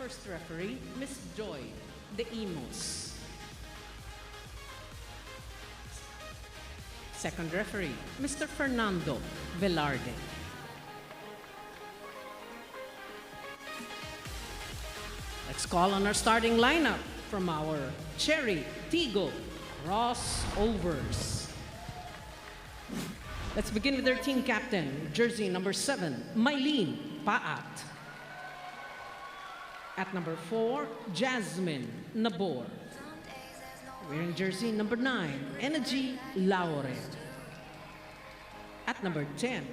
First referee, Miss Joy De Imos. Second referee, Mr. Fernando Velarde. Let's call on our starting lineup from our Cherry Tigggo crossovers. Let's begin with their team captain, jersey number 7, Mylene Paat. At number 4, Jasmine Nabor. Wearing jersey number 9, Energy Laure. At number 10,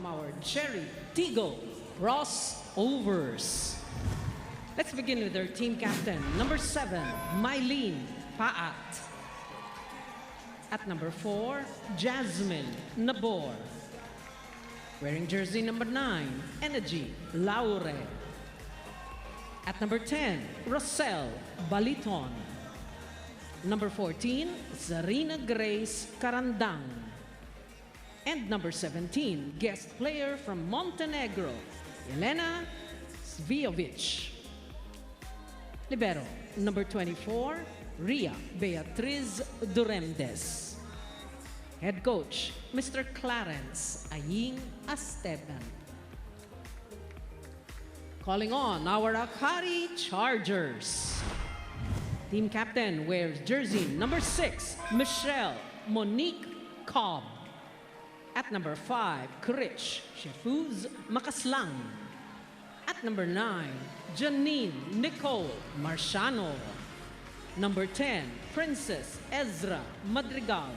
from our Cherry Tigggo crossovers. Let's begin with our team captain. Number 7, Mylene Paat. At number 4, Jasmine Nabor. Wearing jersey number 9, Energy Laure. At number 10, Rosel Baliton. Number 14, Zarina Grace Carandang. And number 17, guest player from Montenegro, Elena Svijovic. Libero, number 24, Ria Beatriz Duremdes. Head coach, Mr. Clarence Aying Esteban. Calling on our AKARI Chargers. Team captain wears jersey number 6, Michelle Monique Cobb. At number 5, Krich Shefuz Makaslang. At number 9, Janine Nicole Marciano. Number 10, Princess Ezra Madrigal.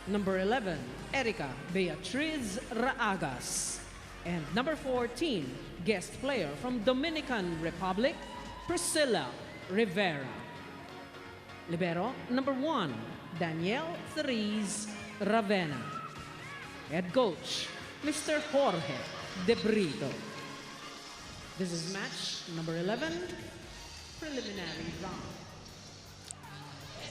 Number 11, Erica Beatriz Raagas. And number 14, guest player from Dominican Republic, Priscilla Rivera. Libero, number 1, Danielle Therese Ravena. Head coach, Mr. Jorge De Brito. This is match number 11, preliminary round.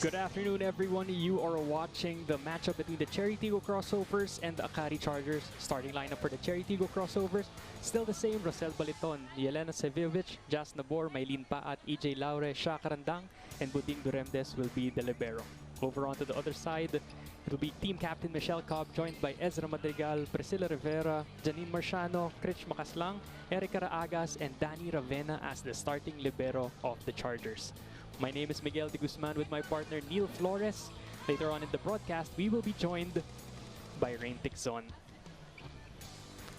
Good afternoon, everyone. You are watching the matchup between the CHERY TIGGO crossovers and the AKARI Chargers. Starting lineup for the CHERY TIGGO crossovers, still the same: Rosel Baliton, Yelena Svijovic, Jas Nabor, Mylene Paat, EJ Laure, Sha Carandang, and Buding Duremdes will be the libero. Over onto the other side, it will be team captain Michelle Cobb, joined by Ezra Madrigal, Priscilla Rivera, Janine Marciano, Krich Makaslang, Erica Raagas, and Danny Ravena as the starting libero of the Chargers. My name is Miguel De Guzman with my partner Neil Flores. Later on in the broadcast, we will be joined by Rain Tixon.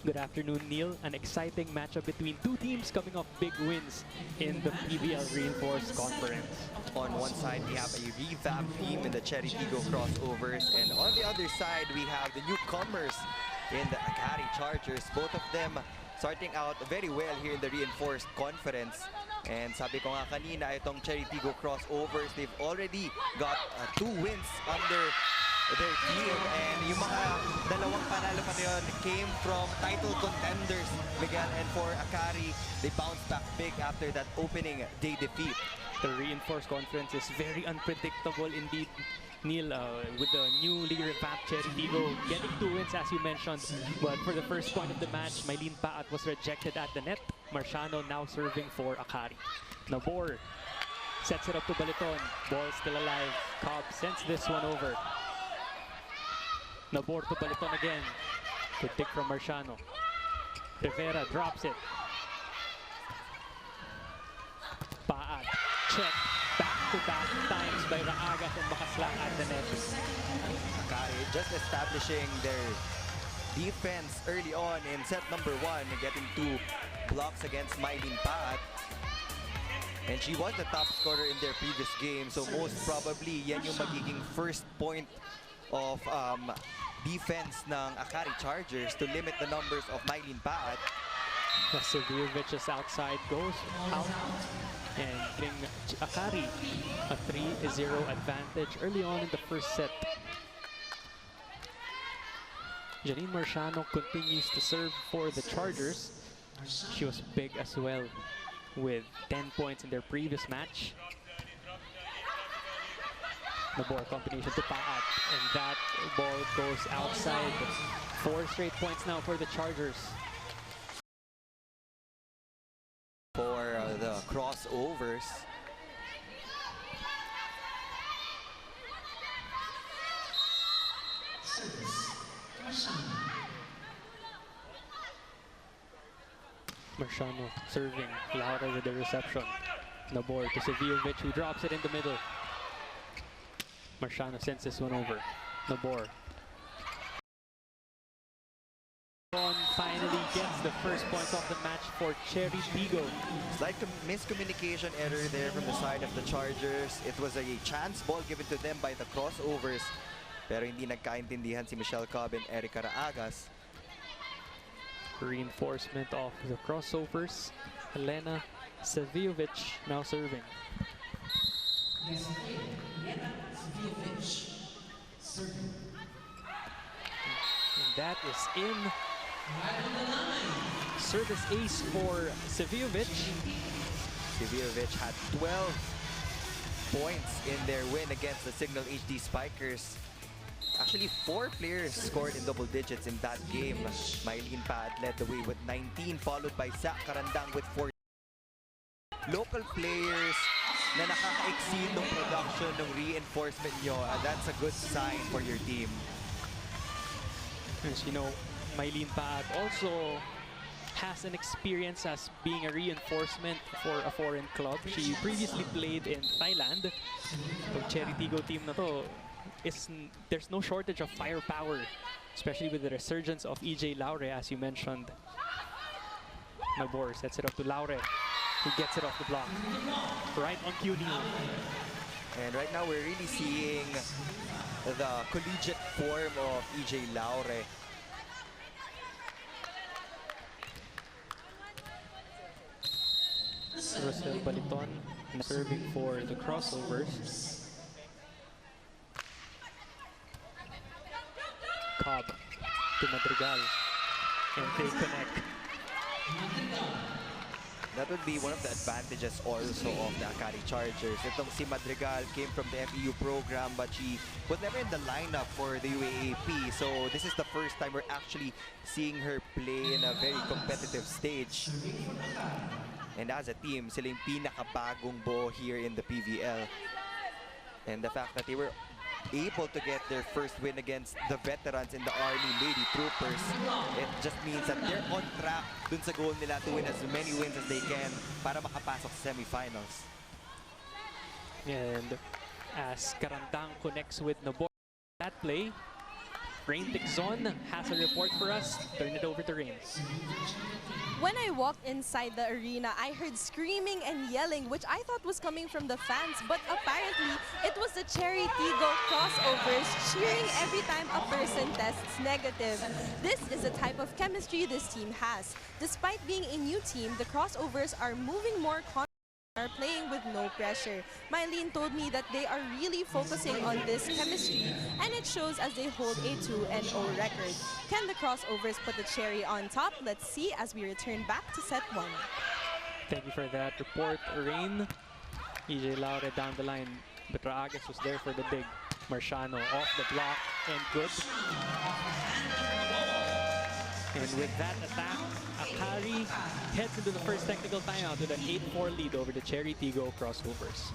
Good afternoon, Neil. An exciting matchup between two teams coming off big wins in the PVL Reinforced Conference. On one side, we have a revamped team in the CHERY TIGGO crossovers, and on the other side, we have the newcomers in the AKARI Chargers. Both of them starting out very well here in the Reinforced Conference. And sabi ko nga kanina, itong CHERY TIGGO crossovers, they've already got 2 wins under their team. And yung mga dalawang panalo pa yun came from title contenders, Miguel. And for AKARI, they bounced back big after that opening day defeat. The Reinforced Conference is very unpredictable indeed, Neil, with the newly revamped CHERY TIGGO getting 2 wins, as you mentioned. But for the first point of the match, Mylene Paat was rejected at the net. Marciano now serving for AKARI. Nabor sets it up to Baliton. Ball still alive. Cobb sends this one over. Nabor to Baliton again. Good dig from Marciano. Rivera drops it. Paat. Check. Back-to-back times by Raagas and Makaslang at the net. AKARI just establishing their defense early on in set number 1, getting 2 blocks against Mylene Paat. And she was the top scorer in their previous game, so most probably yan yung magiging first point of defense ng AKARI Chargers to limit the numbers of Mylene Paat. Sviljovic's outside goes out and giving AKARI a 3-0 advantage early on in the first set. Janine Marciano continues to serve for the Chargers. She was big as well with 10 points in their previous match. The ball combination to Paat, and that ball goes outside. 4 straight points now for the Chargers. For the crossovers, Marciano serving, Laura with the reception. Nabor to Svijovic, who drops it in the middle. Marciano sends this one over. Nabor. Finally gets the first points of the match for CHERY TIGGO. slight miscommunication error there from the side of the Chargers. It was a chance ball given to them by the crossovers, pero hindi nagkaintindihan si Michelle Cobb and Erica Raagas. Reinforcement of the crossovers. Helena Saviovic now serving. And that is in. Service ace for Saviovic. Saviovic had 12 points in their win against the Signal HD Spikers. Actually, 4 players scored in double digits in that game. Mylene Pad led the way with 19, followed by Zach Karandang with 14. Local players na nakaka-exceed ng production ng reinforcement nyo, that's a good sign for your team. As you know, Mylene Pad also has an experience as being a reinforcement for a foreign club. She previously played in Thailand. The CHERY TIGGO team na to, there's no shortage of firepower, especially with the resurgence of EJ Laure, as you mentioned. Nabor sets it up to Laure, who gets it off the block. Right on cue. And right now we're really seeing the collegiate form of EJ Laure. Rosel Baliton serving for the crossovers. Cobb to Madrigal, and they connect. That would be one of the advantages also of the AKARI Chargers. Itong si Madrigal came from the FEU program, but she was never in the lineup for the UAAP. So this is the first time we're actually seeing her play in a very competitive stage. And as a team, sila yung pinakabagong buo here in the PVL. And the fact that they were able to get their first win against the veterans in the Army Lady Troopers, it just means that they're on track dun sa goal nila to win as many wins as they can para makapasok sa semifinals. And as Karandang connects with Nabor, that play, Rain Tixon has a report for us. Turn it over to Rain. When I walked inside the arena, I heard screaming and yelling, which I thought was coming from the fans, but apparently it was the CHERY TIGGO crossovers cheering every time a person tests negative. This is the type of chemistry this team has. Despite being a new team, the crossovers are moving more are playing with no pressure. Mylene told me that they are really focusing on this chemistry, and it shows as they hold a 2-0 record. Can the crossovers put the cherry on top? Let's see as we return back to set 1. Thank you for that report, Rain. EJ Laure down the line, but Raages was there for the dig. Marciano off the block and good. And with that attack, AKARI heads into the first technical timeout with an 8-4 lead over the CHERY TIGGO crossovers.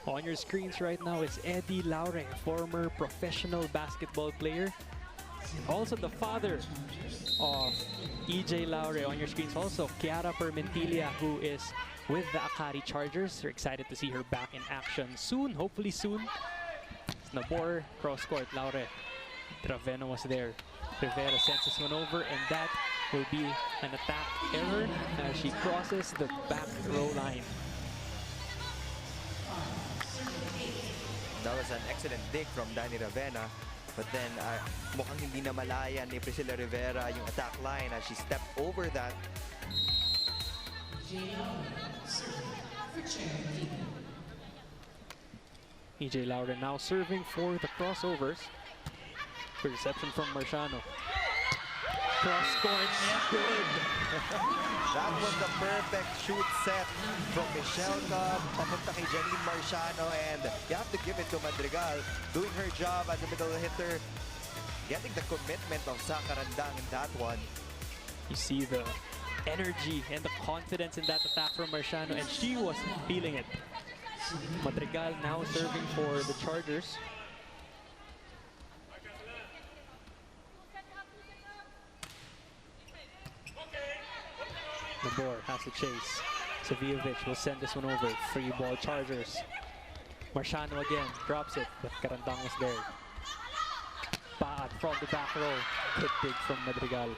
On your screens right now is Eddie Laure, former professional basketball player. Also the father of EJ Laure. On your screens also Chiara Permentilia, who is with the AKARI Chargers. We're excited to see her back in action soon, hopefully soon. Nabor, cross court, Laure. Traveno was there. Rivera sends this one over, and that will be an attack error as she crosses the back row line. That was an excellent dig from Danny Ravena. But then, mukhang hindi na malaya ni Priscilla Rivera yung attack line as she stepped over that. EJ Laure now serving for the crossovers. Good reception from Marciano. Cross court and good. That was the perfect shoot set from Michelle Cobb, papunta kay Janine Marciano, and you have to give it to Madrigal, doing her job as a middle hitter, getting the commitment of Sakarandang in that one. You see the energy and the confidence in that attack from Marciano, and she was feeling it. Madrigal now serving for the Chargers. Nabor has to chase. Saviovic will send this one over. Free ball Chargers. Marciano again drops it, but Karandang was there. Paat from the back row. Good dig from Madrigal.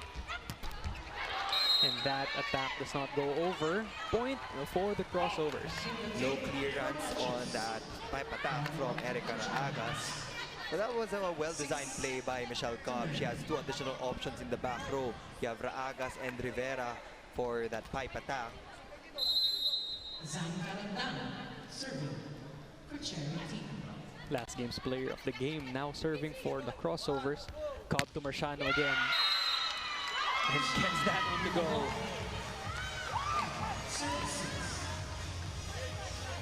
And that attack does not go over. Point for the crossovers. No clearance on that pipe attack from Erica Agas. But that was a well-designed play by Michelle Cobb. She has two additional options in the back row. You have Raagas and Rivera for that pipe attack. Serving for CHERY TIGGO. Last game's player of the game now serving for the crossovers. Cobb to Marciano again. And gets that one to go.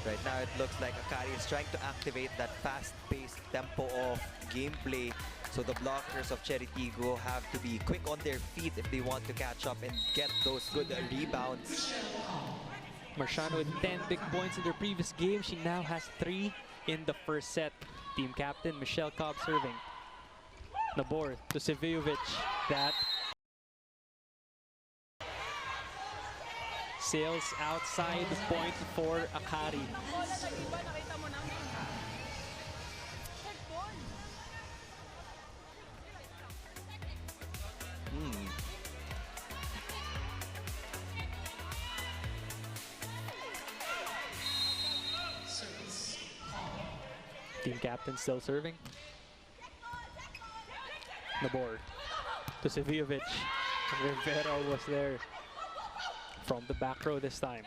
Right now it looks like AKARI is trying to activate that fast-paced tempo of gameplay. So the blockers of CHERY TIGGO have to be quick on their feet if they want to catch up and get those good rebounds. Marciano with 10 big points in their previous game. She now has 3 in the first set. Team captain Michelle Cobb serving. Nabor to Saviovic. That sails outside the point for AKARI. Team captain still serving. Nabor to Saviovic. Rivera was there from the back row this time.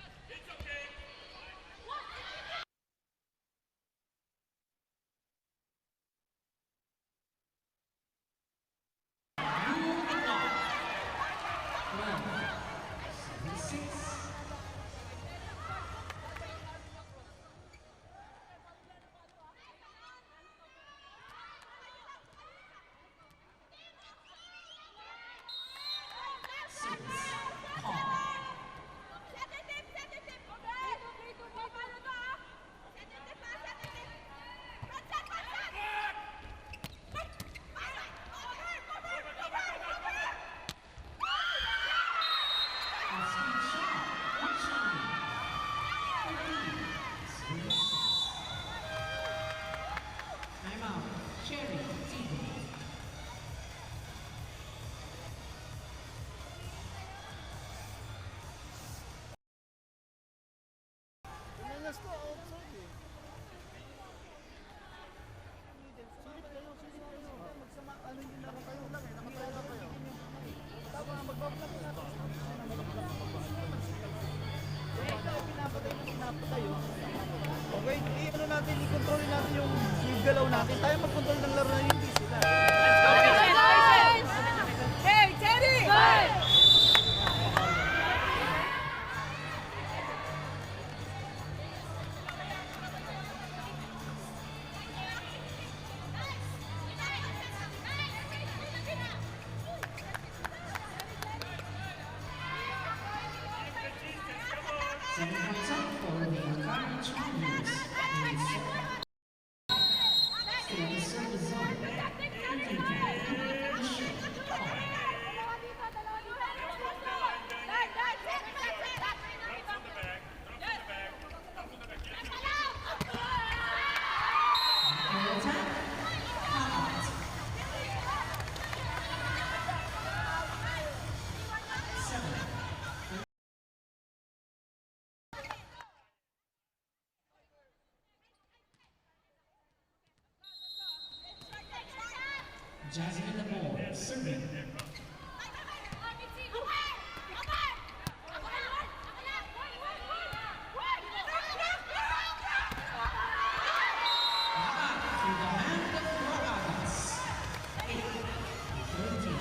Okay, ano natin, i-control natin yung galaw natin. Tayo mag-control ng laro na hindi sila. Hey, Teddy! Second points up for the AKARI Chargers. Stay in the service zone. Team captain, Michelle Cobb. Attack. Out. Jasmine Nabor serving. Through the hand of Raagas. 8-13.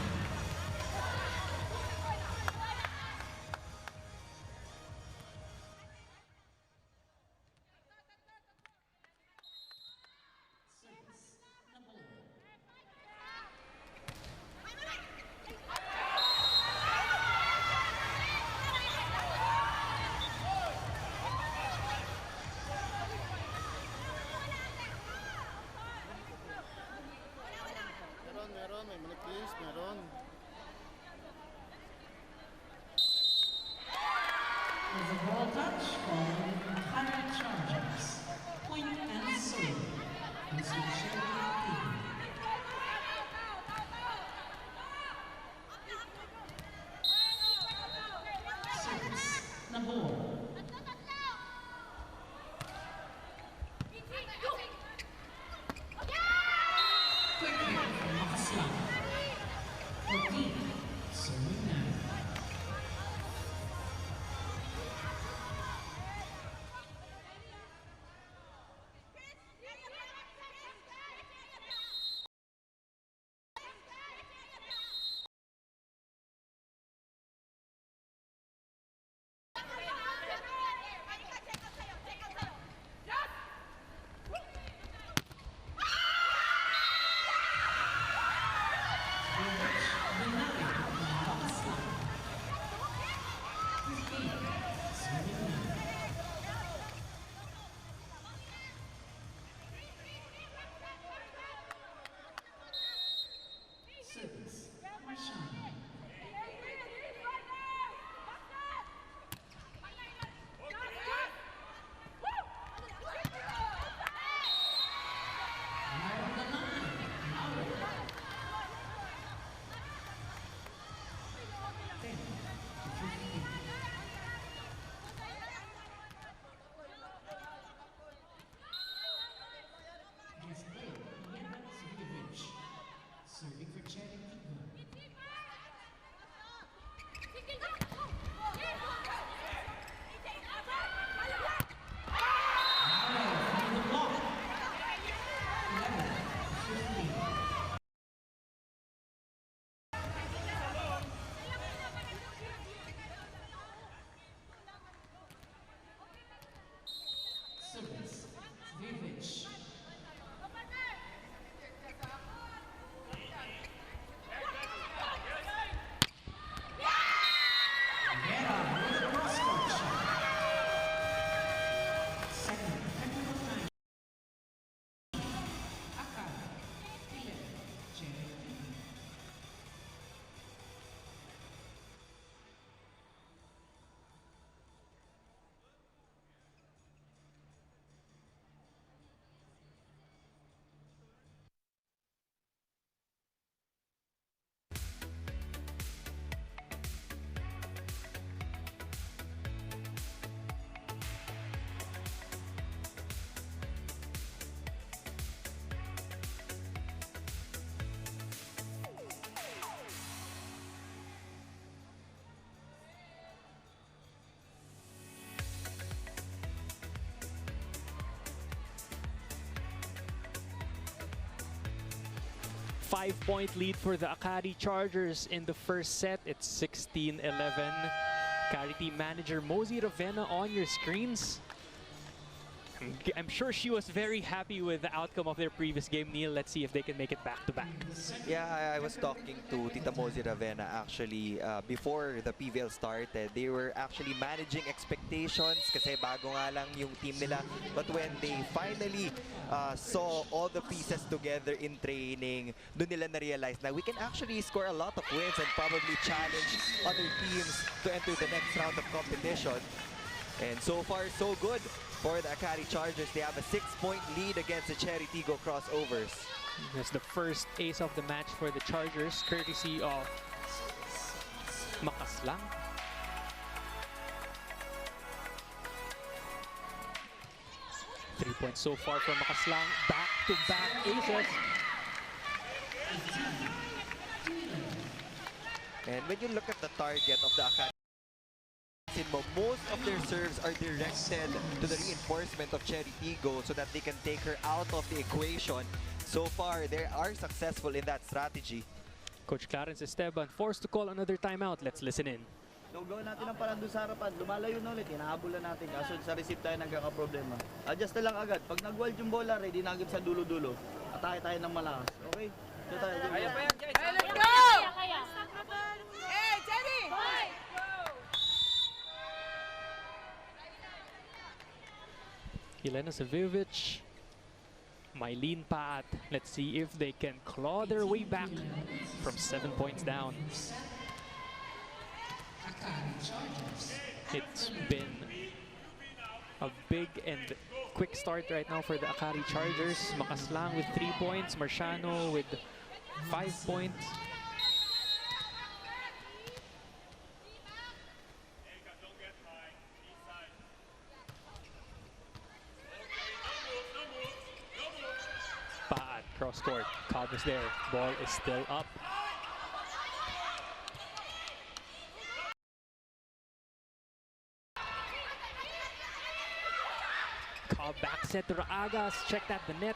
meron. May manipis, meron. Overall touch on AKARI Chargers. Point and serve. This is Cherry Tigggo. Service number 1. Quick hit from Makaslang. 14. Serving now. Service. Marshall. Serving for Cherry Tigggo. From the block. 11-15. Service. Vivich. Five-point lead for the AKARI Chargers in the first set. It's 16-11. AKARI team manager Mosey Ravenna on your screens. I'm sure she was very happy with the outcome of their previous game, Neil. Let's see if they can make it back-to-back. Yeah, I was talking to Tita Mosey Ravenna actually before the PVL started. They were actually managing expectations kasi bago nga lang yung team nila. But when they finally saw all the pieces together in training, doon nila na-realize na we can actually score a lot of wins and probably challenge other teams to enter the next round of competition. And so far, so good for the AKARI Chargers. They have a 6-point lead against the CHERY TIGGO crossovers. That's the first ace of the match for the Chargers, courtesy of Makaslang. Three points so far for Makaslang. Back-to-back aces. And when you look at the target of the AKARI, most of their serves are directed to the reinforcement of CHERY TIGGO so that they can take her out of the equation. So far, they are successful in that strategy. Coach Clarence Esteban forced to call another timeout. Let's listen in. So gawin natin ang parang doon sa harapan. Lumalayo na ulit. Hinahabulan natin. Kaso sa receive tayo nagkakaproblema. Adjust na lang agad. Pag nag-wild yung bola, ready na agad sa dulo-dulo. Atake tayo ng malakas. Okay? So tayo. Kaya pa yan, Jay. Let's go! Hey, Jenny! Jelena Savijevic, Mylene Pat. Let's see if they can claw their way back from 7 points down. It's been a big and quick start right now for the AKARI Chargers. Makaslang with 3 points, Marciano with 5 points. Paat, cross court, Cobb is there, ball is still up. Cobb back set to Raagas, checked at the net.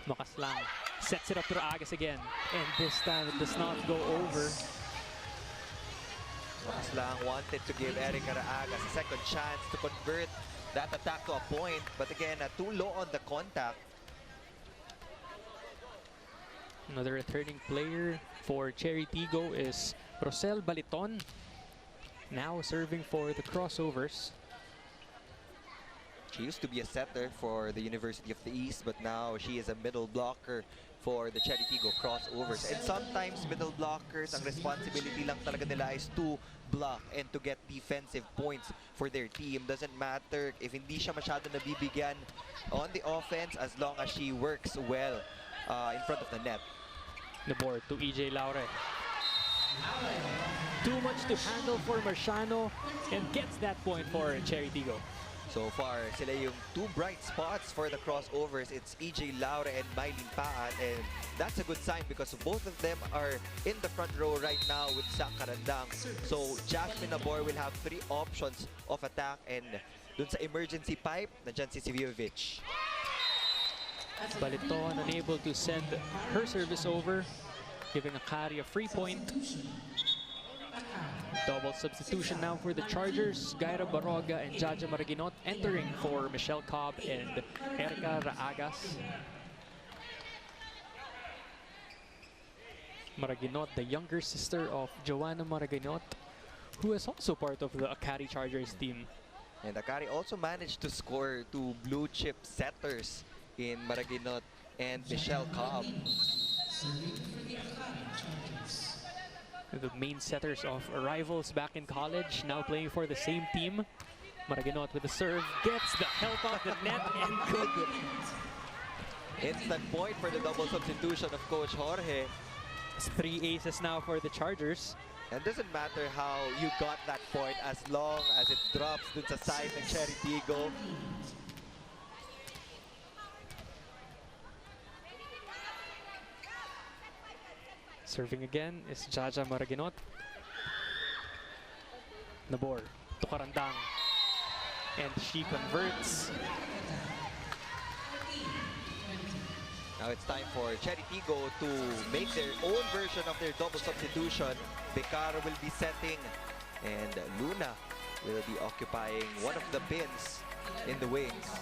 Makaslang sets it up to Raagas again, and this time it does not go over. Makaslang wanted to give Erica Raagas a second chance to convert that attack to a point, but again, too low on the contact. Another returning player for CHERY TIGGO is Rosel Baliton, now serving for the crossovers. She used to be a setter for the University of the East, but now she is a middle blocker for the CHERY TIGGO crossovers. And sometimes middle blockers, ang responsibility lang talaga nila is to block and to get defensive points for their team. Doesn't matter if hindi siya masyado nabibigyan on the offense as long as she works well in front of the net. The board to EJ Laure. Too much to handle for Marciano and gets that point for CHERY TIGGO. So far, sila yung two bright spots for the crossovers. It's EJ Laure and Mylene Paat, and that's a good sign because both of them are in the front row right now with Zach Karandang. So Jasmine Nabor will have 3 options of attack, and dun sa emergency pipe, nandyan si Siviovic. Baliton unable to send her service over, giving AKARI a free point. Double substitution now for the Chargers. Gaira Baroga and Jaja Maraguinot entering for Michelle Cobb and Erica Raagas. Maraguinot, the younger sister of Joanna Maraguinot, who is also part of the AKARI Chargers team. And AKARI also managed to score 2 blue chip setters in Maraguinot and Michelle Cobb. The main setters of rivals back in college, now playing for the same team. Maraguinot with the serve, gets the help off the net, and good. Instant point for the double substitution of Coach Jorge. It's 3 aces now for the Chargers. And doesn't matter how you got that point as long as it drops dun sa side ng CHERY TIGGO. Serving again is Jaja Maraguinot. Nabor to Karandang. And she converts. Now it's time for CHERY TIGGO to make their own version of their double substitution. Becaro will be setting, and Luna will be occupying one of the pins in the wings.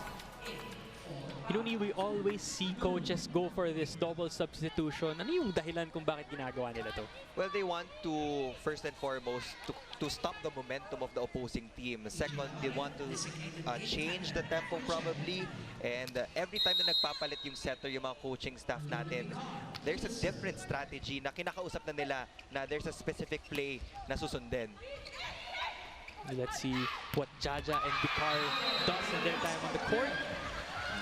Hiluni, we always see coaches go for this double substitution. Ano yung dahilan kung bakit ginagawa nila to? Well, they want to, first and foremost, to stop the momentum of the opposing team. Second, they want to change the tempo probably. And every time na nagpapalit yung setter, yung mga coaching staff natin, there's a different strategy na kinakausap na nila na there's a specific play na susundin. Let's see what Jaja and Bicar does in their time on the court.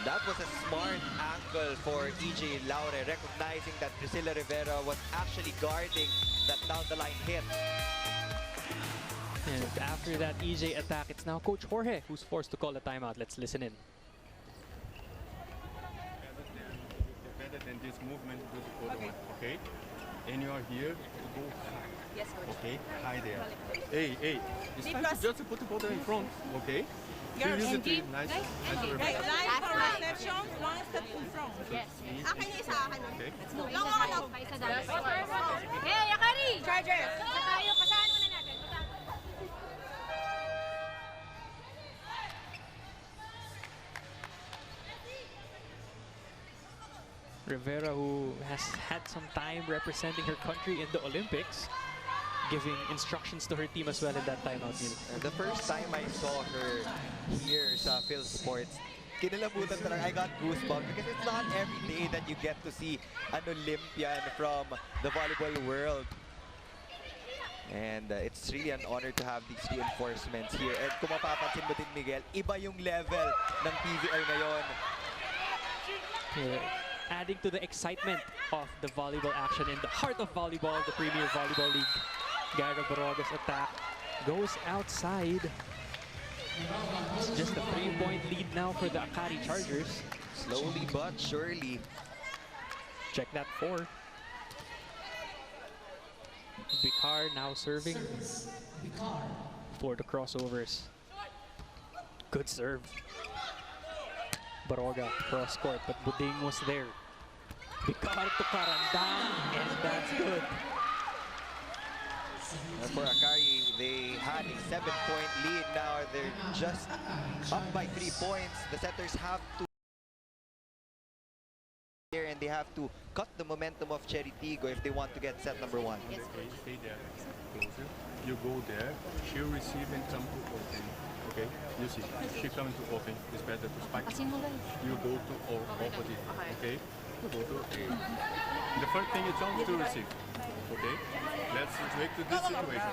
That was a smart angle for EJ Laure, recognizing that Priscilla Rivera was actually guarding that down-the-line hit. And after that EJ attack, it's now Coach Jorge who's forced to call a timeout. Let's listen in. Better than this movement, do the other one, okay? And you are here to go high. Yes, coach. Okay, high there. Hey, it's time to just put the ball in front, okay? Seriously, nice. Right, line for reception, 1 step in front. Yes. Akin yung isa, akin. Okay. Let's go. Long ako lang. Hey, AKARI! Chargers! Sa tayo, pasahan muna natin. Rivera, who has had some time representing her country in the Olympics, giving instructions to her team as well in that timeout. And the first time I saw her here sa Phil Sports, Kinalabutan talaga. I got goosebumps because it's not every day that you get to see an Olympian from the volleyball world. And it's really an honor to have these reinforcements here. And kung mapapansin mo din, Miguel, iba yung level ng PVL ngayon. Adding to the excitement of the volleyball action in the heart of volleyball, the Premier Volleyball League. Gaira Baroga's attack goes outside. It's just a 3-point lead now for the AKARI Chargers. Slowly but surely. Check that 4. Bikar now serving for the crossovers. Good serve. Baroga cross court, but Buding was there. Bikar to Karandang, and that's good. For AKARI, they had a 7-point lead. Now they're just up by 3 points. The setters have to and they have to cut the momentum of CHERY TIGGO if they want to get set number 1. Stay there, closer. You go there, she'll receive and come to open. Okay, you see, she comes to open. It's better to spike. You go to opposite. Okay, you go to A. The first thing is on to receive. Okay, let's wait to this situation.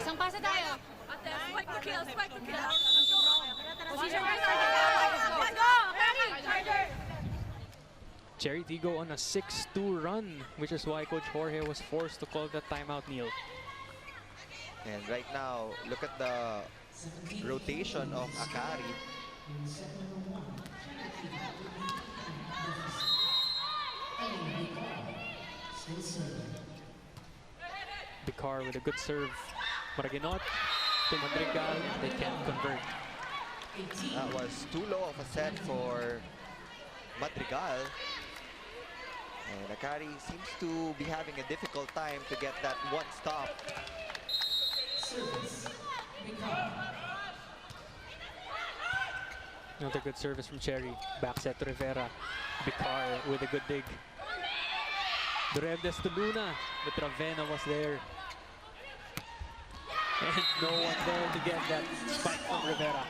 Isang pasa tayo. Spike to kill, spike to kill. Position right side. Let's go! Charger! CHERY TIGGO on a 6-2 run, which is why Coach Jorge was forced to call that timeout, Neil. And right now, look at the rotation of AKARI. Bikar with a good serve. Maraginot to Madrigal. They can't convert. That was too low of a set for Madrigal. And AKARI seems to be having a difficult time to get that one stop. Another good service from CHERY. Back set to Rivera. Bikar with a good dig. Durevdes to Luna, but Ravena was there. And no one there to get that spike from Rivera.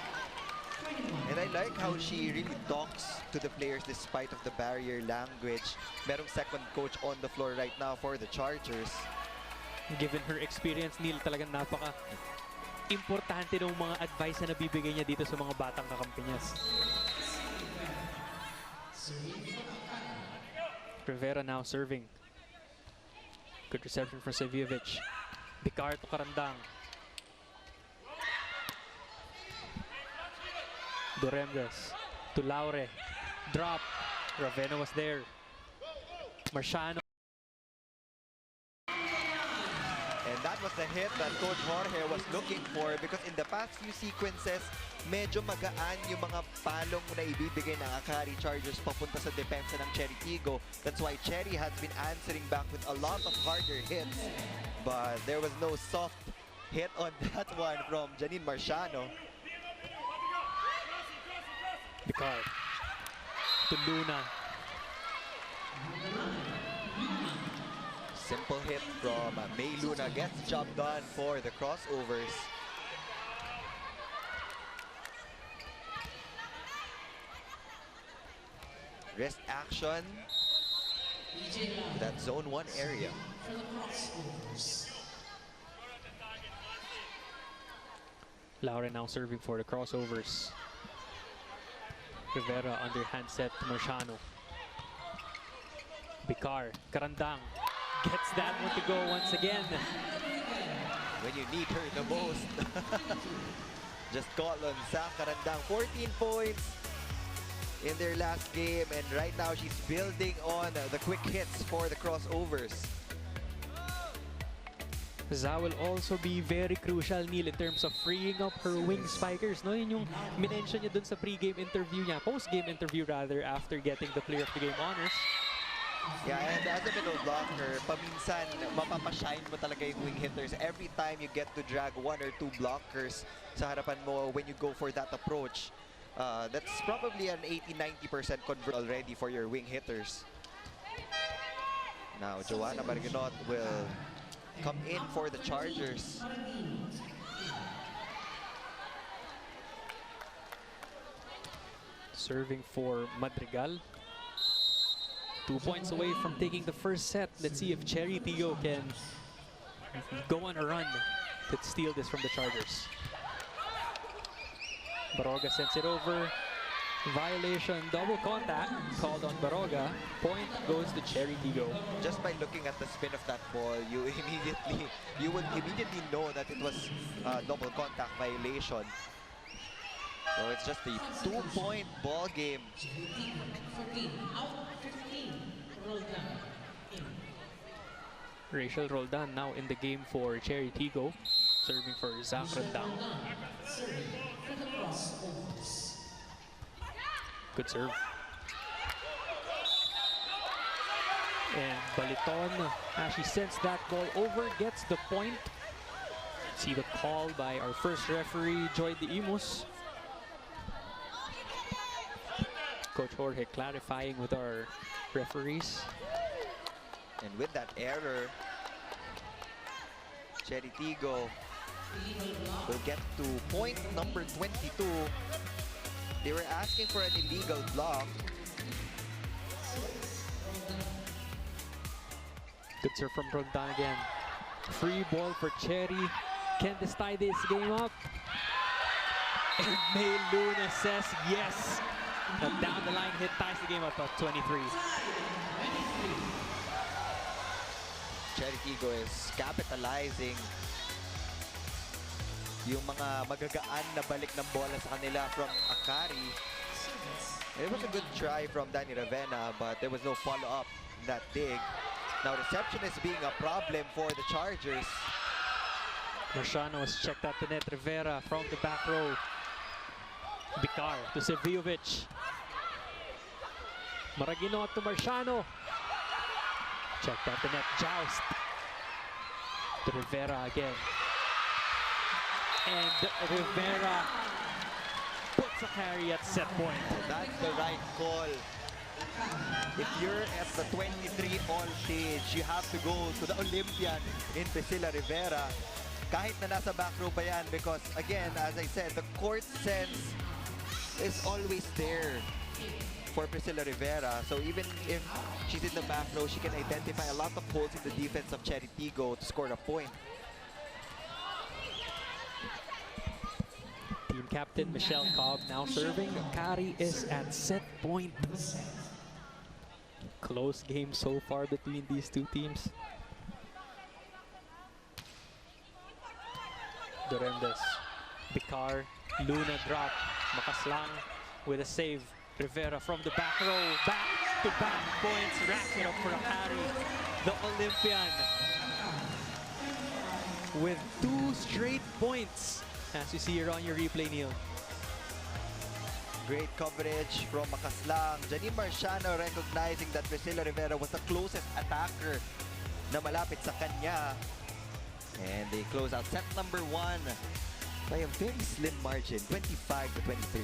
And I like how she really talks to the players despite of the barrier language. Merong second coach on the floor right now for the Chargers. Given her experience, Neil, talagang napaka-importante ng mga advice na nabibigay niya dito sa mga batang kakampi niya. Rivera now serving. Good reception from Seviovic. Bikar to Karandang. Doremdes to Laure. Drop. Ravena was there. Marciano. And that was the hit that Coach Jorge was looking for because in the past few sequences, medyo magaan yung mga palong na ibibigay ng AKARI Chargers papunta sa depensa ng CHERY TIGGO. That's why CHERY has been answering back with a lot of harder hits. But there was no soft hit on that one from Janine Marciano. Bikar to Luna. Simple hit from May Luna gets the job done for the crossovers. Wrist action. That zone 1 area. Laure now serving for the crossovers. Rivera underhand set to Marciano. Bikar, Karandang gets that one to go once again. When you need her the most. Just call on Sam Karandang. 14 points in their last game, and right now she's building on the quick hits for the crossovers. That will also be very crucial, Neil, in terms of freeing up her wing spikers. No, yun yung minention niya dun sa pre-game interview niya, post-game interview rather, after getting the Player of the Game honors. Yeah, and as a middle blocker, paminsan mapapashine mo talaga yung wing hitters every time you get to drag 1 or 2 blockers sa harapan mo when you go for that approach. That's probably an 80-90% convert already for your wing hitters. Now, Joanna Marginot will come in for the Chargers. serving for Madrigal. 2 points away from taking the first set. Let's see if CHERY TIGGO can go on a run to steal this from the Chargers. Baroga sends it over. Violation, double contact called on Baroga. Point goes to CHERY TIGGO. Just by looking at the spin of that ball, you would immediately know that it was double contact violation. So it's just a 2-point ball game. Rachel Roldan now in the game for CHERY TIGGO, serving for Zach Randang. Good serve. And Baliton, as she sends that ball over, gets the point. See the call by our first referee, Joy De Imus. Coach Jorge clarifying with our referees. And with that error, CHERY TIGGO will get to point number 22. They were asking for an illegal block. Good serve from Roldan again. Free ball for CHERY. Can this tie this game up? And May Luna says yes. A down the line hit ties the game up at 23. CHERY TIGGO is capitalizing yung mga magagaan na balik ng bola sa kanila from AKARI. It was a good try from Danny Ravenna, but there was no follow-up in that dig. Now reception is being a problem for the Chargers. Marciano has checked out the net. Rivera from the back row. Bicar to Seviovic. Maragino to Marciano. Checked out the net. Joust to Rivera again. And Rivera puts a carry at set point. That's the right call. If you're at the 23 all stage, you have to go to the Olympian in Priscilla Rivera. Kahit na nasa back row pa yan, because again, as I said, the court sense is always there for Priscilla Rivera. So even if she's in the back row, she can identify a lot of holes in the defense of CHERY TIGGO to score a point. Team captain Michelle Cobb now serving. AKARI is at set point. Close game so far between these two teams. Dorendes, Bicar, Luna drop, Makaslang with a save. Rivera from the back row, back-to-back points, racks it up for AKARI, the Olympian, with 2 straight points, as you see here on your replay, Neil. Great coverage from Makaslang. Janine Marciano recognizing that Priscilla Rivera was the closest attacker na malapit sa kanya. And they close out set number 1 by a very slim margin, 25-23.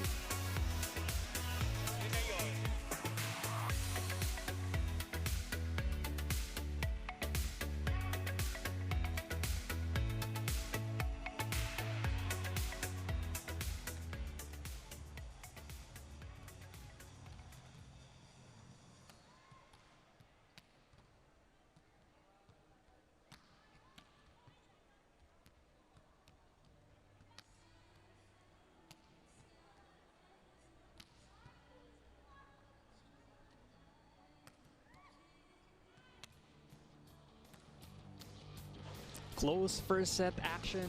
Close first set action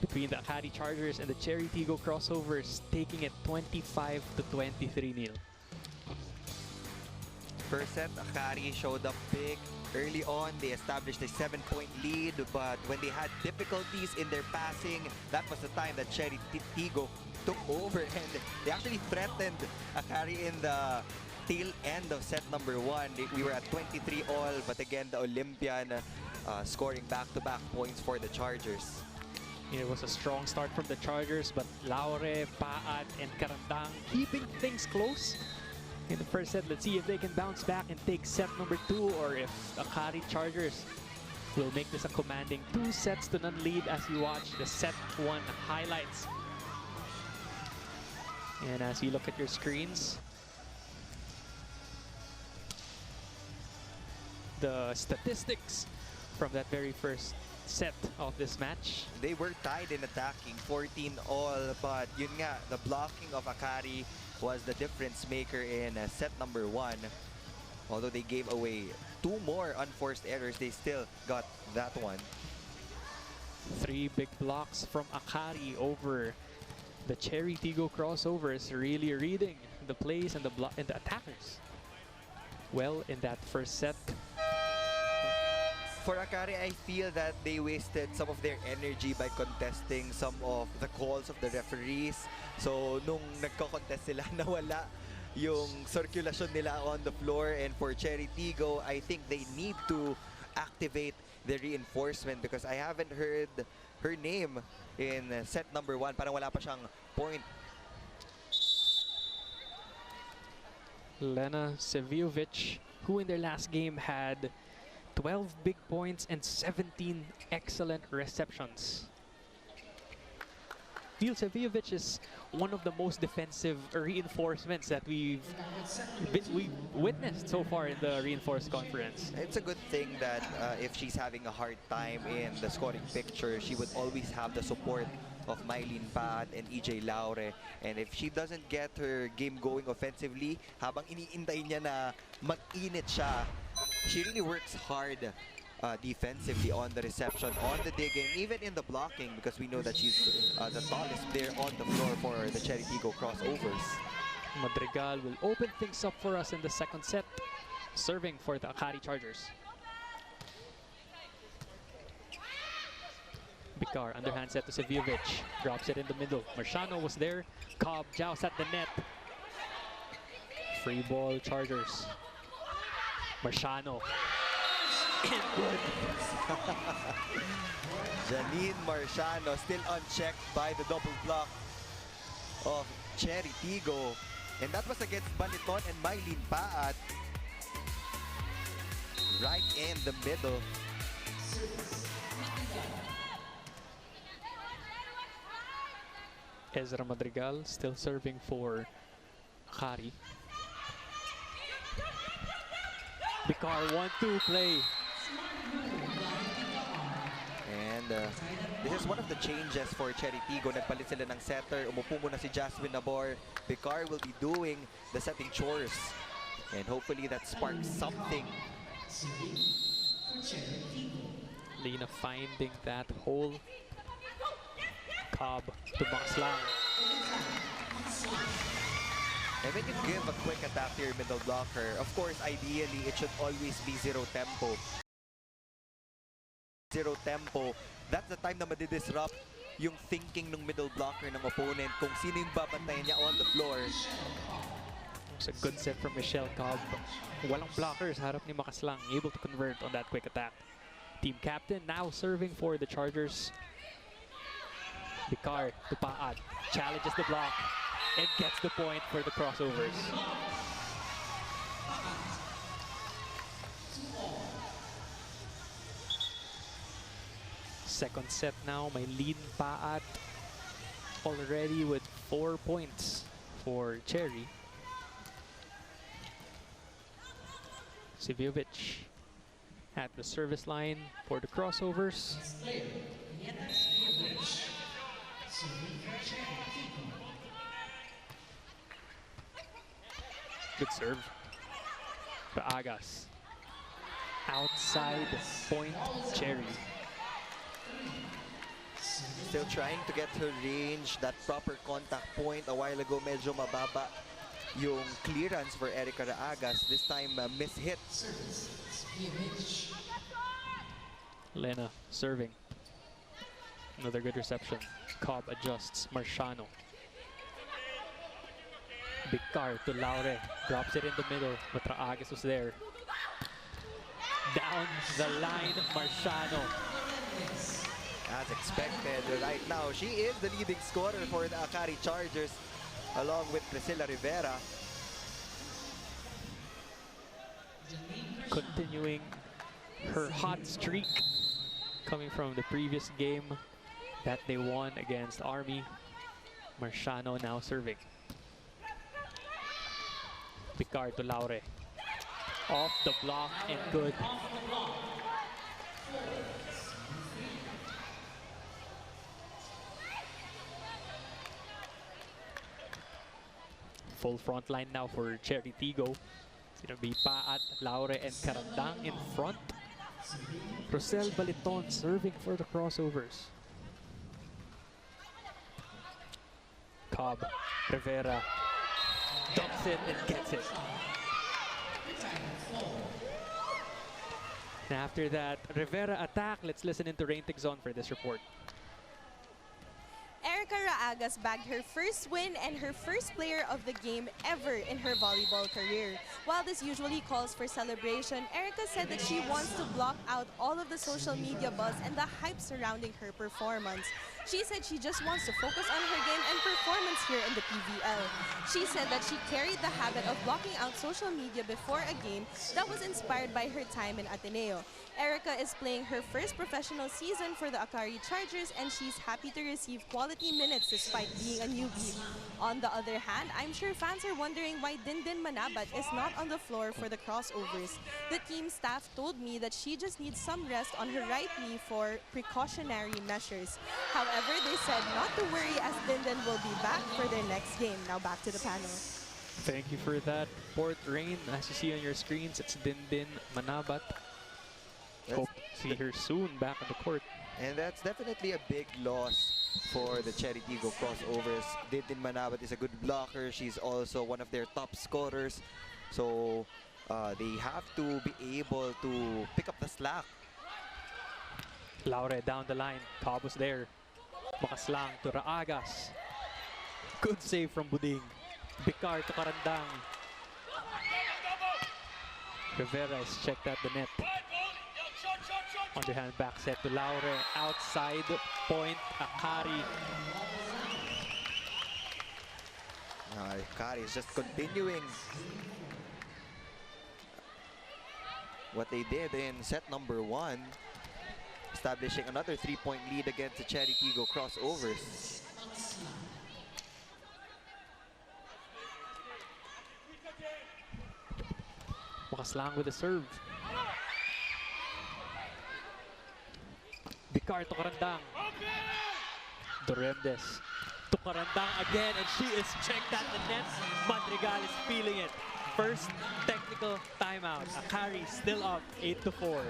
between the AKARI Chargers and the CHERY TIGGO crossovers, taking it 25-23, Neil. First set, AKARI showed up big. Early on, they established a 7-point lead, but when they had difficulties in their passing, that was the time that CHERY TIGGO took over, and they actually threatened AKARI in the tail end of set number 1. We were at 23 all, but again, the Olympian scoring back-to-back points for the Chargers. It was a strong start from the Chargers, but Laure, Paat, and Karandang keeping things close in the first set. Let's see if they can bounce back and take set number 2, or if AKARI Chargers will make this a commanding 2-0 lead as you watch the set 1 highlights. And as you look at your screens, the statistics from that very first set of this match. They were tied in attacking, 14 all, but yun nga, the blocking of AKARI was the difference maker in set number 1. Although they gave away 2 more unforced errors, they still got that one. 3 big blocks from AKARI over the CHERY TIGGO crossovers, really reading the plays and the attackers well in that first set. For AKARI, I feel that they wasted some of their energy by contesting some of the calls of the referees. So nung nagko-contest sila, nawala yung circulation nila on the floor. And for CHERY TIGGO, I think they need to activate the reinforcement because I haven't heard her name in set number 1. Parang wala pa siyang point. Lena Seviovic, who in their last game had 12 big points and 17 excellent receptions. Feel Seviovic is one of the most defensive reinforcements that we've witnessed so far in the reinforced conference. It's a good thing that if she's having a hard time in the scoring picture, she would always have the support of Mylene Pat and EJ Laure. And if she doesn't get her game going offensively, habang iniintay niya na mag-init siya, she really works hard defensively on the reception, on the digging, even in the blocking, because we know that she's the tallest player on the floor for the CHERY TIGGO crossovers. Madrigal will open things up for us in the second set, serving for the AKARI Chargers. Bicar, underhand set to Seviovic, drops it in the middle. Marciano was there, Cobb jousts at the net. Free ball, Chargers. Marciano. Good. Janine Marciano still unchecked by the double block of CHERY TIGGO. And that was against Baliton and Mylene Paat. Right in the middle. Ezra Madrigal still serving for AKARI. Bicar 1-2 play. And this is one of the changes for CHERY TIGGO. Nagpalit sila ng setter. Umupo muna si Jasmine Nabor. Bicar will be doing the setting chores. And hopefully that sparks something. Lena finding that hole. Cobb to Maxlang. And when you give a quick attack to your middle blocker, of course, ideally, it should always be zero tempo. Zero tempo. That's the time na madidisrupt yung thinking ng middle blocker ng opponent kung sino yung babantayan niya on the floor. It's a good set from Michelle Cobb. Walang blockers, harap ni Makaslang, able to convert on that quick attack. Team captain now serving for the Chargers. Bicar to Paat, challenges the block and gets the point for the crossovers. Second set now, Mylene Paat already with 4 points for CHERY. Seviovic at the service line for the crossovers. Good serve. Agas. Outside point, CHERY. Still trying to get her range, that proper contact point. A while ago, medyo mababa yung clearance for Erica Raagas. This time, miss-hit. Lena serving. Another good reception. Cobb adjusts. Marciano. Bicar to Laure. Drops it in the middle, but Raagas was there. Down the line, Marciano. As expected, right now, she is the leading scorer for the AKARI Chargers, along with Priscilla Rivera. Continuing her hot streak coming from the previous game that they won against Army. Marciano now serving. Picard to Laure. Off the block and good. Full front line now for Cherry Tigo. It's gonna be Paat, Laure, and Karandang in front. Rosel Baliton serving for the crossovers. Cobb, Rivera, dumps it and gets it. And after that Rivera attack, let's listen into Rain Tigzon for this report. Erica Raagas bagged her first win and her first player of the game ever in her volleyball career. While this usually calls for celebration, Erica said that she wants to block out all of the social media buzz and the hype surrounding her performance. She said she just wants to focus on her game and performance here in the PVL. She said that she carried the habit of blocking out social media before a game that was inspired by her time in Ateneo. Erica is playing her first professional season for the AKARI Chargers, and she's happy to receive quality minutes despite being a newbie. On the other hand, I'm sure fans are wondering why Dindin Manabat is not on the floor for the crossovers. The team staff told me that she just needs some rest on her right knee for precautionary measures. However, they said not to worry as Dindin will be back for their next game. Now back to the panel. Thank you for that report, Rain. As you see on your screens, it's Dindin Manabat. Hope to see her soon back on the court. And that's definitely a big loss for the Cherry Tigggo crossovers. Dindin Manabat is a good blocker. She's also one of their top scorers. So they have to be able to pick up the slack. Laure down the line. Cobb was there. Makaslang to Raagas. Good save from Buding. Picard to Karandang. Rivera is checked at the net. Underhand back set to Laure. Outside point, AKARI. AKARI is just continuing what they did in set number 1, establishing another 3-point lead against the Cherry Tigggo crossovers. Makaslang with the serve. Picard to Karandang. Doremdes to Karandang again, and she is checked at the net. Madrigal is feeling it. First technical timeout. AKARI still up 8-4.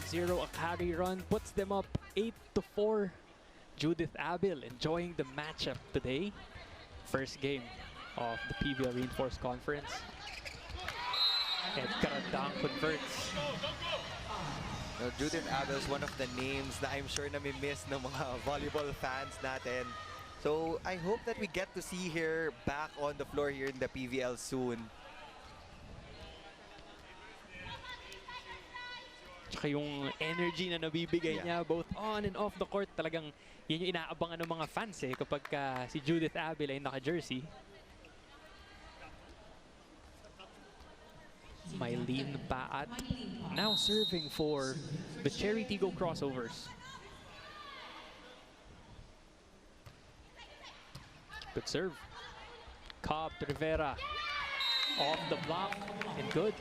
AKARI run puts them up 8-4. Judith Abil enjoying the matchup today. First game of the PVL Reinforced Conference. And Karandang converts. Judith Abil is one of the names na I'm sure na miss ng mga volleyball fans natin. So I hope that we get to see her back on the floor here in the PVL soon. Tsaka yung energy na nabibigay niya both on and off the court, talagang yun yung inaabangan ng mga fans kapag si Judith Abil ay naka-jersey. Mylene Paat now serving for the Cherry Tigggo crossovers. Good serve. Cobb to Rivera. Off the block and good.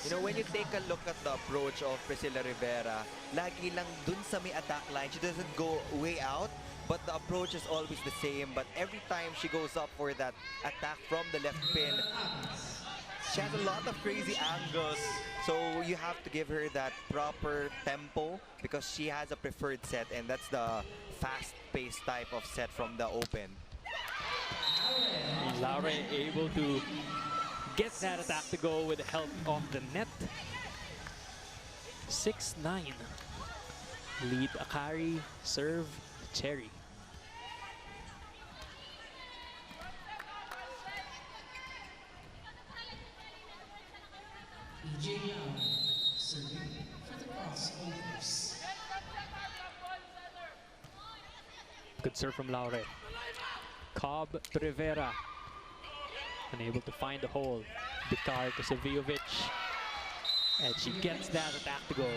You know, when you take a look at the approach of Priscilla Rivera, lagi lang dun sa may attack line. She doesn't go way out, but the approach is always the same. But every time she goes up for that attack from the left pin, she has a lot of crazy angles. So you have to give her that proper tempo because she has a preferred set, and that's the fast-paced type of set from the open. Laure able to get that attack to go with the help of the net. 6-9. Lead Akari, serve Cherry. EJ Lau serving for the crossovers. Good serve from Laure. Cobb to Rivera. Unable to find the hole. Bicar to Seviovic. And she gets that attack to go.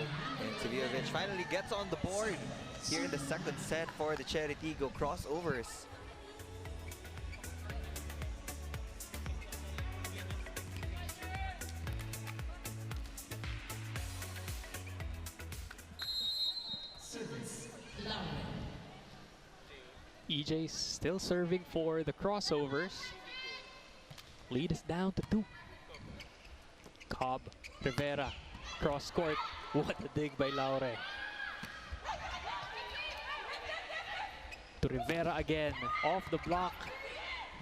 And Seviovic finally gets on the board here in the second set for the CHERY TIGGO crossovers. Service Laure. EJ still serving for the crossovers. Lead is down to 2. Cobb, Rivera, cross court. What a dig by Laure. To Rivera again, off the block.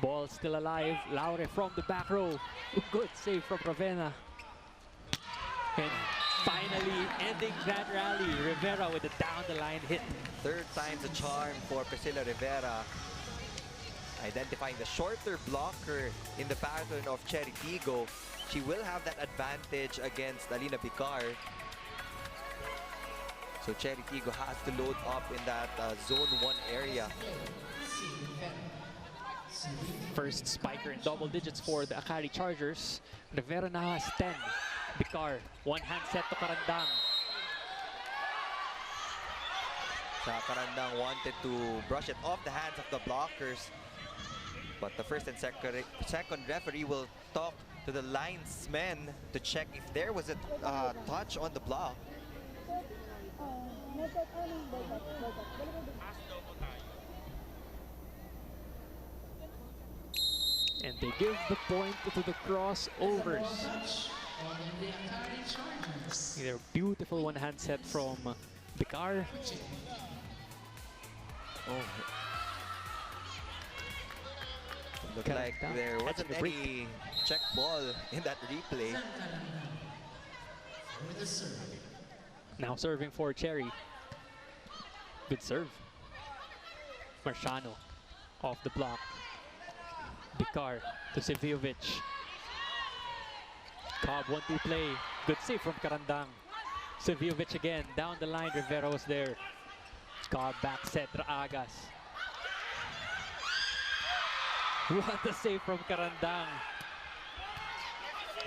Ball still alive. Laure from the back row. Good save from Ravenna. And finally ending that rally. Rivera with a down the line hit. Third time's a charm for Priscilla Rivera. Identifying the shorter blocker in the pattern of CHERY TIGGO. She will have that advantage against Alina Bicar. So CHERY TIGGO has to load up in that zone 1 area. First spiker in double digits for the Akari Chargers. Rivera now has 10. Bicar, one hand set to Karandang. Karandang wanted to brush it off the hands of the blockers. But the first and second referee will talk to the linesmen to check if there was a touch on the block. And they give the point to the crossovers. Either beautiful one hand set from Bicar. Looked like there wasn't any check ball in that replay. Now serving for Cherry. Good serve. Marciano off the block. Bicar to Seviovic. Cobb 1-2 play. Good save from Karandang. Seviovic again. Down the line. Rivera was there. Cobb back set. Raagas. What a save from Karandang.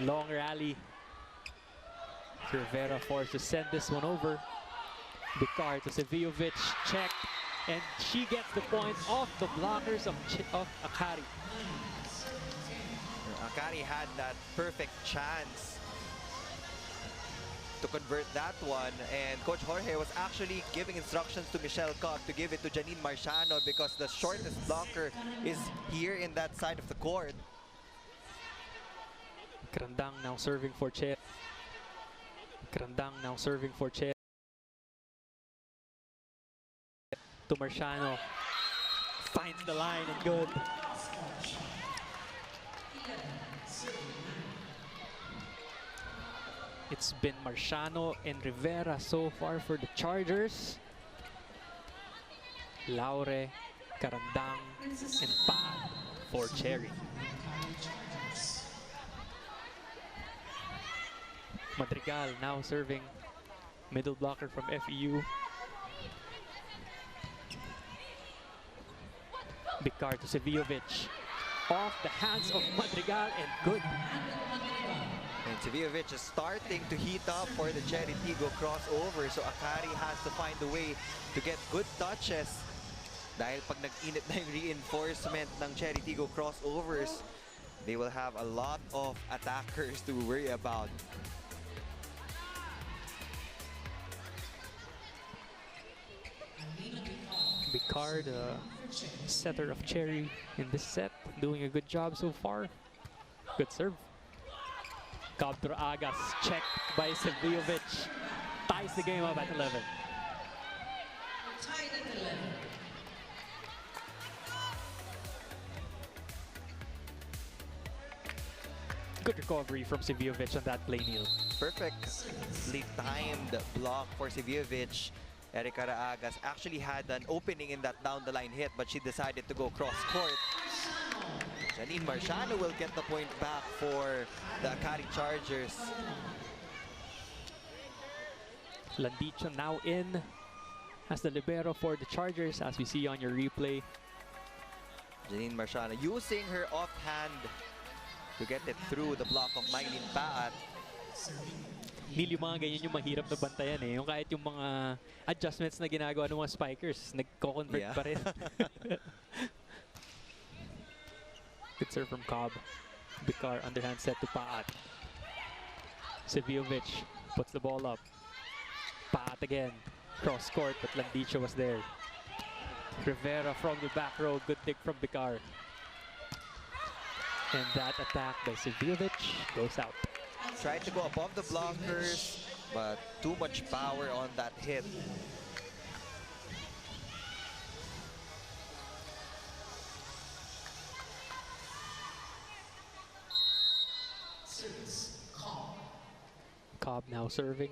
Long rally. Rivera forced to send this one over. Bicar to Seviovic. Checked. And she gets the point off the blockers of Akari. Akari had that perfect chance to convert that one, and Coach Jorge was actually giving instructions to Michelle Cobb to give it to Janine Marciano because the shortest blocker is here in that side of the court. Karandang now serving for Che. Karandang now serving for Che. To Marciano. Finds the line and good. It's been Marciano and Rivera so far for the Chargers. Laure, Karandang, and Pad for Cherry. Madrigal now serving middle blocker from FEU. Bicar to Seviovic. Off the hands of Madrigal and good. And Seviovic is starting to heat up for the CHERY TIGGO crossover. So Akari has to find a way to get good touches. Dahil pag nag-init na yung reinforcement ng CHERY TIGGO crossovers, they will have a lot of attackers to worry about. Bikar, the setter of Cherry in this set, doing a good job so far. Good serve. Kabdur Agas, checked by Seviovic. Ties the game up at 11. Tied at 11. Good recovery from Seviovic on that play, Neil. Perfectly timed block for Seviovic. Erika Raagas actually had an opening in that down the line hit, but she decided to go cross court. Janine Marciano will get the point back for the AKARI Chargers. Landicho now in as the libero for the Chargers, as we see on your replay. Janine Marciano using her offhand to get it through the block of Mylene Paat. Neil, yung mga ganyan yung mahirap na bantayan eh. Yung kahit yung mga adjustments na ginagawa ng mga spikers, nagko-convert pa rin. Good serve from Cobb. Bikar underhand set to Paat. Seviovic puts the ball up. Paat again. Cross court, but Landicho was there. Rivera from the back row. Good dig from Bikar. And that attack by Seviovic goes out. Tried to go above the blockers, but too much power on that hit. Cobb now serving.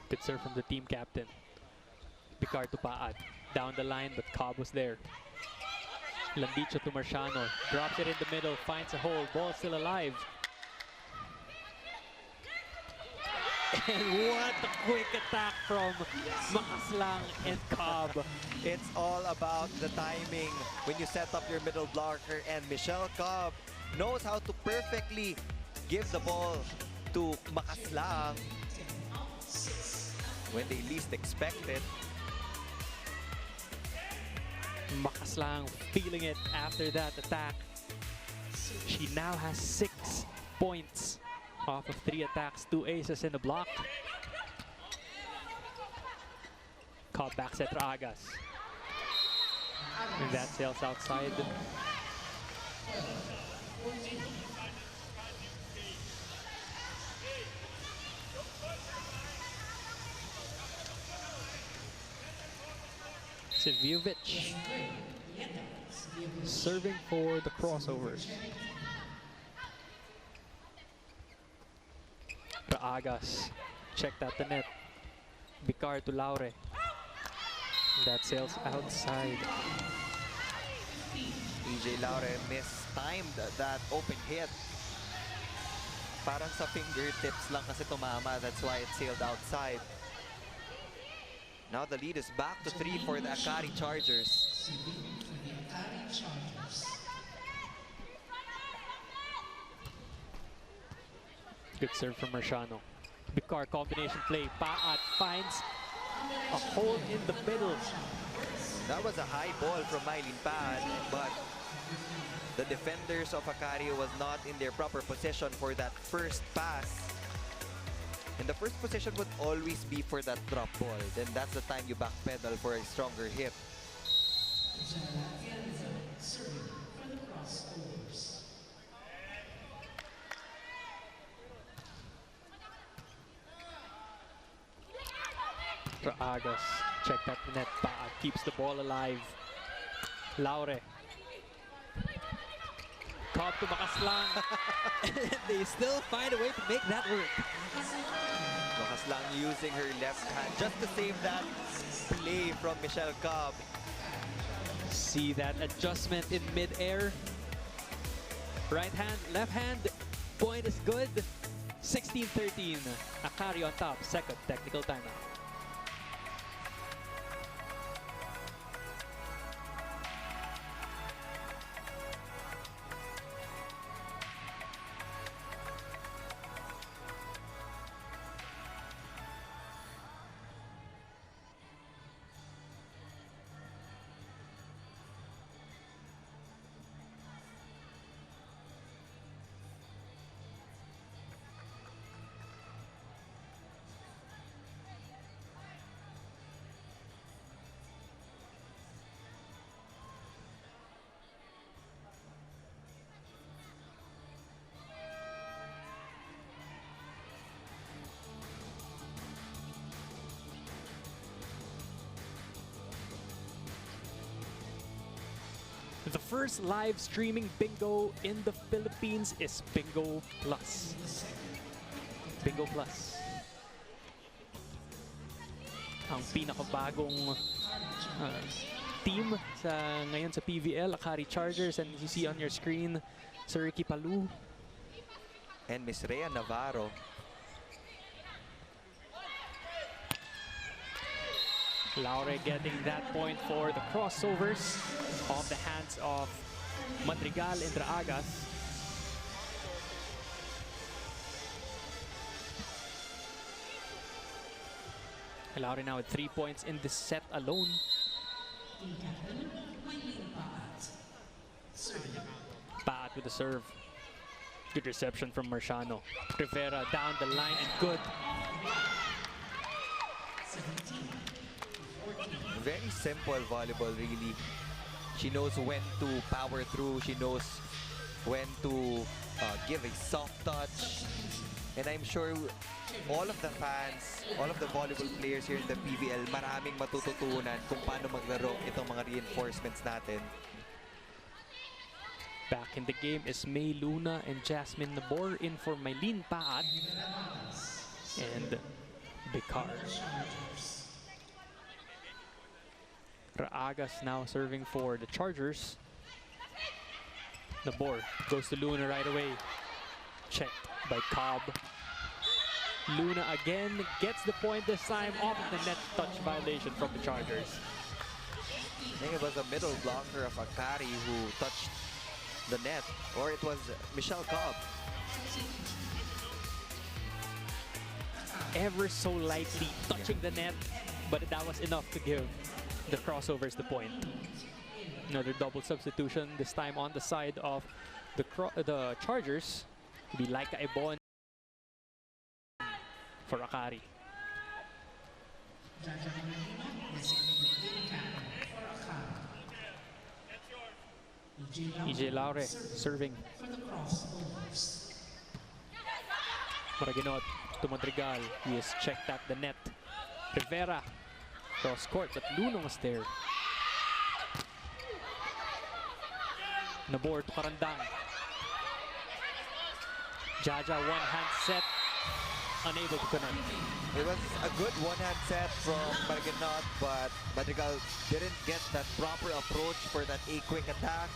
Good serve from the team captain. Bikar to Paat. Down the line, but Cobb was there. Landicho to Marciano. Drops it in the middle, finds a hole. Ball still alive. And what a quick attack from Makaslang and Cobb. It's all about the timing when you set up your middle blocker, and Michelle Cobb knows how to perfectly give the ball to Makaslang when they least expect it. Makaslang feeling it after that attack. She now has 6 points off of 3 attacks, 2 aces in the block. Cobb backs at Ragas. And that sails outside. Seviovic serving for the crossovers. Raagas checked at the net. Bikar to Laure. That sails outside. EJ Laure mistimed that open hit. Parang sa fingertips lang kasi tumama. That's why it sailed outside. Now the lead is back to 3 for the AKARI Chargers. Good serve from Marciano. Bikar combination play. Paat finds a hole in the middle. That was a high ball from Mylene Paat, but the defenders of AKARI was not in their proper position for that first pass. And the first position would always be for that drop ball. Then that's the time you backpedal for a stronger hit. Raagas checked at the net. Paat keeps the ball alive. Laure. Cobb to Makaslang. They still find a way to make that work. Makaslang using her left hand just to save that play from Michelle Cobb. See that adjustment in mid-air. Right hand, left hand. Point is good. 16-13. AKARI on top. Second technical timeout. The first live streaming bingo in the Philippines is Bingo Plus. Bingo Plus. Ang pinakabagong team ngayon sa PVL, AKARI Chargers, and you see on your screen, Sir Ricky Palu. And Miss Rhea Navarro. Laure getting that point for the crossovers off the hands of Madrigal and Draagas. Laure now with 3 points in this set alone. Paat with the serve. Good reception from Marciano. Rivera down the line and good. Very simple volleyball, really. She knows when to power through. She knows when to give a soft touch. And I'm sure all of the fans, all of the volleyball players here in the PVL, maraming matututunan kung paano maglaro itong mga reinforcements natin. Back in the game is May Luna and Jasmine Nabor in for Mylene Paat and Bikar. Draagas now serving for the Chargers. Nabor goes to Luna right away. Checked by Cobb. Luna again gets the point this time off of the net touch violation from the Chargers. I think it was a middle blocker of AKARI who touched the net, or it was Michelle Cobb. Ever so lightly touching the net, but that was enough to give the crossovers the point. Another double substitution, this time on the side of the Chargers. Be like Ibon for AKARI. EJ Laure serving. Maraginot to Madrigal. He is checked at the net. Rivera cross court, but Luna was there. Nabor to Karandang. Jaja one-hand set, unable to connect. It was a good one-hand set from Maraginot, but Madrigal didn't get that proper approach for that quick attack.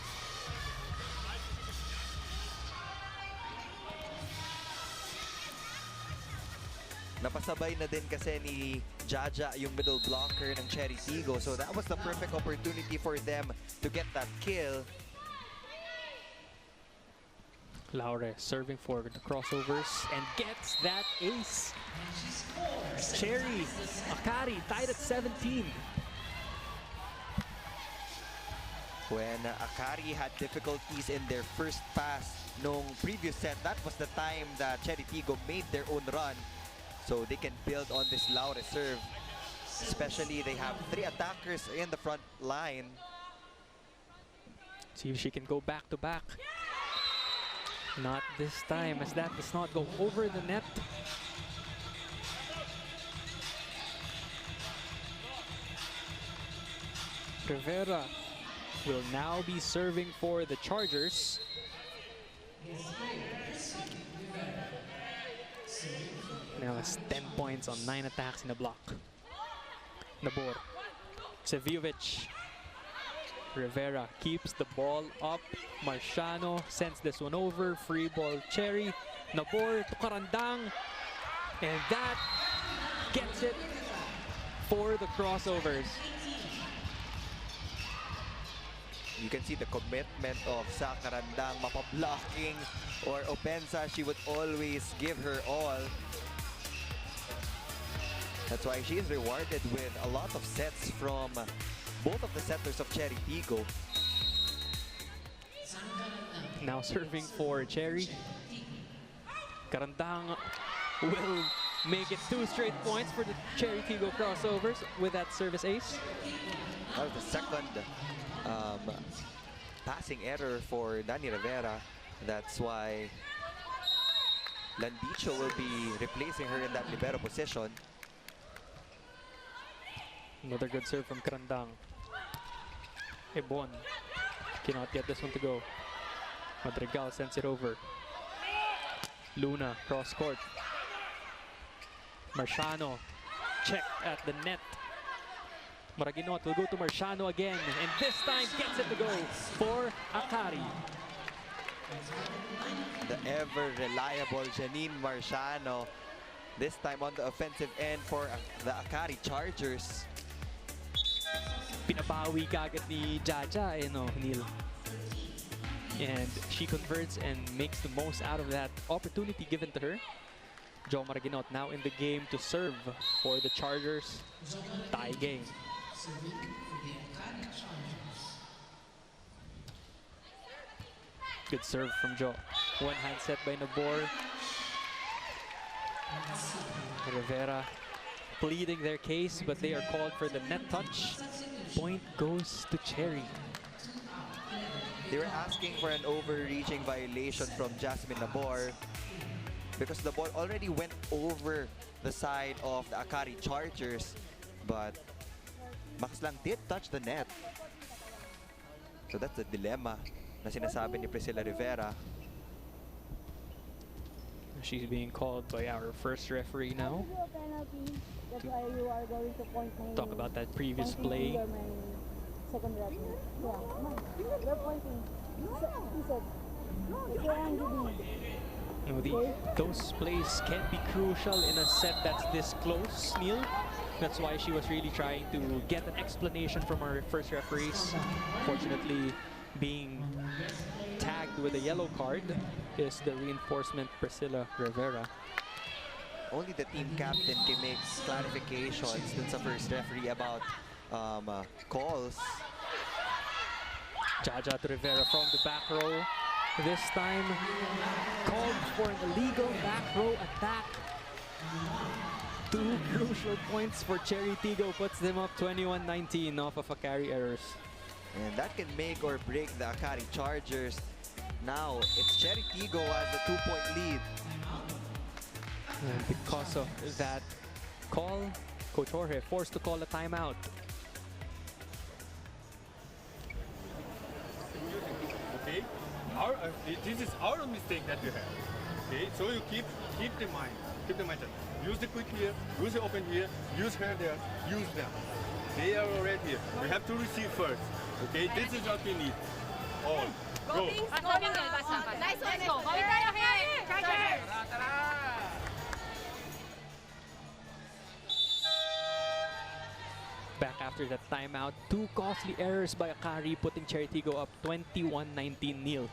Napasabay na din kasi ni Jaja yung middle blocker ng Cherry Tiggo, so that was the perfect opportunity for them to get that kill. Laure serving for the crossovers and gets that ace. Cherry, AKARI tied at 17. When AKARI had difficulties in their first pass nung previous set, that was the time that Cherry Tiggo made their own run. So they can build on this Laure serve. Especially they have 3 attackers in the front line. See if she can go back to back. Not this time, as that does not go over the net. Rivera will now be serving for the Chargers. Now it's 10 points on 9 attacks in the block. Nabor. Seviovic. Rivera keeps the ball up. Marciano sends this one over. Free ball, Cherry. Nabor to Karandang. And that gets it for the crossovers. You can see the commitment of Sa Karandang, mapablocking or Opensa. She would always give her all. That's why she is rewarded with a lot of sets from both of the setters of Cherry Tiggo. Now serving for Cherry. Karandang will make it 2 straight points for the Cherry Tiggo crossovers with that service ace. That was the second passing error for Dani Rivera. That's why Landicho will be replacing her in that libero position. Another good serve from Karandang. Ibon Cannot get this one to go. Madrigal sends it over. Luna, cross court. Marciano, checked at the net. Maraguinot will go to Marciano again, and this time gets it to go for AKARI. The ever-reliable Janine Marciano, this time on the offensive end for the AKARI Chargers. Pinabawi kagad ni Jaja, no, Neil. And she converts and makes the most out of that opportunity given to her. Jo Maraguinot now in the game to serve for the Chargers. Tie game. Good serve from Jo. One hand set by Nabor. Rivera pleading their case, but they are called for the net touch. Point goes to Cherry. They were asking for an overreaching violation from Jasmine Nabor because the ball already went over the side of the AKARI Chargers, but Max lang did touch the net. So that's the dilemma na sinasabi ni Priscilla Rivera. She's being called by our first referee now. That's why you are going to point my Talk about that previous play. Second referee. Yeah, come on. You're pointing. He said, "It's your hand, No, those plays can be crucial in a set that's this close, Neil. That's why she was really trying to get an explanation from our first referees. Fortunately, being tagged with a yellow card is the reinforcement Priscilla Rivera. Only the team captain can make clarifications dun sa first referee about calls. Jaja to Rivera from the back row. This time called for an illegal back row attack. Two crucial points for Cherry Tigggo, puts them up 21-19 off of AKARI errors. And that can make or break the AKARI Chargers. Now it's Cherry Tigggo has the 2-point lead. And because of that call, Coach Jorge forced to call a timeout. Okay, this is our mistake that we have. Okay, so you keep the mind, that use the quick here, use the open here, use her there, use them. They are already here. We have to receive first. Okay, this is what we need. All go. Nice one, let's go. Bawin tayo, here. Chargers! Back after that timeout, two costly errors by AKARI, putting Cherry Tigggo up 21-19 nil.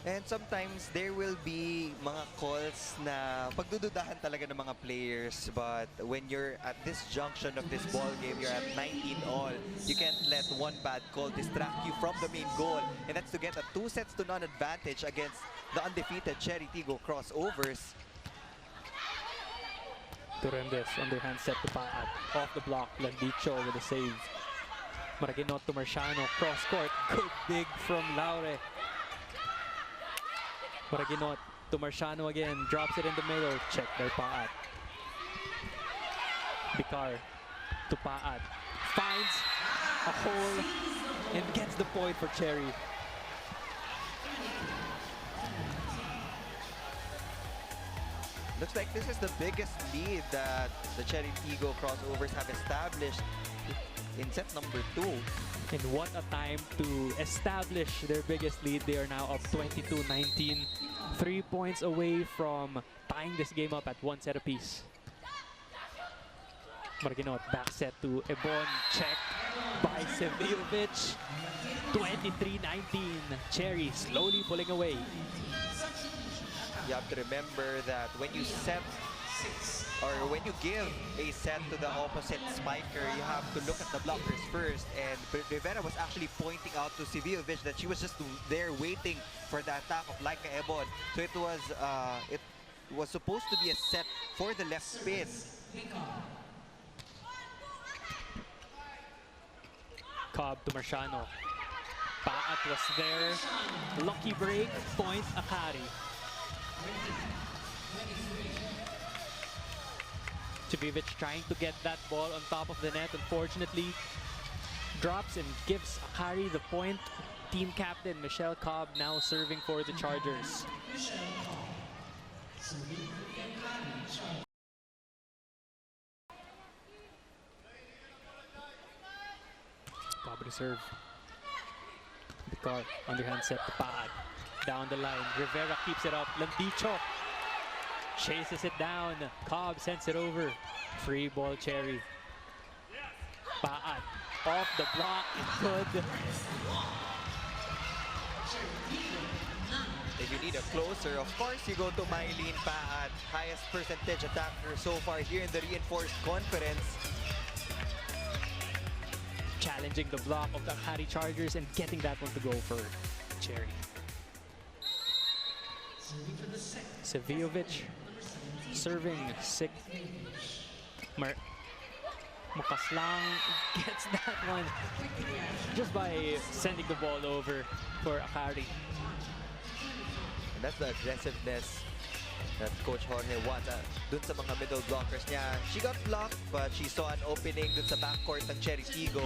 And sometimes there will be mga calls na pagdududahan talaga ng mga players, but when you're at this junction of this ball game, you're at 19 all, you can't let one bad call distract you from the main goal, and that's to get a 2-0 advantage against the undefeated Cherry Tigggo crossovers. Turendes, underhand set to Paat. Off the block, Landicho with a save. Maraguinot to Marciano, cross court. Good dig from Laure. Maraguinot to Marciano again, drops it in the middle. Check by Paat. Bicar to Paat. Finds a hole and gets the point for Cherry. Looks like this is the biggest lead that the Cherry Tigggo crossovers have established in set number 2. And what a time to establish their biggest lead. They are now up 22-19. 3 points away from tying this game up at 1 set apiece. Maraguinot back set to Ebon. Check by Seviljovic. 23-19. Cherry slowly pulling away. You have to remember that when you set or when you give a set to the opposite spiker, you have to look at the blockers first. And Rivera was actually pointing out to Seviljovic that she was just there waiting for the attack of Laika Ebon. So it was supposed to be a set for the left spin. Cobb to Marciano. Paat was there. Lucky break, point AKARI. Civivic trying to get that ball on top of the net. Unfortunately, drops and gives AKARI the point. team captain Michelle Cobb now serving for the Chargers. Cobb to serve. The car underhand set to Paad. Down the line, Rivera keeps it up. Landicho chases it down. Cobb sends it over. Free ball, Cherry. Paad off the block. Good. If you need a closer, of course you go to Mylene Paad. Highest percentage attacker so far here in the reinforced conference. Challenging the block of the AKARI Chargers and getting that one to go for Cherry. Sevijovic serving sick. Mukaslang gets that one just by sending the ball over for AKARI. And that's the aggressiveness that Coach Jorge wants dun sa mga middle blockers niya. She got blocked, but she saw an opening dun sa backcourt ng Cherry Tigo.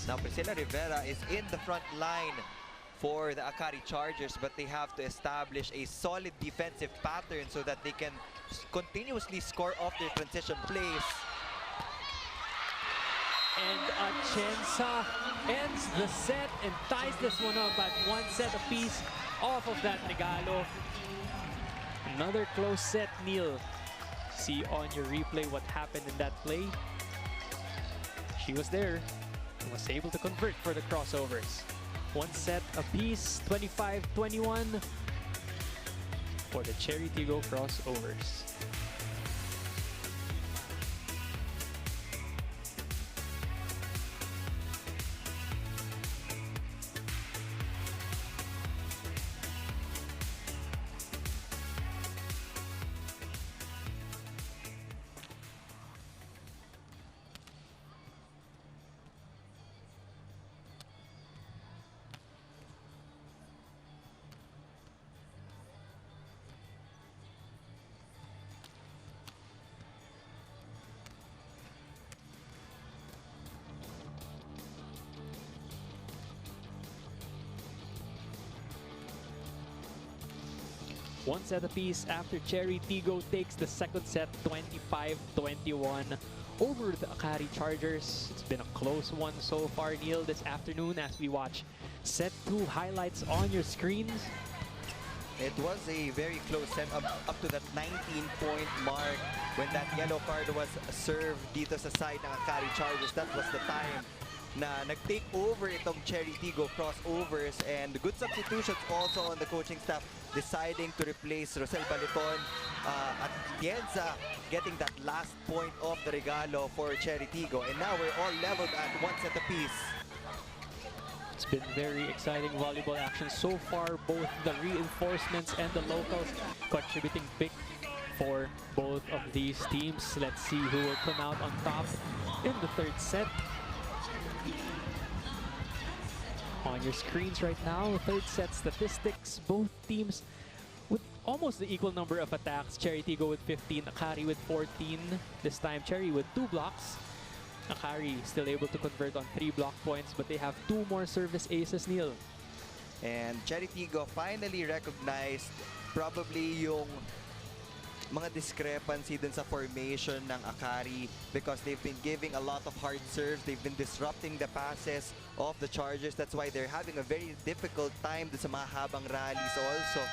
Now, Priscilla Rivera is in the front line for the AKARI Chargers, but they have to establish a solid defensive pattern so that they can continuously score off their transition plays. And Atienza ends the set and ties this one up at 1 set apiece off of that regalo. Another close set, Neil. See on your replay what happened in that play. She was there and was able to convert for the crossovers. 1 set apiece, 25-21 for the Cherry Tigo crossovers. One set apiece after Cherry Tigo takes the second set 25-21 over the AKARI Chargers. It's been a close one so far, Neil, this afternoon as we watch set 2 highlights on your screens. It was a very close set up to that 19-point mark when that yellow card was served dito sa side ng AKARI Chargers. That was the time na nag-take over itong Cherry Tigo crossovers, and good substitutions also on the coaching staff, deciding to replace Rosel Baliton at Atienza, getting that last point of the regalo for Cherry Tigo. And now we're all leveled at 1 set apiece. It's been very exciting volleyball action so far. Both the reinforcements and the locals contributing big for both of these teams. Let's see who will come out on top in the third set. On your screens right now, third set statistics. Both teams with almost the equal number of attacks. Cherry Tigo with 15, AKARI with 14. This time Cherry with 2 blocks. AKARI still able to convert on 3 block points, but they have 2 more service aces, Neil. And Cherry Tigo finally recognized probably yung mga discrepancy dun sa formation ng AKARI because they've been giving a lot of hard serves. They've been disrupting the passes of the Chargers. That's why they're having a very difficult time dun sa mga habang rallies also.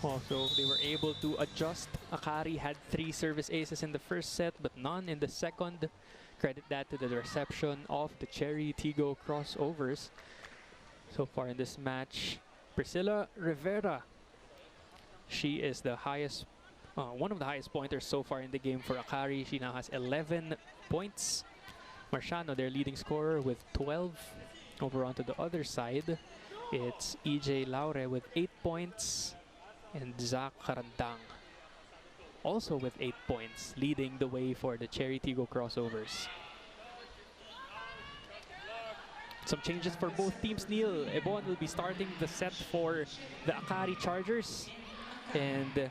Also, they were able to adjust. AKARI had 3 service aces in the first set, but none in the second. Credit that to the reception of the Cherry Tigo crossovers. So far in this match, Priscilla Rivera. She is the highest, one of the highest pointers so far in the game for AKARI. She now has 11 points. Marciano, their leading scorer, with 12. Over onto the other side, it's EJ Laure with 8 points. And Zach Karandang also with 8 points, leading the way for the Cherry Tigo crossovers. Some changes for both teams, Neil. Ebon will be starting the set for the AKARI Chargers. And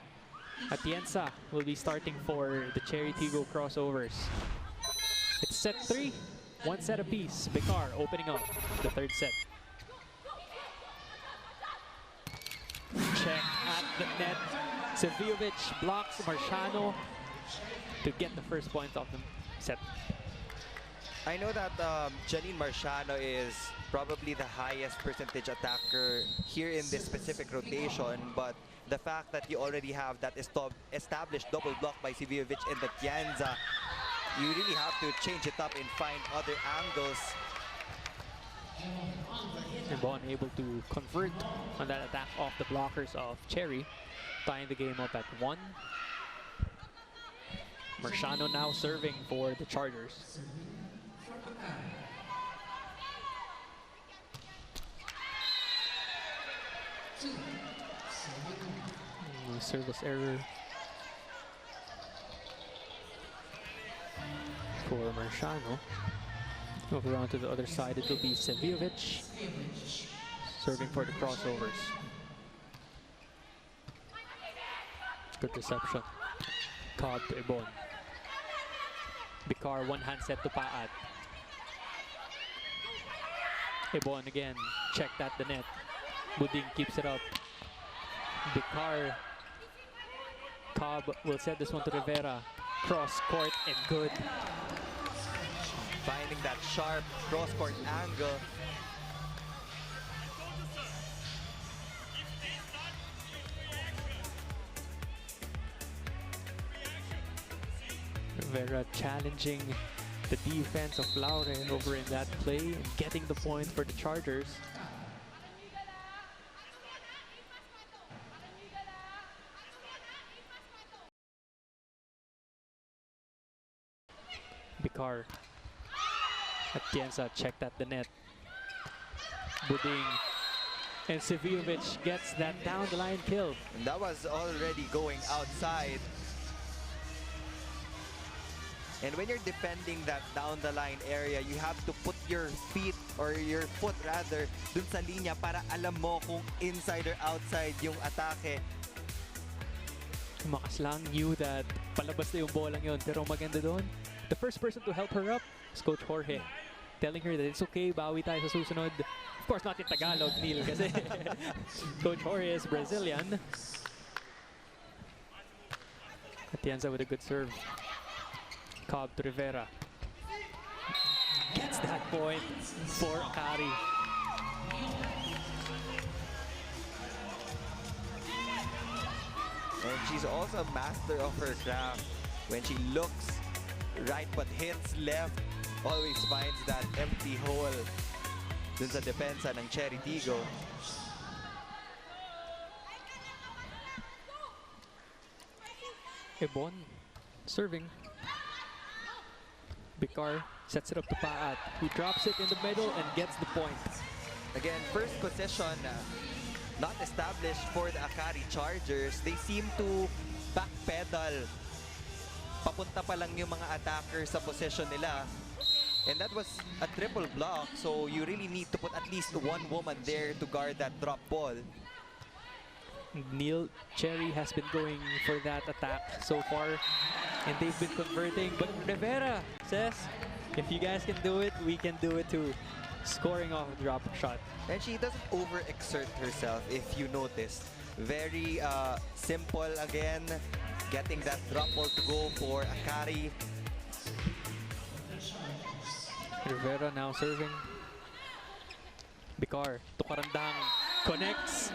Atienza will be starting for the Cherry Tigo crossovers. It's set 3. One set apiece. Bekar opening up the third set. Check at the net. Seviovic blocks Marciano to get the first point of the set. I know that Janine Marciano is probably the highest percentage attacker here in this specific rotation, but the fact that you already have that established double block by Seviovic and the Tienza, you really have to change it up and find other angles. Ebon able to convert on that attack off the blockers of Cherry, tying the game up at 1. Marciano now serving for the Chargers. Service error for Marciano. Over on to the other side, it will be Seviovic serving for the crossovers. Good reception. Cobb to Ebon. Bekar one hand set to Paat. Ebon again, checked at the net. Buding keeps it up. Bekar. Cobb will set this one to Rivera. Cross court and good. Finding that sharp cross-court angle. Rivera challenging the defense of Laure over in that play and getting the point for the Chargers. Bekar. Atienza checked at the net. Buding. And Seviovic gets that down the line kill. And that was already going outside. And when you're defending that down the line area, you have to put your feet, or your foot rather, dun sa linya para alam mo kung inside or outside yung atake. Makas lang knew that palabas na yung bolang yun. Pero maganda doon, the first person to help her up is Coach Jorge. Telling her that it's okay, bawi tayo sa susunod. Of course, not in Tagalog, Neil, kasi Coach Jorge is Brazilian. Atienza with a good serve. Cobb to Rivera. Gets that point for AKARI. And she's also a master of her craft. When she looks right but hits left, always finds that empty hole dun sa depensa ng Cherry Tigo. Ebon serving. Bekar sets it up to Paat, who drops it in the middle and gets the point. Again, first possession not established for the AKARI Chargers. They seem to backpedal. Papunta pa lang yung mga attackers sa possession nila. And that was a triple block, so you really need to put at least one woman there to guard that drop ball. Neil, Cherry has been going for that attack so far, and they've been converting. But Rivera says, if you guys can do it, we can do it too. Scoring off a drop shot. And she doesn't overexert herself, if you noticed. Very simple again, getting that drop ball to go for AKARI. Rivera now serving. Bekar to Karandang, connects.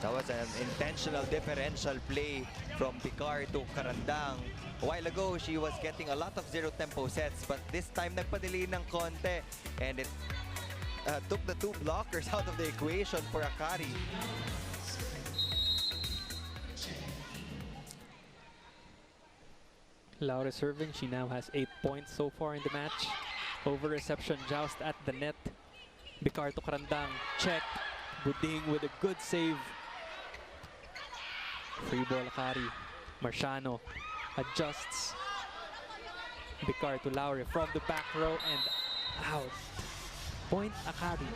That was an intentional differential play from Bekar to Karandang. A while ago, she was getting a lot of zero-tempo sets, but this time nagpadali ng konti, and it took the two blockers out of the equation for AKARI. Laura serving. She now has 8 points so far in the match. Over reception, joust at the net. Bekar to Karandang, check. Buding with a good save. Free ball AKARI. Marciano adjusts. Bekar to Laure from the back row and out. Point AKARI.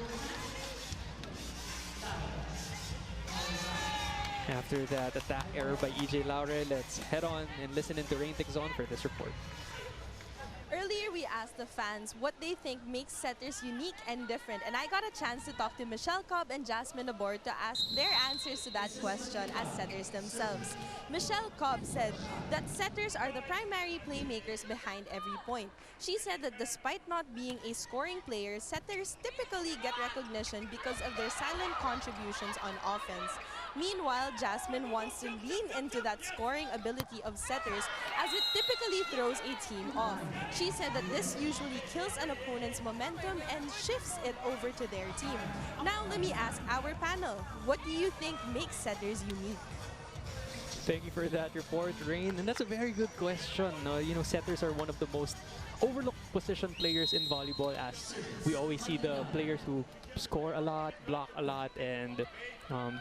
After that attack error by EJ Laure, let's head on and listen into Rain Tech Zone for this report. Earlier, we asked the fans what they think makes setters unique and different, and I got a chance to talk to Michelle Cobb and Jasmine Abor to ask their answers to that question as setters themselves. Michelle Cobb said that setters are the primary playmakers behind every point. She said that despite not being a scoring player, setters typically get recognition because of their silent contributions on offense. Meanwhile, Jasmine wants to lean into that scoring ability of setters as it typically throws a team off. She said that this usually kills an opponent's momentum and shifts it over to their team. Now let me ask our panel, what do you think makes setters unique? Thank you for that report, Rain. And that's a very good question. You know, setters are one of the most overlooked position players in volleyball, as we always see the players who score a lot, block a lot, and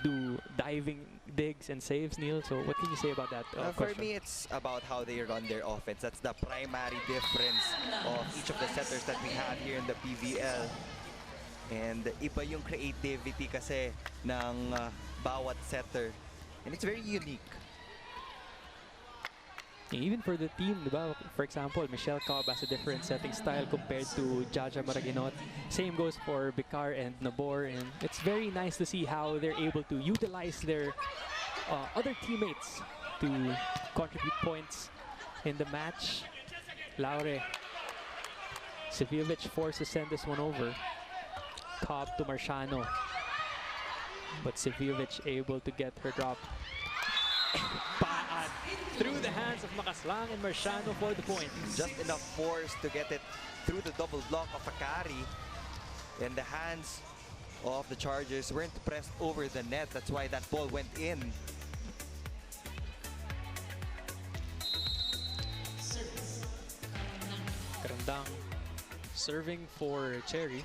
do diving digs and saves, Neil. So what can you say about that For question? me, it's about how they run their offense. That's the primary difference of each of the setters that we have here in the PVL. And iba yung creativity kasi ng bawat setter. And it's very unique. Even for the team, diba? For example, Michelle Cobb has a different setting style compared to Jaja Maraginot. Same goes for Bikar and Nabor, and it's very nice to see how they're able to utilize their other teammates to contribute points in the match. Laure. Seviovic forced to send this one over. Cobb to Marciano. But Seviovic able to get her drop. Through the hands of Makaslang and Marciano for the point. Just enough force to get it through the double block of AKARI. And the hands of the Chargers weren't pressed over the net. That's why that ball went in. Karandang serving for Cherry.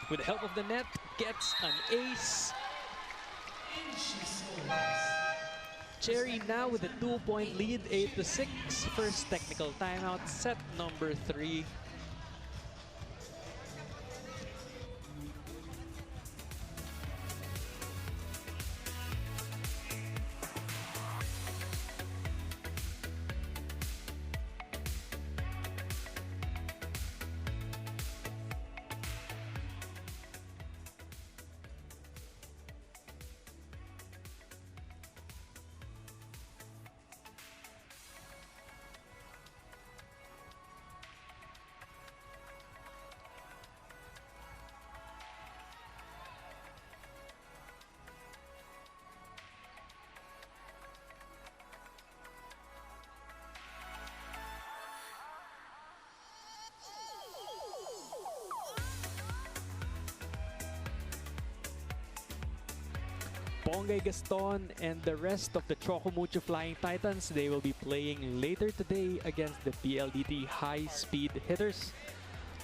With the help of the net, gets an ace. Cherry now with a 2-point lead, 8-6. First technical timeout, set number 3. Bongay Gaston and the rest of the Chocomucho Flying Titans, they will be playing later today against the PLDT High Speed Hitters.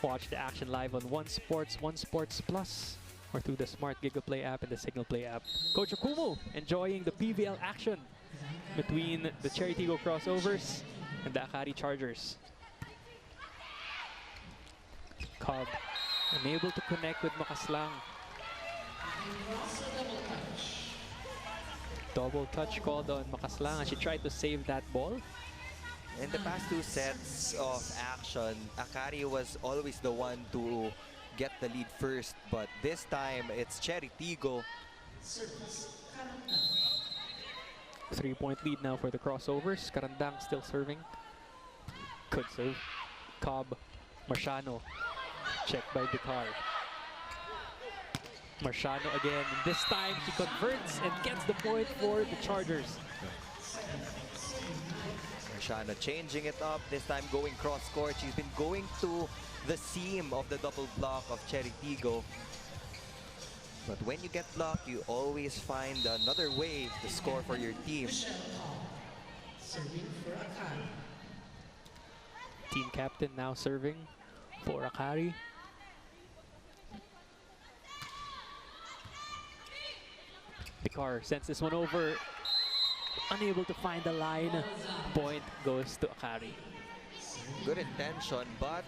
Watch the action live on One Sports Plus, or through the Smart GigaPlay app and the Signal Play app. Coach Okumu enjoying the PVL action between the Cherry Tigo crossovers and the AKARI Chargers. Cobb unable to connect with Makaslang. Double touch called on Makaslang as she tried to save that ball. In the past 2 sets of action, AKARI was always the one to get the lead first, but this time it's Cherry Tigo. 3-point lead now for the crossovers. Karandang still serving. Good serve. Cobb, Marciano, checked by Bikar. Marciano again. This time she converts and gets the point for the Chargers. Marciano changing it up, this time going cross-court. She's been going to the seam of the double block of Cherry Tigo. But when you get blocked, you always find another way to score for your team. Serving for AKARI. Team captain now serving for AKARI. Bikar sends this one over. Unable to find the line. Point goes to AKARI. Good intention, but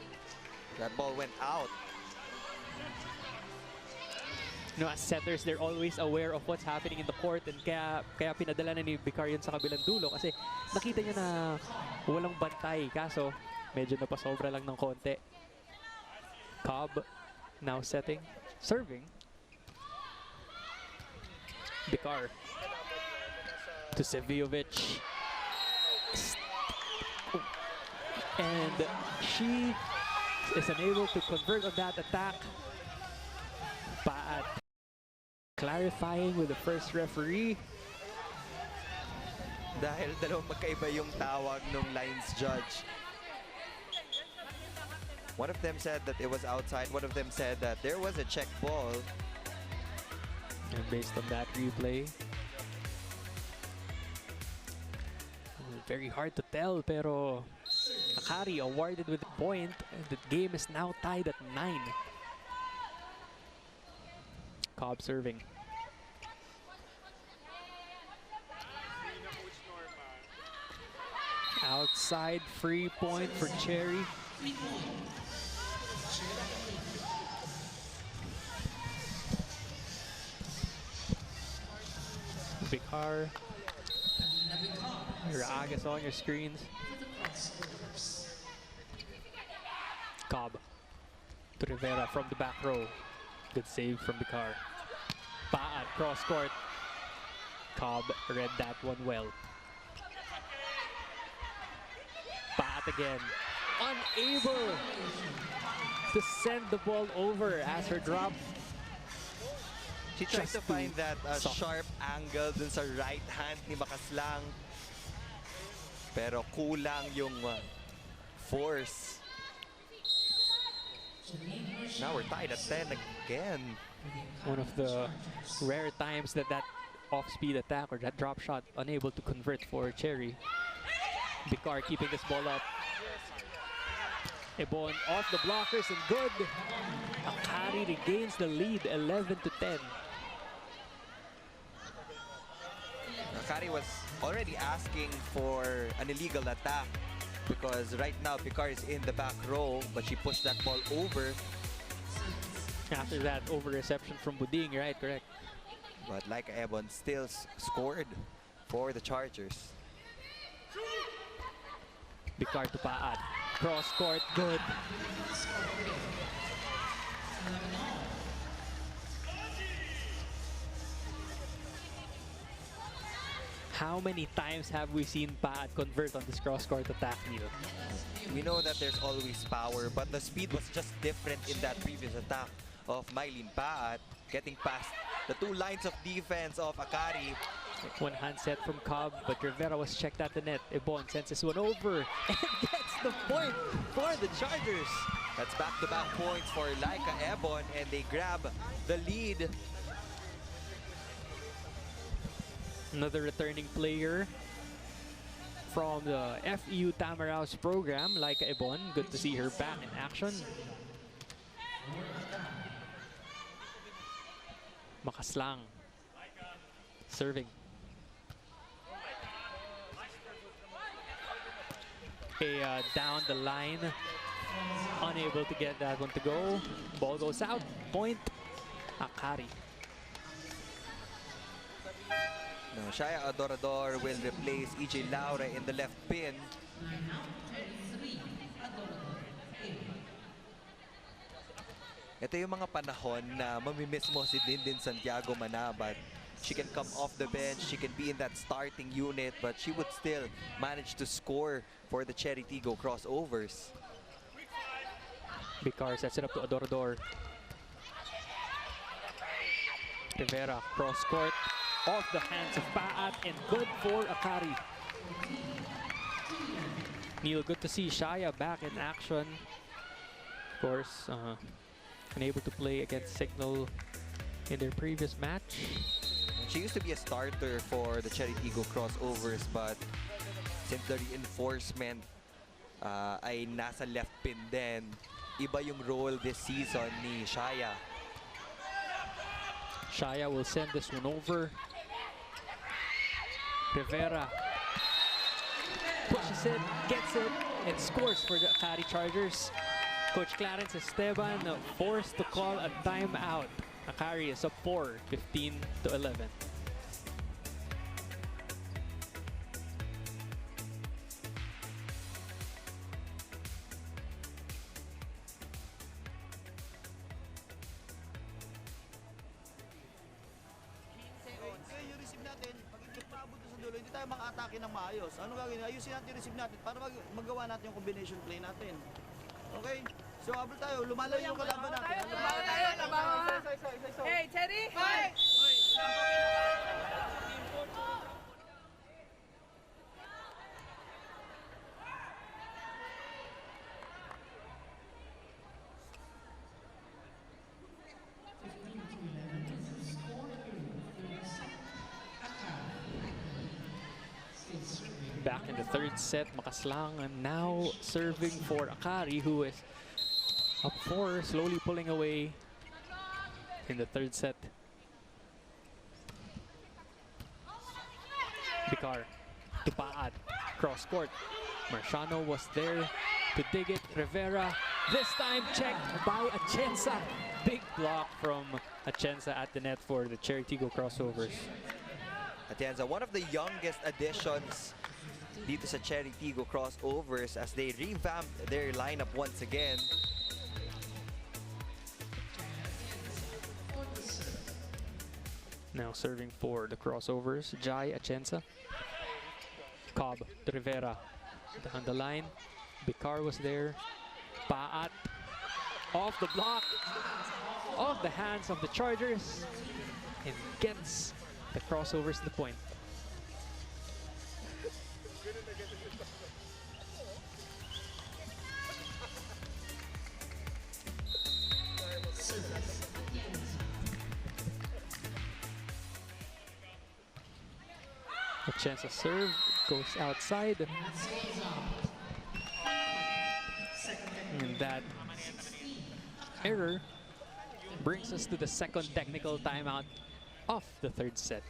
that ball went out. No, as setters, they're always aware of what's happening in the court, and kaya pinadala na ni Vicar yun sa kabilang dulo kasi nakita niya na walang bantay, kaso medyo napasobra lang ng konti. Cobb now setting, serving. Vicar to Seviovic. And she is unable to convert on that attack. Paat clarifying with the first referee. Dahil dalawang magkaiba yung tawag ng lines judge. One of them said that it was outside. One of them said that there was a check ball. And based on that replay, very hard to tell, pero AKARI awarded with a point, and the game is now tied at 9. Cobb serving. Outside free point for Cherry. Vicar. Ragas on your screens. Cobb to Rivera from the back row. Good save from Vicar. Paat cross court. Cobb read that one well. Paat again. Unable to send the ball over as her drop. She tried to find that sharp angle dun sa right hand ni Makaslang. Pero kulang yung force. Now we're tied at 10 again. One of the rare times that off-speed attack or that drop shot unable to convert for Cherry. Vicar keeping this ball up. Ebon off the blockers and good. AKARI regains the lead 11 to 10. AKARI was already asking for an illegal attack because right now Vicar is in the back row, but she pushed that ball over. After that over-reception from Buding, right? Correct. But like Ebon still scored for the Chargers. Vicar to Paat. Cross court, good. How many times have we seen Paat convert on this cross-court attack, Neil? We know that there's always power, but the speed was just different in that previous attack of Mylene Paat, getting past the two lines of defense of AKARI. One handset from Cobb, but Rivera was checked at the net. Ebon sends this one over and gets the point for the Chargers. That's back-to-back points for Laika Ebon, and they grab the lead. Another returning player from the FEU Tamaraos program, Laika Ebon. Good to see her back in action. Makaslang serving. Down the line, unable to get that one to go. Ball goes out. Point AKARI. No, Shaya Adorador will replace EJ Laura in the left pin. Ito yung mga panahon na mamimiss mo si Dindin Santiago Manabat. She can come off the bench, she can be in that starting unit, but she would still manage to score for the CHERY TIGGO crossovers. Vicar sets it up to Adorador. Rivera cross court off the hands of Paat and good for AKARI. Neil, good to see Shaya back in action. Of course, unable to play against Signal in their previous match. She used to be a starter for the CHERY TIGGO crossovers, but since the reinforcement ay nasa left pin din, iba yung role this season ni Shaya. Shaya will send this one over. Rivera pushes it, gets it, and scores for the AKARI Chargers. Coach Clarence Esteban forced to call a timeout Akari is up 4, 15-11. Okay, yung receive natin, pag paabot sa dulo, hindi tayo maka-atake ng maayos. Ano gagawin? Ayusin natin yung receive natin para magawa natin yung combination play natin. Okay? So, abol tayo. Lumalayo yung kalaban natin. Trabaho tayo, trabaho ha. Hey, Cherry! Fight! Back in the third set, Makaslang now serving for Akari, who is up 4, slowly pulling away in the third set. Bikar to Paat, cross court. Marciano was there to dig it. Rivera, this time checked by Atienza. Big block from Atienza at the net for the CHERY TIGGO crossovers. Atienza, one of the youngest additions dito sa CHERY TIGGO crossovers as they revamped their lineup once again. Now serving for the crossovers, Jai Atienza. Cobb to Rivera down the line. Bikar was there. Paat off the block, off the hands of the Chargers, and gets the crossovers to the point. A chance to serve, goes outside. And that error brings us to the second technical timeout of the third set.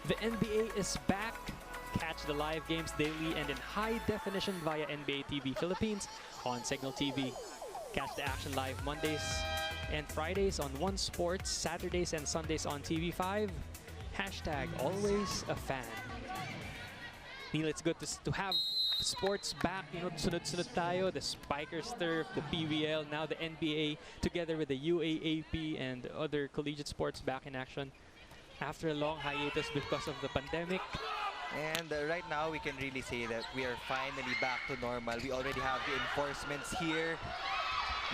The NBA is back. Catch the live games daily and in high definition via NBA TV Philippines on Signal TV. Catch the action live Mondays and Fridays on One Sports, Saturdays and Sundays on TV5. Hashtag always a fan. Neil, it's good to have sports back. You know, sunod-sunod tayo. The Spikers Turf, the PVL, now the NBA, together with the UAAP and other collegiate sports back in action after a long hiatus because of the pandemic. And right now, we can really say that we are finally back to normal. We already have the enforcements here.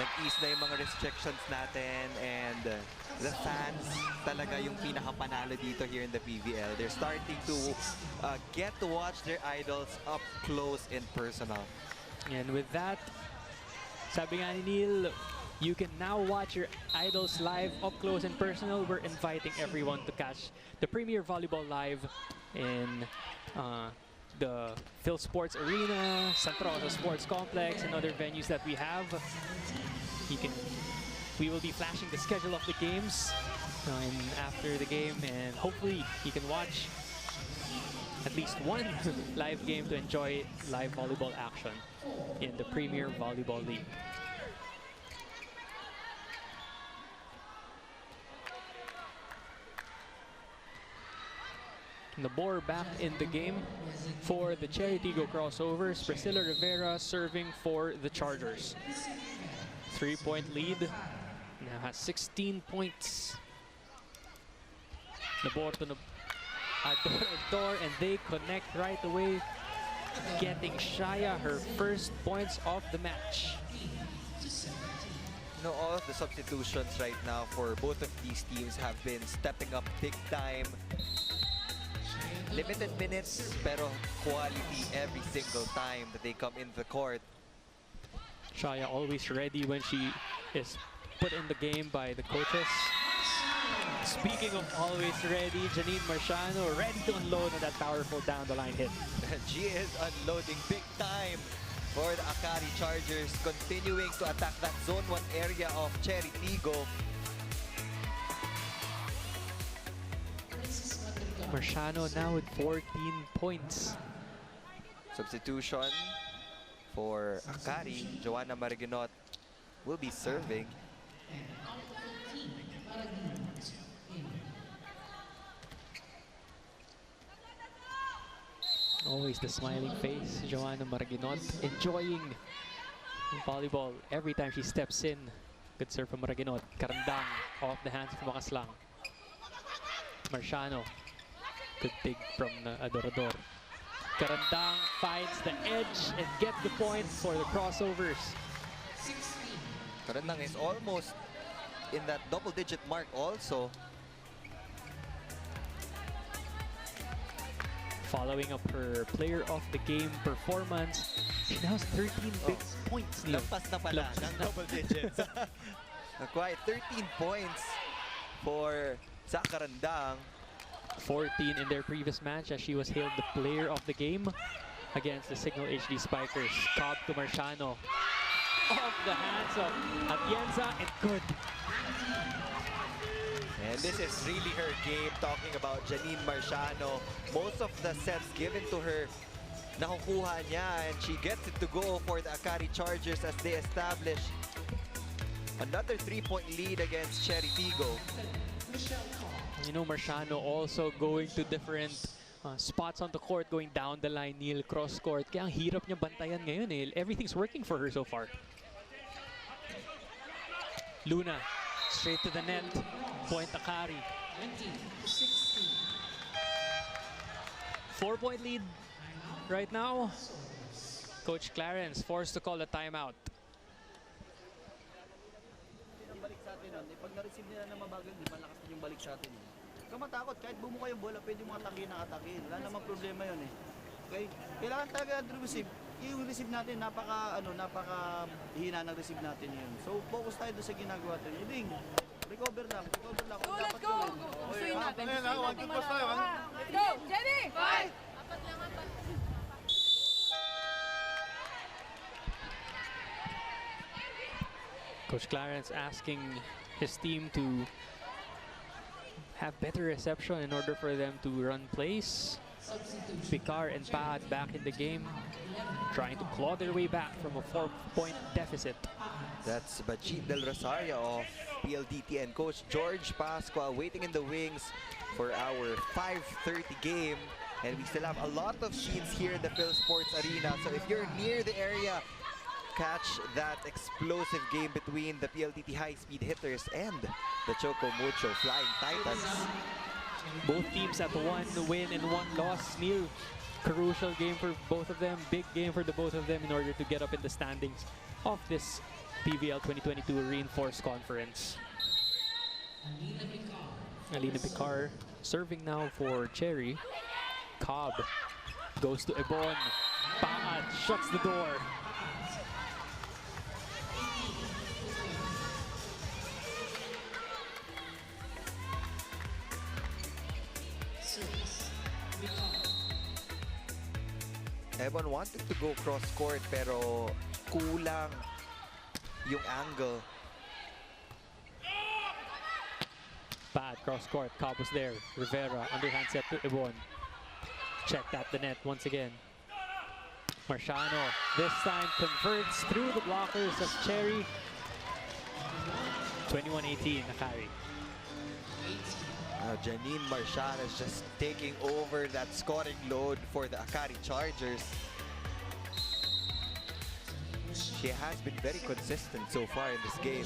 Nag-ease na yung mga restrictions natin. And the fans talaga yung pinakapanalo dito here in the PVL. They're starting to get to watch their idols up close and personal. And with that, sabi nga ni Neil, you can now watch your idols live up close and personal. We're inviting everyone to catch the Premier Volleyball live in the Phil Sports Arena, Santa Rosa Sports Complex, and other venues that we have. We will be flashing the schedule of the games after the game, and hopefully you can watch at least one live game to enjoy live volleyball action in the Premier Volleyball League. Nabor back in the game for the CHERY TIGGO crossovers. Priscilla Rivera serving for the Chargers. 3-point lead. Now has 16 points. Nabor to door, and they connect right away, getting Shaya her first points of the match. You know, all of the substitutions right now for both of these teams have been stepping up big time. Limited minutes, pero quality every single time that they come into the court. Shaya always ready when she is put in the game by the coaches. Speaking of always ready, Janine Marciano ready to unload on that powerful down the line hit. She is unloading big time for the AKARI Chargers, continuing to attack that zone 1 area of CHERY TIGGO. Marciano now with 14 points. Substitution for AKARI. Joanna Maraginot will be serving. Always the smiling face, Joanna Maraginot, enjoying volleyball every time she steps in. Good serve from Maraginot. Karandang off the hands of Makaslang. Marciano. Good dig from Adorador. Karandang finds the edge and gets the point for the crossovers. Karandang is almost in that double-digit mark also. Following up her player of the game performance, she now has 13 big points. Lampas na pala ng double digits. Quite 13 points for Karandang. 14 in their previous match as she was hailed the player of the game against the Signal HD Spikers. Cobb to Marciano. Off the hands of Atienza and good. And this is really her game, talking about Janine Marciano. Most of the sets given to her, nakukuha niya, and she gets it to go for the AKARI Chargers as they establish another 3-point lead against CHERY TIGGO. You know, Marciano also going to different spots on the court, going down the line, Neil, cross court. Kaya ang hirap niya bantayan ngayon eh. Everything's working for her so far. Luna, straight to the net. Point AKARI. 4-point lead right now. Coach Clarence forced to call a timeout. Balik sa atin nun. Pag na-receive nila na mabagal, di malakas din yung balik sa atin. Huwag matakot, kahit bumuka yung bola, pwede mga atake ng atake. Wala namang problema yun eh. Okay? Kailangan talaga receive. Yung receive natin, napaka hina ng receive natin yun. So, focus tayo doon sa ginagawa natin. Iding, recover lang. Go, let's go! Gustuin natin. Let's go! Jenny! Fight! Coach Clarence asking his team to have better reception in order for them to run plays. Picard and Pad back in the game, trying to claw their way back from a 4-point deficit. That's Bajit Del Rosario of PLDT and Coach George Pascua waiting in the wings for our 5:30 game. And we still have a lot of scenes here in the Phil Sports Arena. So if you're near the area, catch that explosive game between the PLDT high-speed hitters and the Choco Mucho Flying Titans. Both teams at 1 win and 1 loss. Neil, crucial game for both of them. Big game for the both of them in order to get up in the standings of this PVL 2022 Reinforced Conference. Alina Picard serving now for CHERY. Cobb goes to Ebon. Paad shuts the door. Ebon wanted to go cross court pero kulang yung angle. Bad cross court. Cobb was there. Rivera underhand set to Ebon. Checked at the net once again. Marciano this time converts through the blockers of CHERY. 21-18 AKARI. Janine Marciano is just taking over that scoring load for the AKARI Chargers. She has been very consistent so far in this game.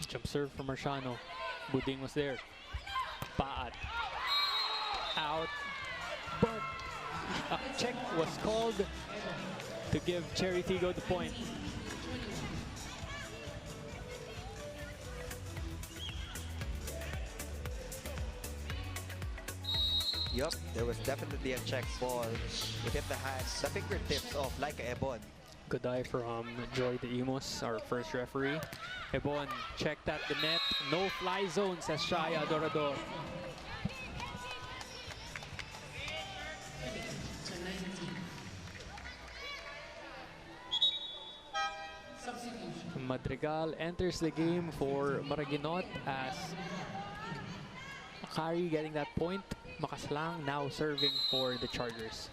Jump serve from Marciano. Buding was there. Paad. Out. But a check was called to give CHERY TIGGO the point. Yup, there was definitely a check ball. It hit the hands, the fingertips of Laika Ebon. Good eye from Joy de Imos, our first referee. Ebon checked at the net. No fly zone, says Shaya Adorador. Madrigal enters the game for Maraguinot as AKARI getting that point. Makaslang now serving for the Chargers.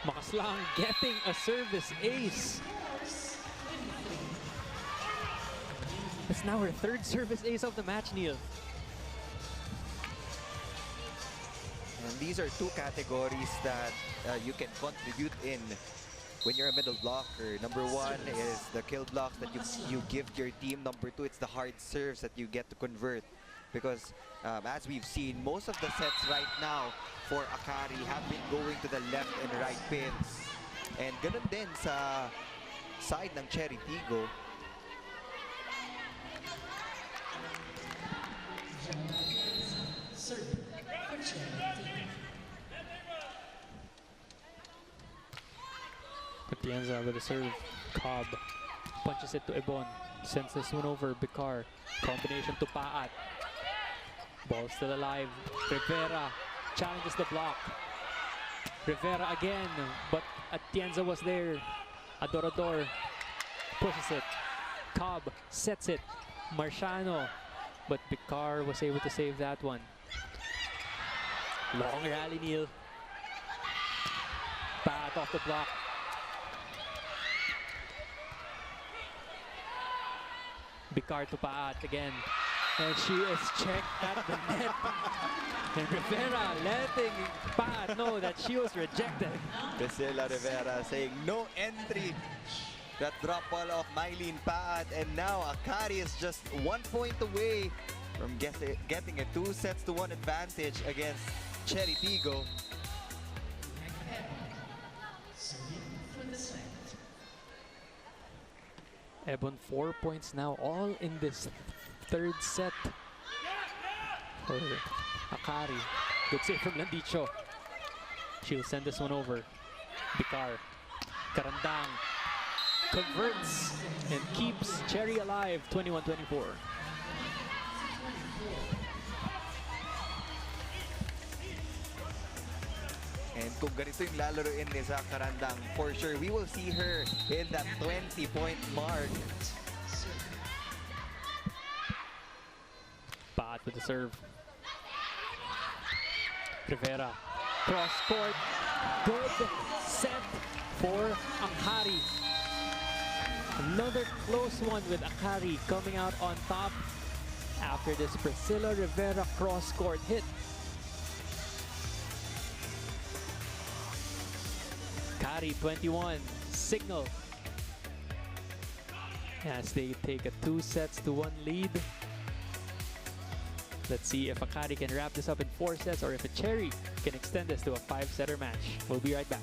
Makaslang getting a service ace. It's now her third service ace of the match, Neil. And these are two categories that you can contribute in when you're a middle blocker. Number one is the kill blocks that you give to your team. Number two, it's the hard serves that you get to convert. Because as we've seen, most of the sets right now for AKARI have been going to the left and right pins. And ganun din sa side ng CHERY TIGGO. Patienza with a serve. Cobb punches it to Ebon. Sends this one over. Bicar. Combination to Paat. Ball still alive. Rivera challenges the block. Rivera again, but Atienza was there. Adorador pushes it. Cobb sets it. Marciano, but Bicar was able to save that one. Long rally, Neil. Paat off the block. Bicar to Paat again. And she is checked at the net. And Rivera letting Paat know that she was rejected. Priscilla Rivera saying no entry. That drop ball of Mylene Paat. And now AKARI is just 1 point away from getting a 2-1 advantage against CHERY TIGGO. Ebon 4 points now, all in this third set for AKARI. Good save from Landicho. She'll send this one over. Bicar. Karandang converts and keeps CHERY alive, 21-24. And kung ganito yung lalaroin ni Zach Karandang, for sure, we will see her in that 20-point mark. Paat with the serve. Rivera. Cross court. Good set for AKARI. Another close one with AKARI coming out on top after this Priscilla Rivera cross court hit. AKARI 21, Signal. As they take a 2-1 lead. Let's see if AKARI can wrap this up in 4 sets or if a CHERY can extend this to a 5-setter match. We'll be right back.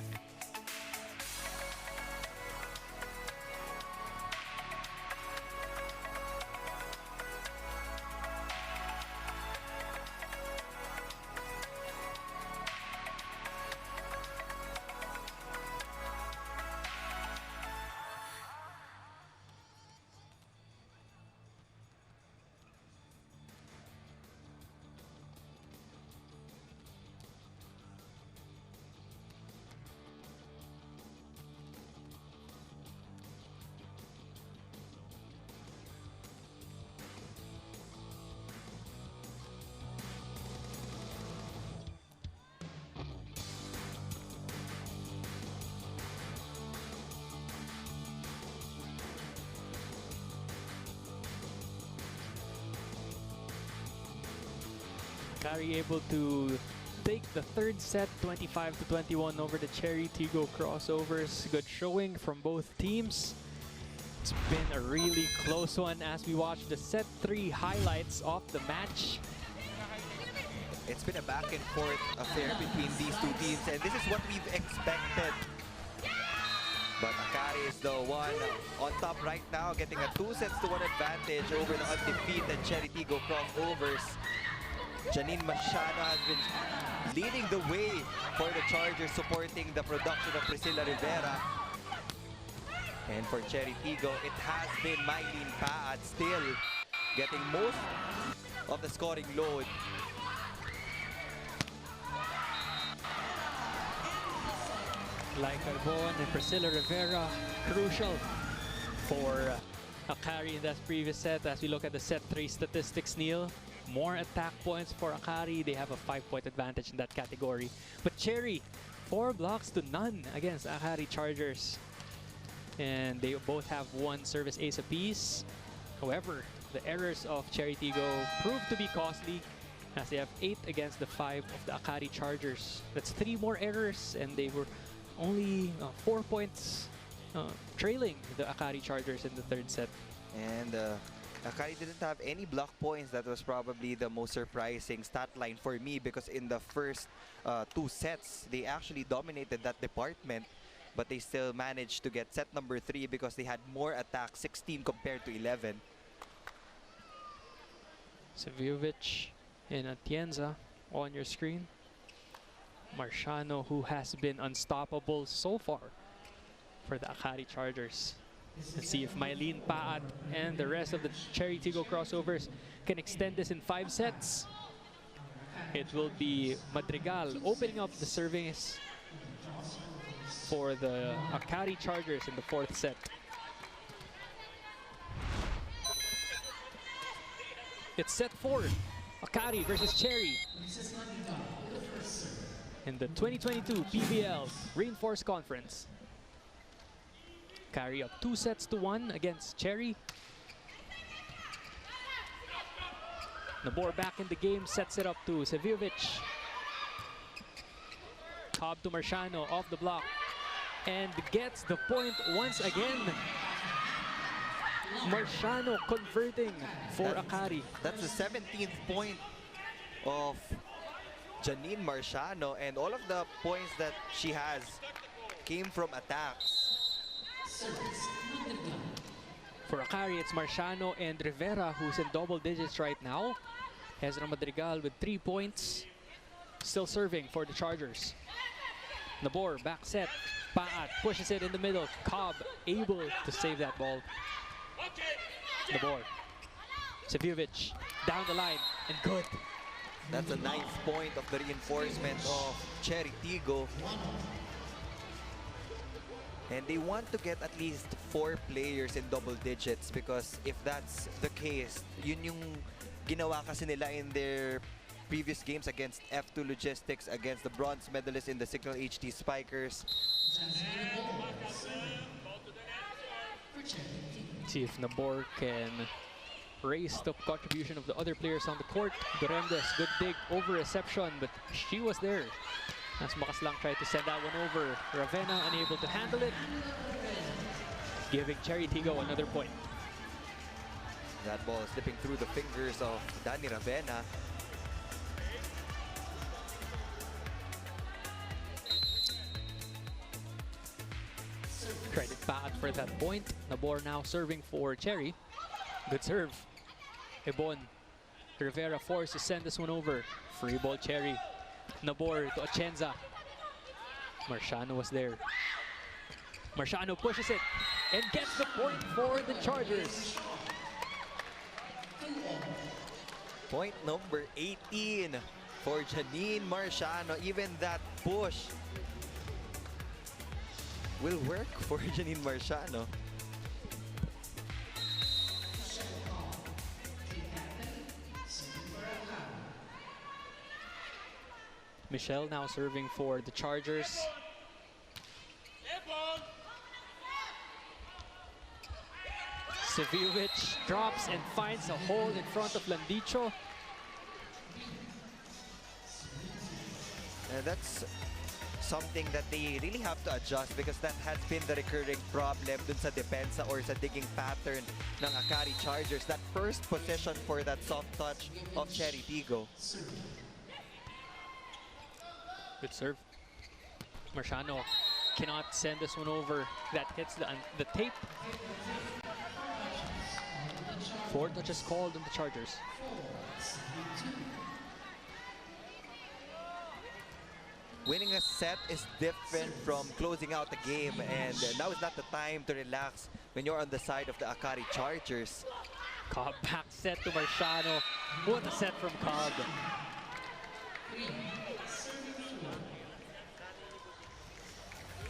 AKARI able to take the third set, 25-21 over the CHERY TIGGO crossovers. Good showing from both teams. It's been a really close one as we watch the set 3 highlights of the match. It's been a back and forth affair between these two teams, and this is what we've expected. But Akari is the one on top right now, getting a 2-1 advantage over the undefeated CHERY TIGGO crossovers. Janine Machado has been leading the way for the Chargers, supporting the production of Priscilla Rivera. And for CHERY TIGGO, it has been Mylene Paat still getting most of the scoring load. Like Carbon and Priscilla Rivera, crucial for Akari in that previous set. As we look at the set 3 statistics, Neil, more attack points for Akari. They have a 5-point advantage in that category. But CHERY, 4 blocks to none against Akari Chargers. And they both have 1 service ace apiece. However, the errors of CHERY TIGGO proved to be costly, as they have 8 against the 5 of the Akari Chargers. That's 3 more errors, and they were only 4 points trailing the Akari Chargers in the 3rd set. And Akari didn't have any block points. That was probably the most surprising stat line for me, because in the first 2 sets, they actually dominated that department, but they still managed to get set number 3 because they had more attacks, 16 compared to 11. Saviovic and Atienza on your screen. Marciano, who has been unstoppable so far for the Akari Chargers. Let's see if Mylene Paat and the rest of the CHERY TIGGO crossovers can extend this in 5 sets. It will be Madrigal opening up the servings for the Akari Chargers in the 4th set. It's set 4, Akari versus CHERY in the 2022 PVL Reinforced Conference. Akari up 2-1 against CHERY. Nabor back in the game, sets it up to Saviovic. Cobb to Marciano off the block and gets the point once again. Marciano converting for Akari. That's the 17th point of Janine Marciano, and all of the points that she has came from attacks. For Akari, it's Marciano and Rivera who's in double digits right now. Ezra Madrigal with 3 points. Still serving for the Chargers. Nabor back set. Paat pushes it in the middle. Cobb able to save that ball. Nabor. Saviovic down the line and good. That's the 9th point of the reinforcement of CHERY TIGGO. And they want to get at least 4 players in double digits, because if that's the case, yun yung ginawa kasi nila in their previous games against F2 Logistics, against the bronze medalists in the Signal HT Spikers. See if Nabor can raise the contribution of the other players on the court. Durendes, good dig over reception, but she was there. As Makaslang tried to send that one over. Ravenna unable to handle it, giving CHERY TIGGO another point. That ball is slipping through the fingers of Danny Ravenna. Credit Paat for that point. Nabor now serving for CHERY. Good serve. Ibon. Rivera forced to send this one over. Free ball CHERY. Nabor to Atienza. Marciano was there. Marciano pushes it and gets the point for the Chargers. Point number 18 for Janine Marciano. Even that push will work for Janine Marciano. Michelle now serving for the Chargers. Saviovic drops and finds a hole in front of Landicho. And that's something that they really have to adjust, because that has been the recurring problem dun sa depensa or sa digging pattern ng Akari Chargers. That first possession for that soft touch of CHERY TIGGO. Good serve. Marciano cannot send this one over. That hits the tape. 4 touches called on the Chargers. Winning a set is different from closing out the game, and now is not the time to relax when you're on the side of the AKARI Chargers. Cobb back set to Marciano. What a set from Cobb.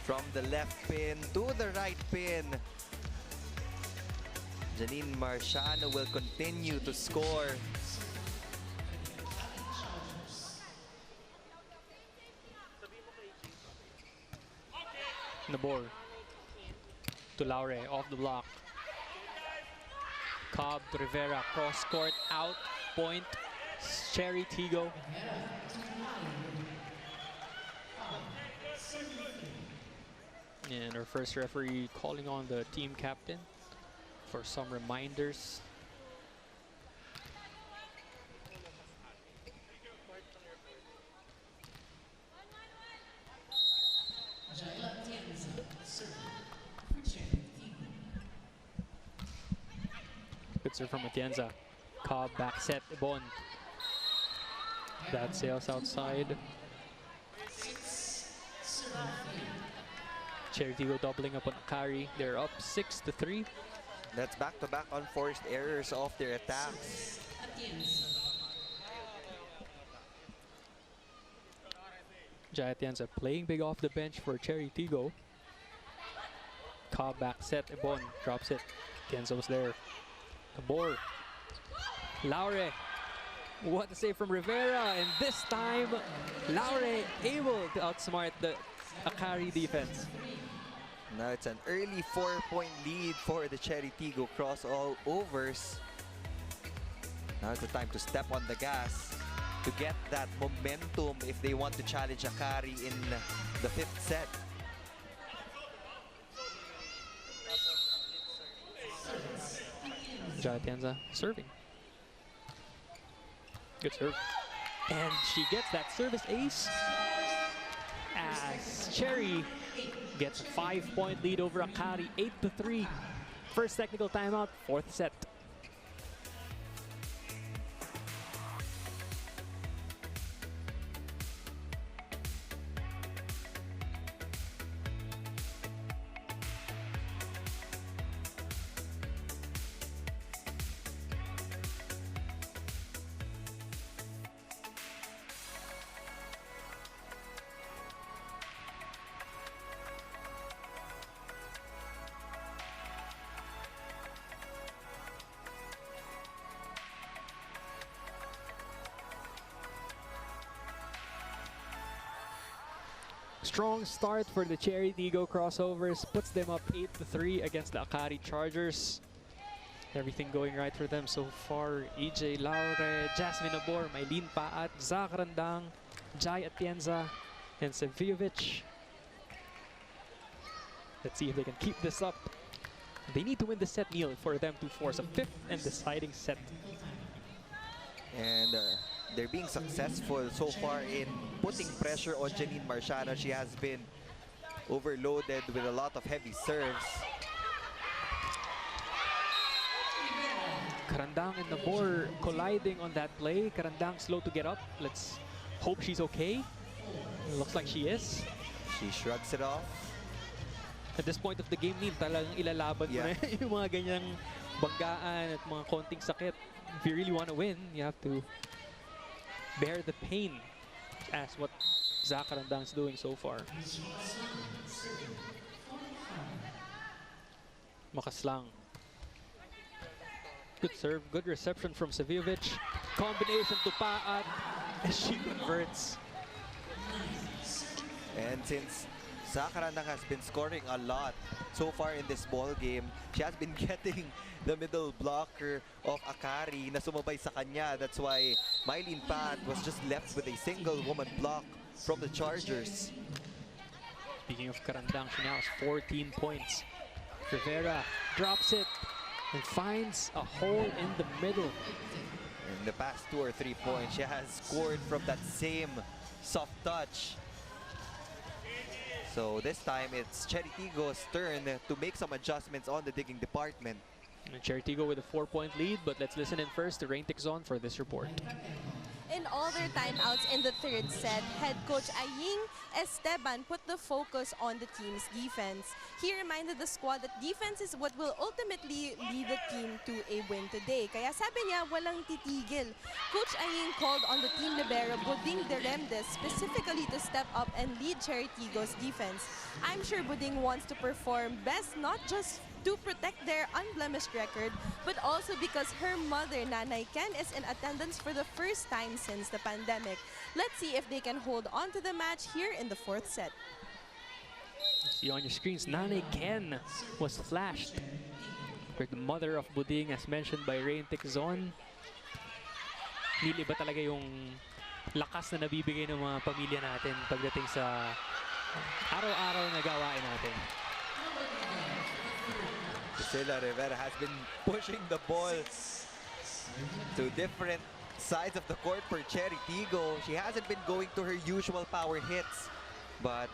From the left pin to the right pin, Janine Marciano will continue to score. Nabor to Laure, off the block. Cobb to Rivera, cross court, out, point, CHERY TIGGO. And our first referee calling on the team captain for some reminders. Good serve from Atienza. Cobb back set, Ibon. That sails outside. CHERY TIGGO doubling up on AKARI. They're up 6-3. That's back-to-back unforced errors off their attacks. Jai Atienza playing big off the bench for CHERY TIGGO. Cobb back set, Ibon drops it. Atienza was there. Nabor. Laure. What a save from Rivera, and this time Laure able to outsmart the AKARI defense. Now it's an early 4-point lead for the CHERY TIGGO crossovers. Now it's the time to step on the gas to get that momentum if they want to challenge AKARI in the 5th set. Jai Atienza serving. Good serve. And she gets that service ace as CHERY gets a 5-point lead over AKARI, 8-3. First technical timeout, 4th set. Strong start for the CHERY TIGGO crossovers, puts them up 8-3 against the AKARI Chargers. Everything going right for them so far. EJ Laure, Jasmine Nabor, Mylene Paat, Zach Randang, Jai Atienza, and Seviovic. Let's see if they can keep this up. They need to win the set, Neil, for them to force a 5th and deciding set. And they're being successful so far in putting pressure on Janine Marciano. She has been overloaded with a lot of heavy serves. Karandang and Nabor colliding on that play. Karandang slow to get up. Let's hope she's okay. Looks like she is. She shrugs it off. At this point of the game, Neil, talagang ilalaban mo na yung mga ganyang banggaan at mga konting sakit. If you really want to win, you have to bear the pain, as what Zach Karandang's doing so far. Makaslang. Good serve, good reception from Seviovic. Combination to Paat as she converts. And since Zakarandang has been scoring a lot so far in this ball game, she has been getting the middle blocker of AKARI na sumabay sa kanya. That's why Mylene Pat was just left with a single woman block from the Chargers. Speaking of Karandang, she now has 14 points. Rivera drops it and finds a hole in the middle. In the past 2 or 3 points, she has scored from that same soft touch. So this time it's CHERY TIGGO's turn to make some adjustments on the digging department. And CHERY TIGGO with a 4-point lead, but let's listen in first to Rain Ticks On for this report. In all their timeouts in the third set, head coach Aying Esteban put the focus on the team's defense. He reminded the squad that defense is what will ultimately lead the team to a win today. Kaya sabi niya, walang titigil. Coach Aying called on the team libero Buding Deremdes specifically to step up and lead CHERY TIGGO's defense. I'm sure Buding wants to perform best not just to protect their unblemished record, but also because her mother, Nanay Ken, is in attendance for the first time since the pandemic. Let's see if they can hold on to the match here in the fourth set. See on your screens, Nanay Ken was flashed. For the mother of Buding, as mentioned by Rain Ticks On. Niliba talaga yung lakas na nabibigay ng mga pamilya natin pagdating sa araw-araw na gawain natin. Priscilla Rivera has been pushing the ball to different sides of the court for CHERY TIGGO. She hasn't been going to her usual power hits, but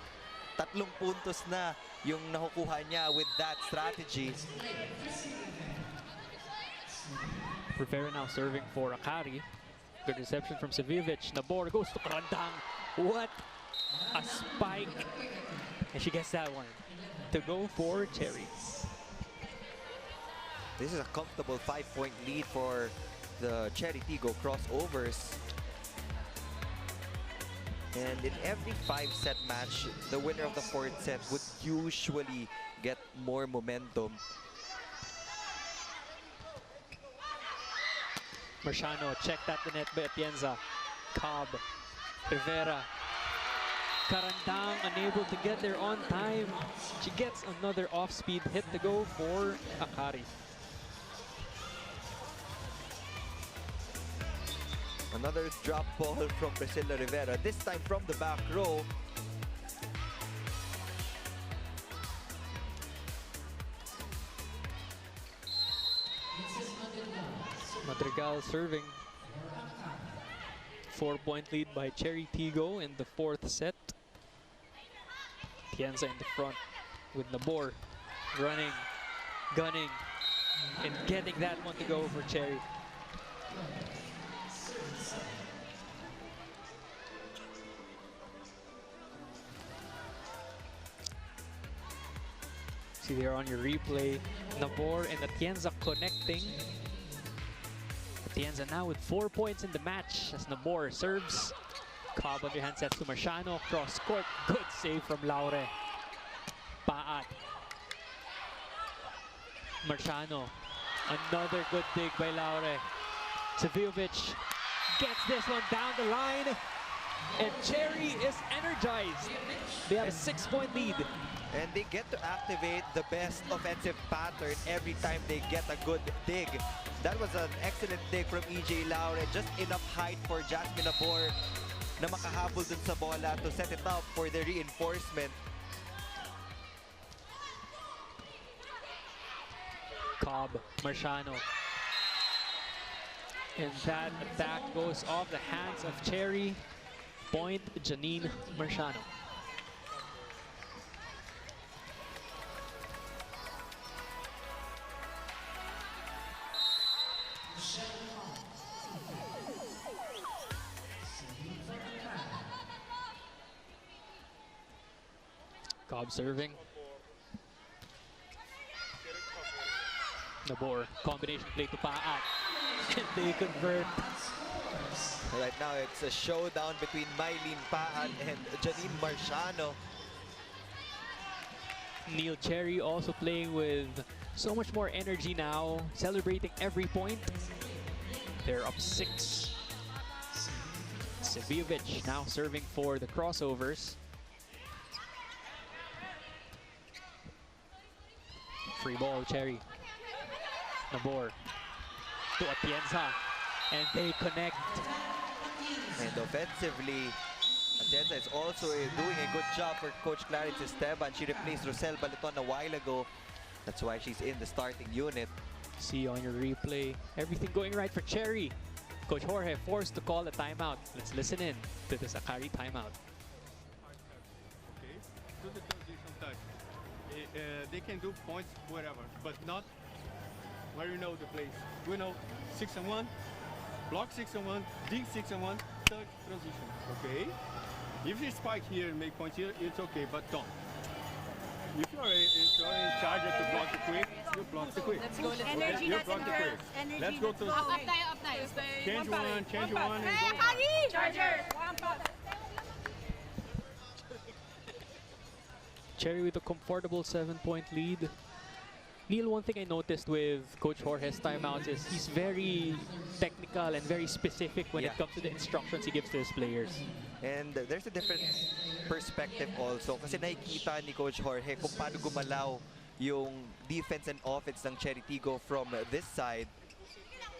3 puntos na yung nakukuha niya with that strategy. Rivera now serving for AKARI. Good reception from Savievich. Nabor goes to Karandang. What a spike. And she gets that one to go for CHERY. This is a comfortable 5-point lead for the CHERY TIGGO crossovers. And in every 5-set match, the winner of the 4th set would usually get more momentum. Marciano checked at the net by Atienza. Cobb, Rivera. Karandang unable to get there on time. She gets another off-speed hit to go for AKARI. Another drop ball from Priscilla Rivera, this time from the back row. Madrigal serving. 4-point lead by CHERY TIGGO in the 4th set. Tienza in the front with Nabor running, gunning, and getting that one to go for CHERY. See there on your replay, Nabor and Atienza connecting. Atienza now with 4 points in the match as Nabor serves. Cobb on your handsets to Marciano, cross court, good save from Laure. Paat. Marciano, another good dig by Laure. Savievich gets this one down the line, and CHERY is energized. They have a 6-point lead. And they get to activate the best offensive pattern every time they get a good dig. That was an excellent dig from EJ Laure. Just enough height for Jasmine Nabor na makahabol dun sa bola to set it up for the reinforcement. Cobb, Marciano. And that attack goes off the hands of CHERY. Point, Janine Marciano. Cobb serving. Nabor, combination play to Paat. And they convert. Right now, it's a showdown between Mylene Paat and Janine Marciano. Neil CHERY also playing with so much more energy now, celebrating every point. They're up 6. Savievich now serving for the crossovers. Free ball, CHERY. Nabor to Atienza, and they connect. And offensively, Atienza is also doing a good job for Coach Clarence Esteban. She replaced Rosel Baliton a while ago. That's why she's in the starting unit. See on your replay, everything going right for CHERY. Coach Jorge forced to call a timeout. Let's listen in to this AKARI timeout. Okay. to the transition touch. They can do points wherever, but not where you know the place. We know 6 and 1, block 6 and 1, dig 6 and 1, touch transition. Okay? If you spike here and make points here, it's okay, but don't. If you're in charge to block the quick, you block the quick. Let's go. Energy you doesn't block the hurt. quick. Energy Let's go to Up tayo, up tayo. change one, and go. AKARI! Chargers! Cherry with a comfortable 7-point lead. Neil, one thing I noticed with Coach Jorge's timeouts is he's very technical and very specific when it Yeah. comes to the instructions he gives to his players. And there's a different perspective also kasi nakikita ni Coach Jorge kung paano gumalaw yung defense and offense ng Cherry Tigo from this side.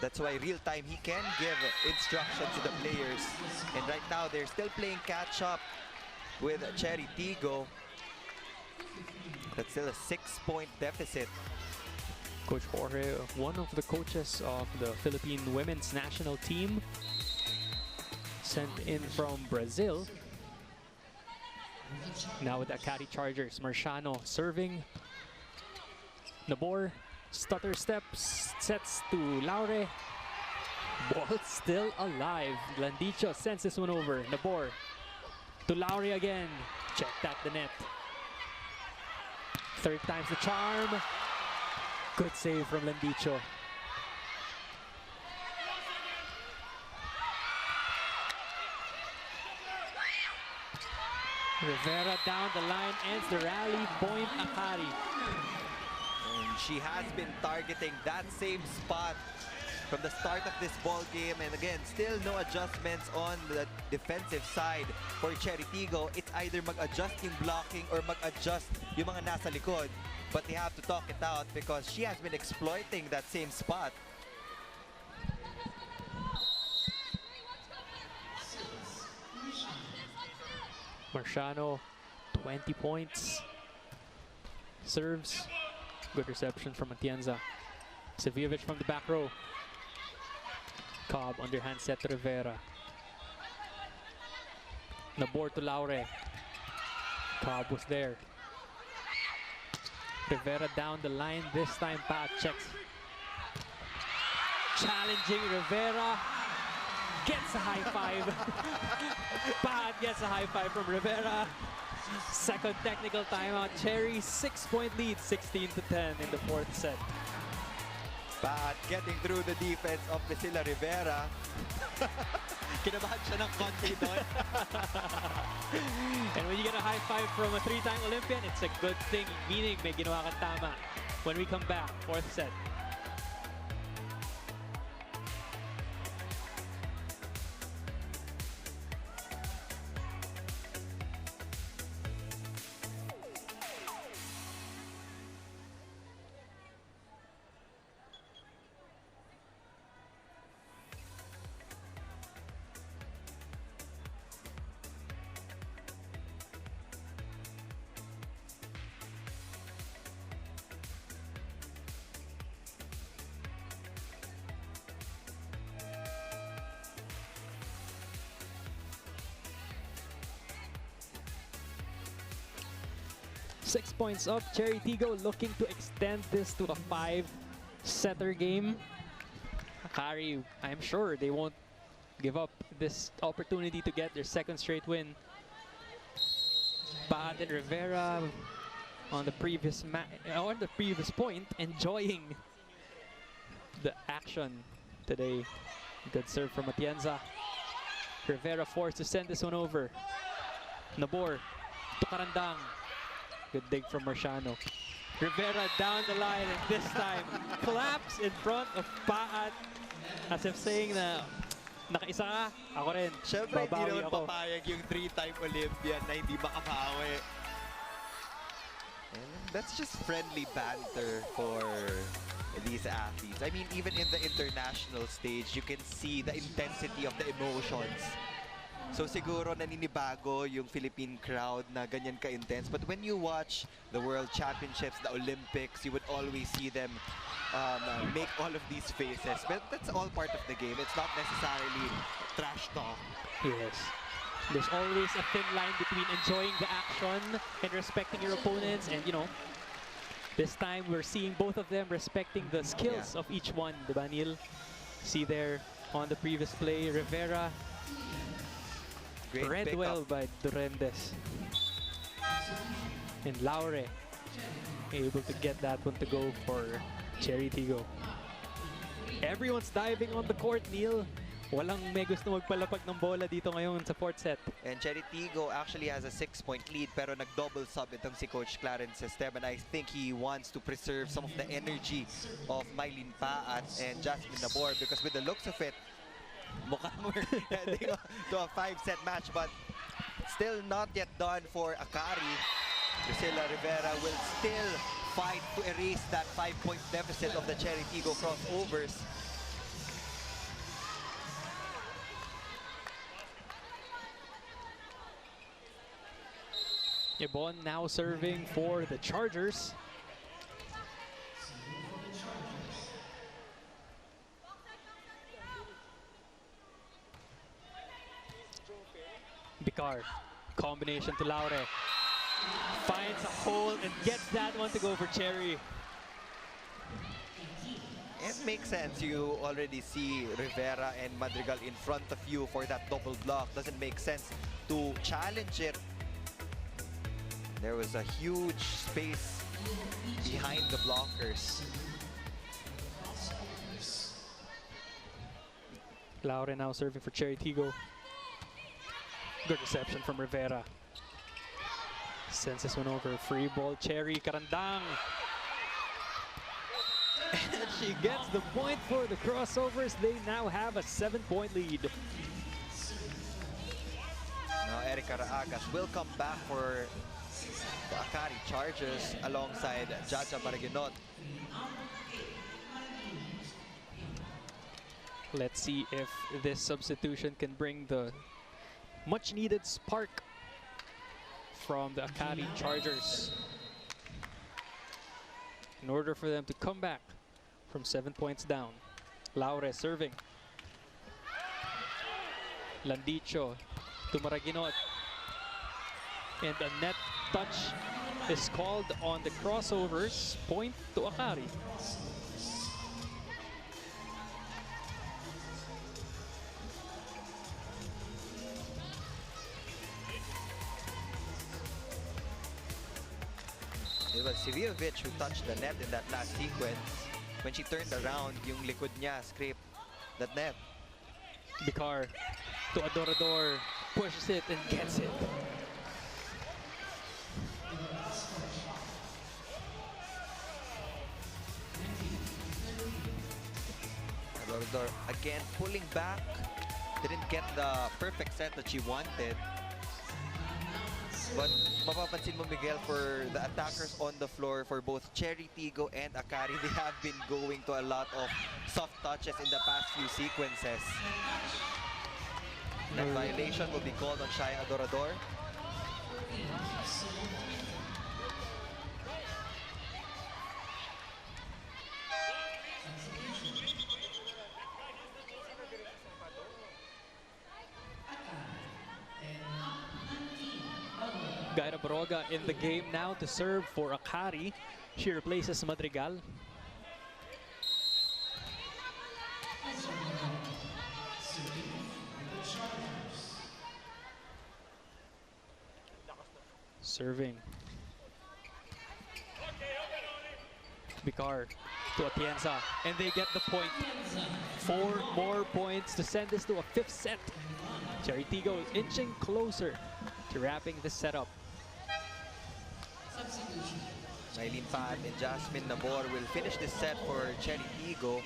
That's why real time he can give instructions to the players. And right now they're still playing catch up with Cherry Tigo. That's still a 6-point deficit. Coach Jorge, one of the coaches of the Philippine women's national team, sent in from Brazil. Now with the AKARI Chargers, Marciano serving. Nabor, stutter steps, sets to Laure. Ball still alive. Landicho sends this one over. Nabor to Laure again. Checked at the net. Third time's the charm. Good save from Landicho. Rivera down the line, ends the rally, point AKARI. And she has been targeting that same spot from the start of this ball game. And again, still no adjustments on the defensive side for Cherry Tigo. It's either mag-adjust yung blocking or mag-adjust yung mga nasa likod. But they have to talk it out because she has been exploiting that same spot. Marciano, 20 points. Serves. Good reception from Atienza. Seviovic from the back row. Cobb underhand set to Rivera. Nabor to Laure. Cobb was there. Rivera down the line. This time Pat checks. Challenging Rivera. Gets a high five. Pat gets a high five from Rivera. Second technical timeout. Cherry 6-point lead, 16-10 in the fourth set. But getting through the defense of Priscilla Rivera. Kinabahan siya ng konti doon. And when you get a high five from a 3-time Olympian, it's a good thing, meaning may ginawa kang tama. When we come back, fourth set. Six points up. Cherry Tigo looking to extend this to a 5-setter game. AKARI, I'm sure they won't give up this opportunity to get their second straight win. Pat and Rivera on the previous point, enjoying the action today. Good serve from Atienza. Rivera forced to send this one over. Nabor to Karandang. Good dig from Marciano. Rivera down the line, and this time claps in front of Paat as if saying na nakaisa ka, ako rin. Siyempre, hindi Babawi naman ako. papayag yung 3-time Olympian na hindi makabawi. And that's just friendly banter for these athletes. I mean, even in the international stage, you can see the intensity of the emotions. So siguro naninibago yung Philippine crowd na ganyan ka-intense. But when you watch the World Championships, the Olympics, you would always see them make all of these faces. But that's all part of the game. It's not necessarily trash talk. Yes. There's always a thin line between enjoying the action and respecting your opponents. And, you know, this time we're seeing both of them respecting the skills of each one, diba, Neil? See there on the previous play, Rivera Great read pickup. well by Durendes. And Laure able to get that one to go for Cherry Tigo. Everyone's diving on the court, Neil. Walang may gusto magpalapag ng bola dito ngayon sa fourth set. And Cherry Tigo actually has a 6-point lead pero nag-double sub itong si Coach Clarence Esteban. I think he wants to preserve some of the energy of Mylene Paat and Jasmine Nabor because with the looks of it, mukhang we're heading to a 5-set match, but still not yet done for Akari. Priscilla Rivera will still fight to erase that 5-point deficit of the Cherry Tigo crossovers. Ibon now serving for the Chargers. Bicar, combination to Laure. Finds a hole and gets that one to go for Cherry. It makes sense. You already see Rivera and Madrigal in front of you for that double block. Doesn't make sense to challenge it. There was a huge space behind the blockers. Laure now serving for Cherry Tigo. Good reception from Rivera. Sends this one over. Free ball, Cherry, Karandang. And she gets the point for the crossovers. They now have a 7-point lead. Now Erica Raagas will come back for the Akari Chargers alongside Jaja Maraguinot. Let's see if this substitution can bring the much needed spark from the Akari Chargers in order for them to come back from 7 points down. Laure serving. Landicho to Maraguinot. And a net touch is called on the crossovers. Point to Akari. It was Sivievich who touched the net in that last sequence. When she turned around, yung likod niya scraped that net. Bicar to Adorador, pushes it and gets it. Adorador again pulling back. Didn't get the perfect set that she wanted. But mapapansin mo, Miguel, for the attackers on the floor for both Cherry Tigo and Akari, they have been going to a lot of soft touches in the past few sequences. That violation will be called on Shai Adorador. Gaira Baroga in the game now to serve for Akari. She replaces Madrigal. Serving. Bicar to Atienza, and they get the point. 4 more points to send this to a 5th set. Cherry Tigo inching closer to wrapping this setup. Mylene Paat and Jasmine Nabor will finish this set for Cherry Tigo.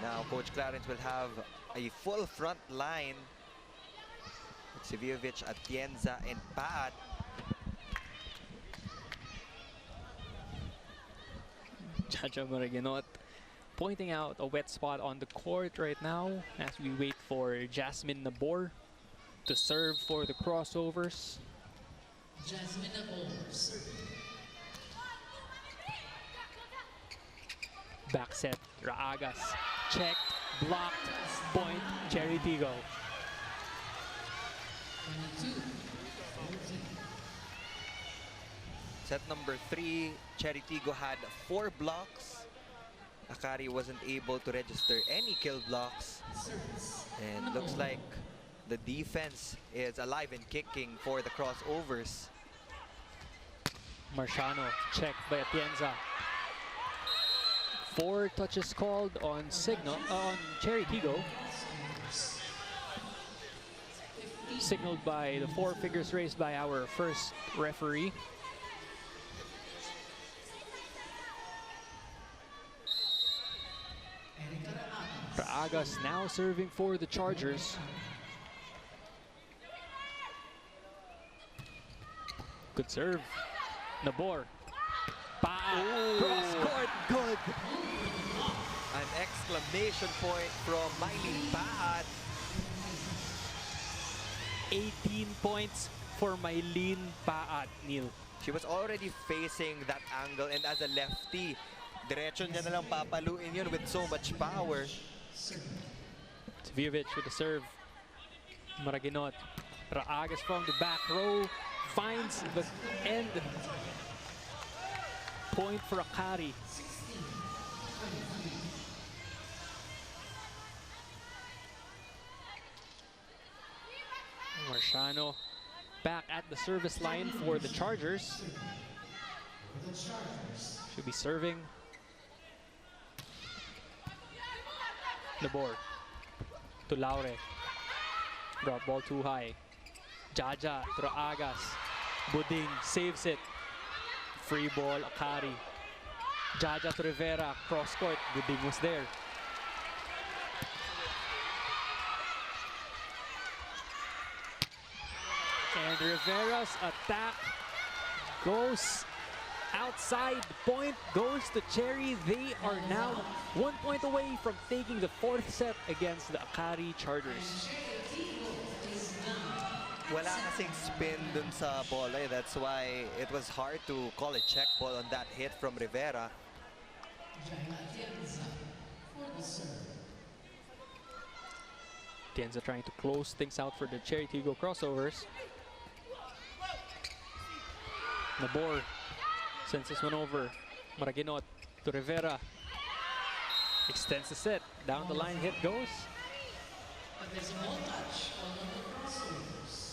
Now Coach Clarence will have a full front line with Sivievich, Atienza, and Paat. Jaja Maraguinot pointing out a wet spot on the court right now as we wait for Jasmine Nabor to serve for the crossovers. Jasmine Nabor. Back set, Raagas checked blocked. Point, Cherry Tigo. Set number 3, Cherry Tigo had 4 blocks. Akari wasn't able to register any kill blocks. And looks like the defense is alive and kicking for the crossovers. Marciano checked by Atienza. 4 touches called on Cherry Tigo. Signaled by the 4 figures raised by our first referee. Raagas now serving for the Chargers. Good serve. Nabor. Cross court. Good. An exclamation point from Mylene Paat. 18 points for Mylene Paat, Neil. She was already facing that angle, and as a lefty, diretso niya na lang papaluin yun with so much power. Tviovic with the serve. Maraginot. Raagas from the back row. Finds the end. Point for Akari. Marciano back at the service line for the Chargers. Should be serving. Nabor to Laure. Drop ball too high. Jaja to Raagas. Buding saves it. Free ball, Akari. Jaja to Rivera. Cross court. Buding was there. And Rivera's attack goes outside. The point goes to Cherry. They are now 1 point away from taking the 4th set against the Akari Chargers. Wala kasing spin dun sa bola. That's why it was hard to call a check ball on that hit from Rivera. Tienza trying to close things out for the Cherry Tigo crossovers. Nabor sends this one over. Maraginot to Rivera. Extends the set. Down the line hit goes. But there's a ball touch on the crossovers.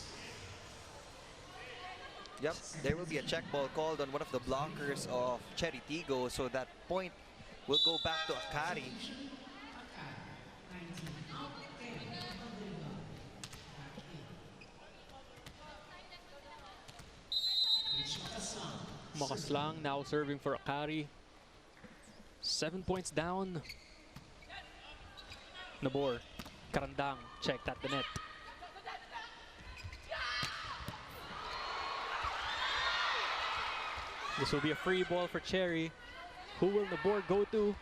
Yep, there will be a check ball called on one of the blockers of Cherry Tigo, so that point will go back to Akari. Makaslang now serving for Akari. 7 points down. Nabor. Karandang checked at the net. This will be a free ball for Cherry. Who will Nabor go to?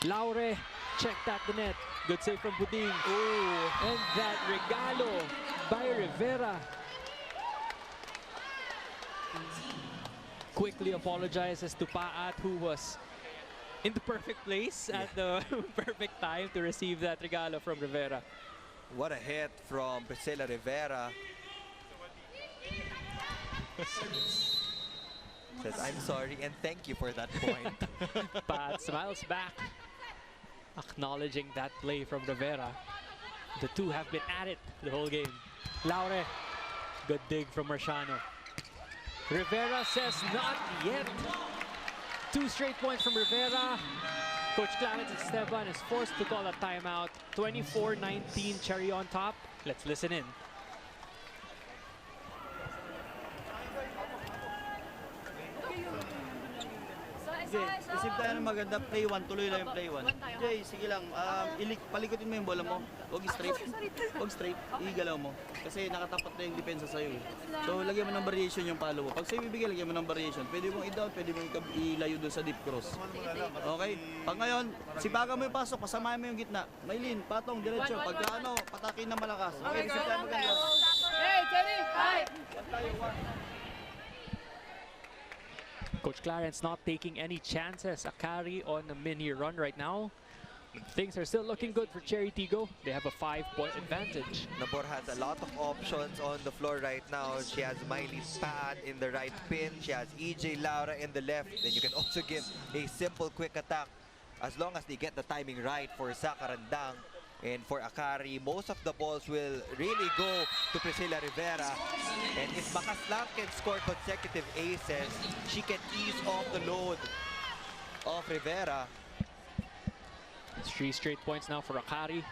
Laure checked at the net. Good save from Buding. Ooh. And that regalo by Rivera. Quickly apologizes to Paat, who was in the perfect place at the perfect time to receive that regalo from Rivera. What a hit from Priscilla Rivera. Says, I'm sorry and thank you for that point. Paat smiles back, acknowledging that play from Rivera. The two have been at it the whole game. Laure, good dig from Marciano. Rivera says not yet. 2 straight points from Rivera. Coach Clarence Esteban is forced to call a timeout. 24-19, Cherry on top. Let's listen in. Sige, isip tayo ng maganda. Play 1, tuloy lang yung play 1. Jay, sige lang. Palikutin mo yung bola mo. Huwag straight. Huwag straight. Igalaw mo. Kasi nakatapat na yung depensa sa'yo. So, lagyan mo ng variation yung palo mo. Pag sa'yo bibigay, lagyan mo ng variation. Pwede mong i-down, pwede mong ilayo doon sa deep cross. Okay? Pag ngayon, sipagan mo yung pasok, pasamahin mo yung gitna. Maylin, patong, diretso. Pagka ano, patakin na malakas. Okay, isip tayo maganda. Hey, Jenny! Hi! Coach Clarence not taking any chances. Akari on a mini run right now. Things are still looking good for Cherry Tigo. They have a 5-point advantage. Nabor has a lot of options on the floor right now. She has Miley Pat in the right pin. She has EJ Laura in the left. Then you can also give a simple quick attack as long as they get the timing right for Sakarandang. And for Akari, most of the balls will really go to Priscilla Rivera. And if Makaslang can score consecutive aces, she can ease off the load of Rivera. It's 3 straight points now for Akari.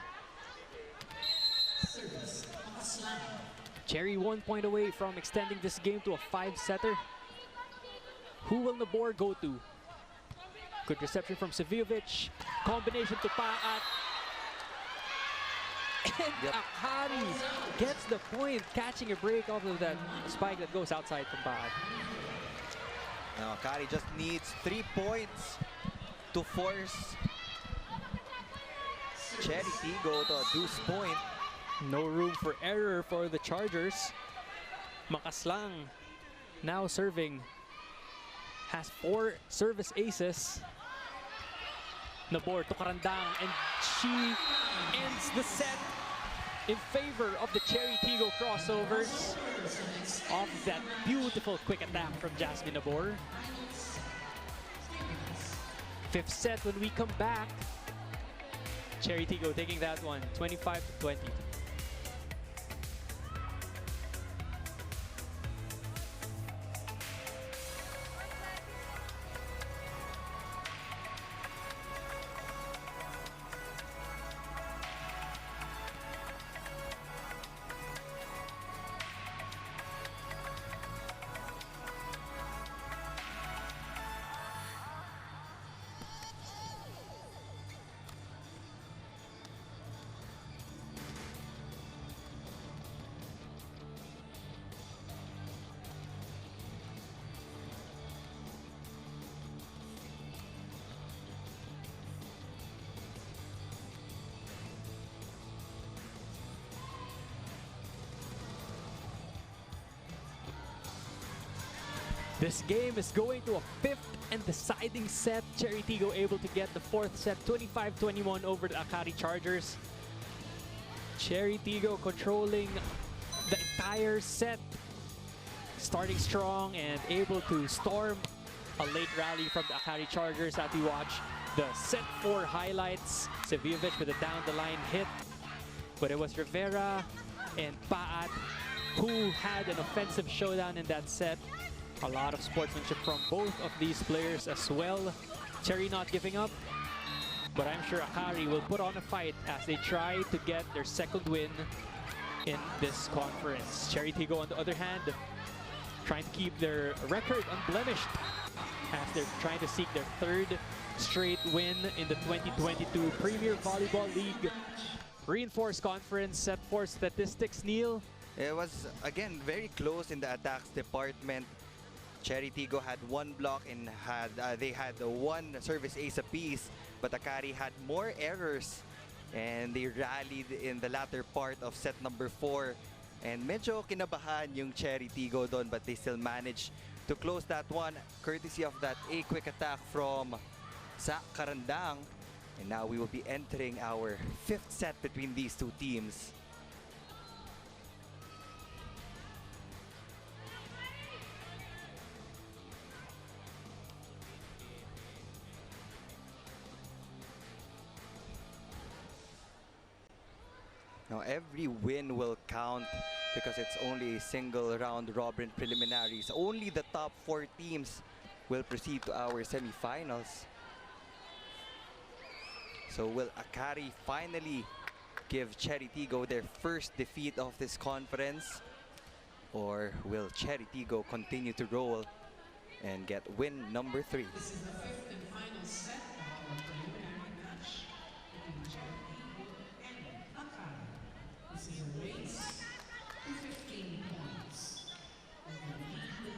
Cherry 1 point away from extending this game to a 5-setter. Who will Nabor go to? Good reception from Sevijovic. Combination to Paat. And Akari gets the point, catching a break off of that spike that goes outside from Paat. Now Akari just needs 3 points to force Cherry Tigo to a deuce point. No room for error for the Chargers. Makaslang now serving. Has 4 service aces. Nabor to Karandang, and she ends the set in favor of the Cherry Tigo crossovers off that beautiful quick attack from Jasmine Nabor. 5th set when we come back. Cherry Tigo taking that one, 25-20. This game is going to a 5th and deciding set. Cherry Tigo able to get the 4th set, 25-21 over the Akari Chargers. Cherry Tigo controlling the entire set, starting strong and able to storm a late rally from the Akari Chargers as we watch the set 4 highlights. Sevijovic with a down the line hit, but it was Rivera and Paat who had an offensive showdown in that set. A lot of sportsmanship from both of these players as well. Cherry not giving up, but I'm sure Akari will put on a fight as they try to get their 2nd win in this conference. Cherry Tigo, on the other hand, trying to keep their record unblemished as they're trying to seek their 3rd straight win in the 2022 Premier Volleyball League Reinforced Conference. Set 4 statistics, Neil. It was, again, very close in the attacks department. Cherry Tigo had 1 block and they had 1 service ace apiece, but Akari had more errors and they rallied in the latter part of set number 4. And medyo kinabahan yung Cherry Tigo doon, but they still managed to close that one courtesy of that a quick attack from Sakarandang. And now we will be entering our 5th set between these two teams. Now every win will count because it's only a single round robin preliminaries. Only the top 4 teams will proceed to our semifinals. So will Akari finally give Cherry Tigo their 1st defeat of this conference? Or will Cherry Tigo continue to roll and get win number 3? This is the 5th and final set of our preliminary match between Cherry Tigo and Akari. This is a race to 15 points with a lead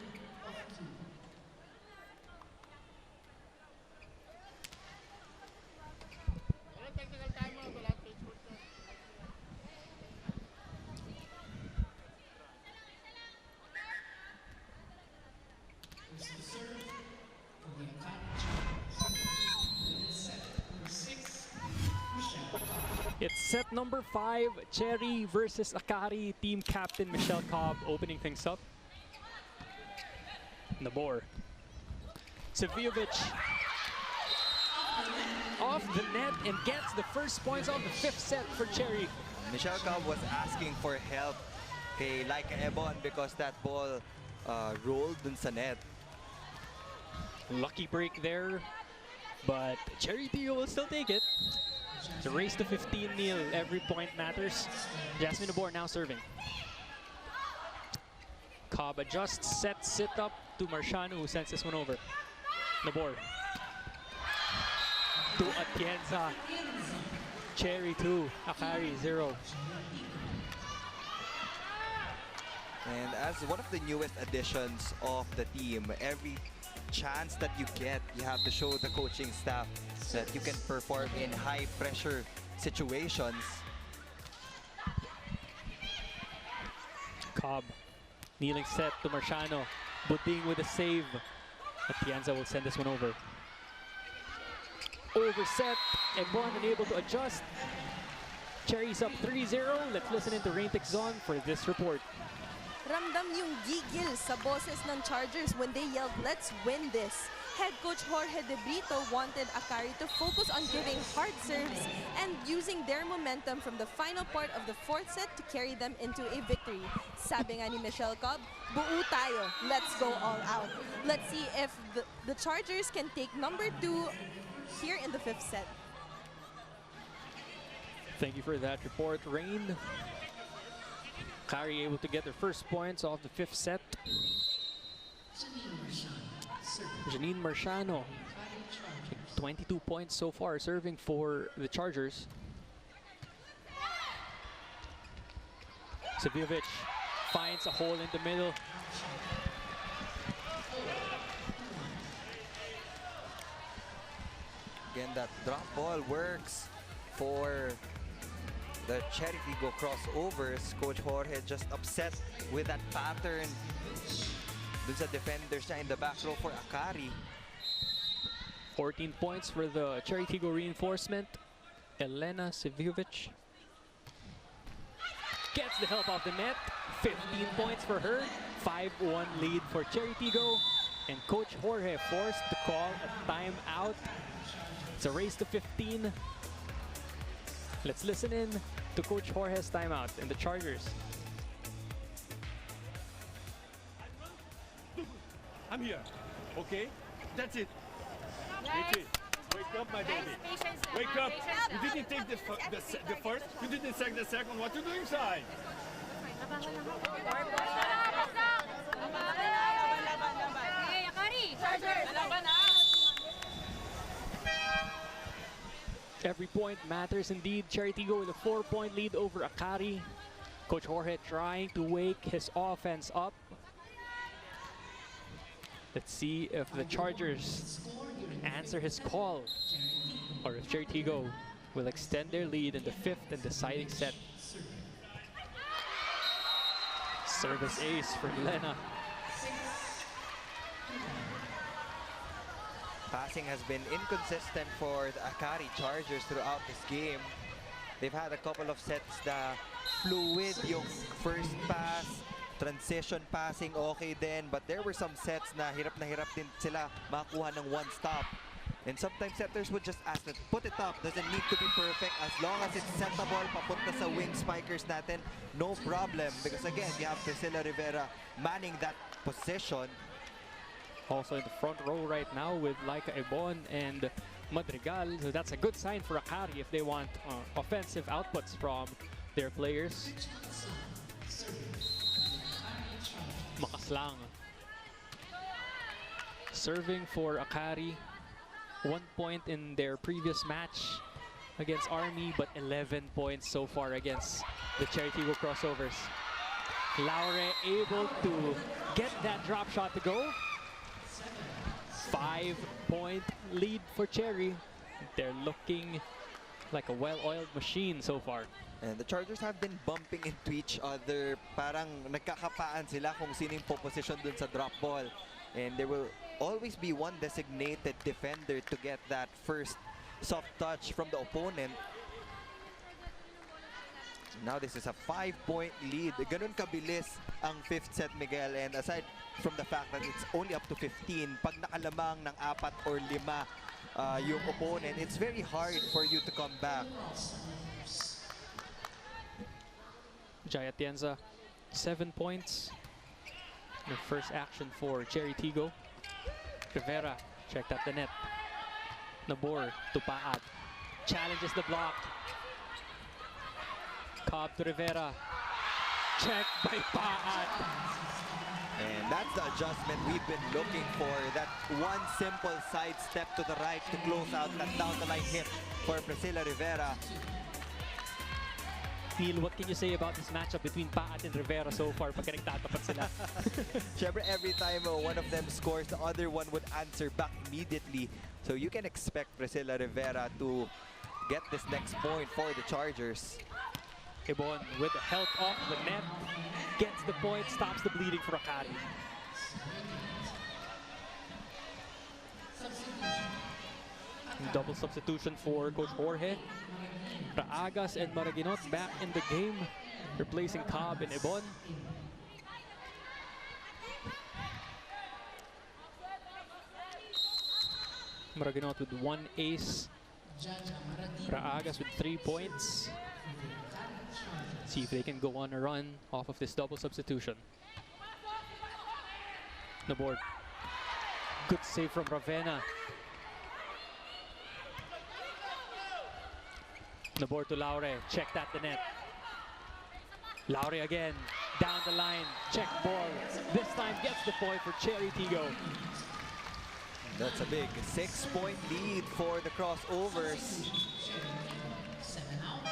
of 2. This is the serve for the Akari Chargers. Set number 5, Cherry versus Akari. Team captain Michelle Cobb opening things up. Nabor. Saviovic off the net and gets the first points of the 5th set for Cherry. Michelle Cobb was asking for help kay Laika Ebon because that ball rolled dun sa net. Lucky break there, but Cherry Tiggo will still take it. It's a race to 15-0. Every point matters. Jasmine Nabor now serving. Cobb adjusts, sets it up to Marciano, who sends this one over. Nabor. To Atienza. Cherry 2, Akari 0. And as one of the newest additions of the team, every chance that you get, you have to show the coaching staff that you can perform in high-pressure situations. Cobb, kneeling set to Marciano. Buding with a save. Atienza will send this one over. Overset, Ebon unable to adjust. Cherry's up 3-0. Let's listen into Raintek Zon for this report. Ramdam yung gigil sa boses ng Chargers when they yelled, "Let's win this." Head coach Jorge De Brito wanted Akari to focus on giving hard serves and using their momentum from the final part of the 4th set to carry them into a victory. Sabi nga ni Michelle Cobb, "Buo tayo, let's go all out." Let's see if the Chargers can take number 2 here in the 5th set. Thank you for that report, Rain. Akari able to get their first points off the 5th set. Janine Marciano, 22 points so far, serving for the Chargers. Saviovic finds a hole in the middle. Again, that drop ball works for the Cherry Tiggo crossovers. Coach Jorge just upset with that pattern. Dun sa defenders niya in the back row for Akari. 14 points for the Cherry Tiggo reinforcement. Elena Saviovic gets the help off the net. 15 points for her. 5-1 lead for Cherry Tiggo. And Coach Jorge forced to call a timeout. It's a race to 15. Let's listen in to Coach Jorge's timeout and the Chargers. I'm here, okay? That's it. Richie, wake up, my baby. Wake up. You didn't take the first, you didn't take the second. What you doing inside? Hey, Akari! Every point matters indeed. Cherry Tiggo with a 4-point lead over Akari. Coach Jorge trying to wake his offense up. Let's see if the Chargers answer his call or if Cherry Tiggo will extend their lead in the 5th and deciding set. Service ace for Lena. Passing has been inconsistent for the Akari Chargers throughout this game. They've had a couple of sets na fluid yung first pass, transition passing okay din, but there were some sets na hirap din sila makakuha ng one stop. And sometimes setters would just ask them, put it up, doesn't need to be perfect. As long as it's settable, papunta sa wing spikers natin, no problem. Because again, you have Priscilla Rivera manning that position. Also in the front row right now with Laika Ebon and Madrigal. So that's a good sign for Akari if they want offensive outputs from their players. Makaslang. Serving for Akari. 1 point in their previous match against Army, but 11 points so far against the Cherry Tiggo crossovers. Laure able to get that drop shot to go. 5-point lead for Cherry. They're looking like a well-oiled machine so far. And the Chargers have been bumping into each other. Parang nagkakapaan sila kung sino yung position dun sa drop ball. And there will always be one designated defender to get that first soft touch from the opponent. Now this is a 5-point lead. Ganun kabilis ang 5th set, Miguel. And aside from the fact that it's only up to 15, pag nakalamang ng 4 or 5 yung opponent, it's very hard for you to come back. Jaya Atienza, 7 points. The first action for CHERY TIGGO. Rivera checked at the net. Nabor to Paat. Challenges the block. Cobb to Rivera. Check by Paat. And that's the adjustment we've been looking for. That one simple side step to the right to close out that down-the-line hit for Priscilla Rivera. Neil, what can you say about this matchup between Paat and Rivera so far pagka nagtatapat sila? Syempre, every time one of them scores, the other one would answer back immediately. So you can expect Priscilla Rivera to get this next point for the Chargers. Ibon with the help of the net gets the point, stops the bleeding for AKARI. Double substitution for Coach Jorge. Raagas and Maraginot back in the game, replacing Cobb and Ibon. Maraginot with 1 ace. Raagas with 3 points. See if they can go on a run off of this double substitution. The board. Good save from Ravenna. The board to Laure. Checked at the net. Laure again. Down the line. Check ball. This time gets the point for CHERY TIGGO. That's a big 6-point lead for the crossovers. 7 out,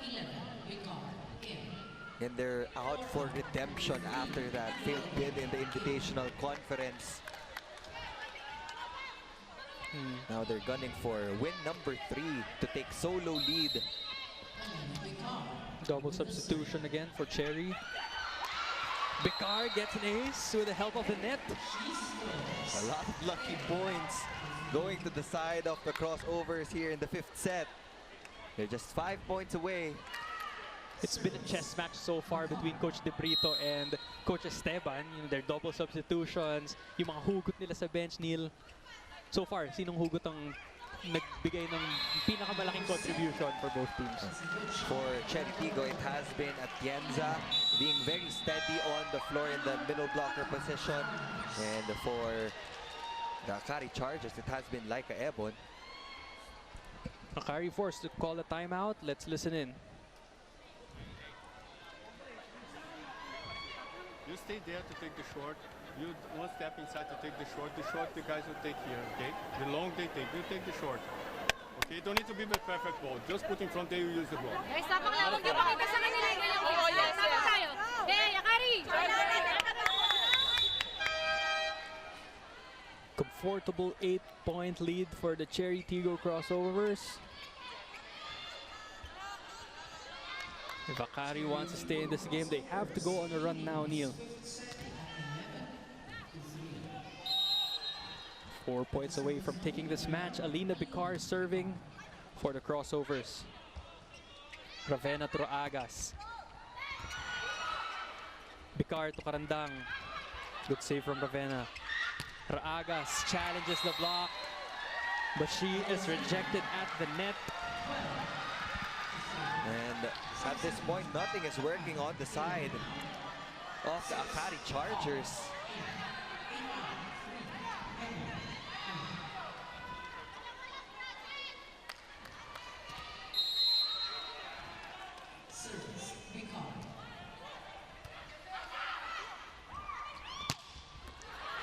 11 Picard in. And they're out for redemption after that failed bid in the Invitational Conference. Now they're gunning for win number 3 to take solo lead. Double substitution again for CHERY. Bicard gets an ace with the help of the net. A lot of lucky points going to the side of the crossovers here in the 5th set. They're just 5 points away. It's been a chess match so far between Coach De Brito and Coach Esteban. You know, their double substitutions, yung mga hugot nila sa bench, Neil. So far, sinong hugot ang nagbigay ng pinakamalaking contribution for both teams? For CHERY TIGGO, it has been Atienza being very steady on the floor in the middle blocker position. And for the AKARI Chargers, it has been Laika Ebon. AKARI forced to call a timeout. Let's listen in. You stay there to take the short. You one step inside to take the short. The short, the guys will take here, okay? The long they take. You take the short. Okay, you don't need to be the perfect ball. Just put in front there, you use the ball. Guys, tapang lang. Huwag niyo pakita sa kanila. Oo, yes, tapang tayo. Hey, AKARI! Comfortable 8-point lead for the CHERY TIGGO crossovers. If AKARI wants to stay in this game, they have to go on a run now, Neil. 4 points away from taking this match. Alina Bicard serving for the crossovers. Ravenna to Raagas. Bicard to Karandang. Good save from Ravenna. Raagas challenges the block, but she is rejected at the net. And at this point, nothing is working on the side of the AKARI Chargers.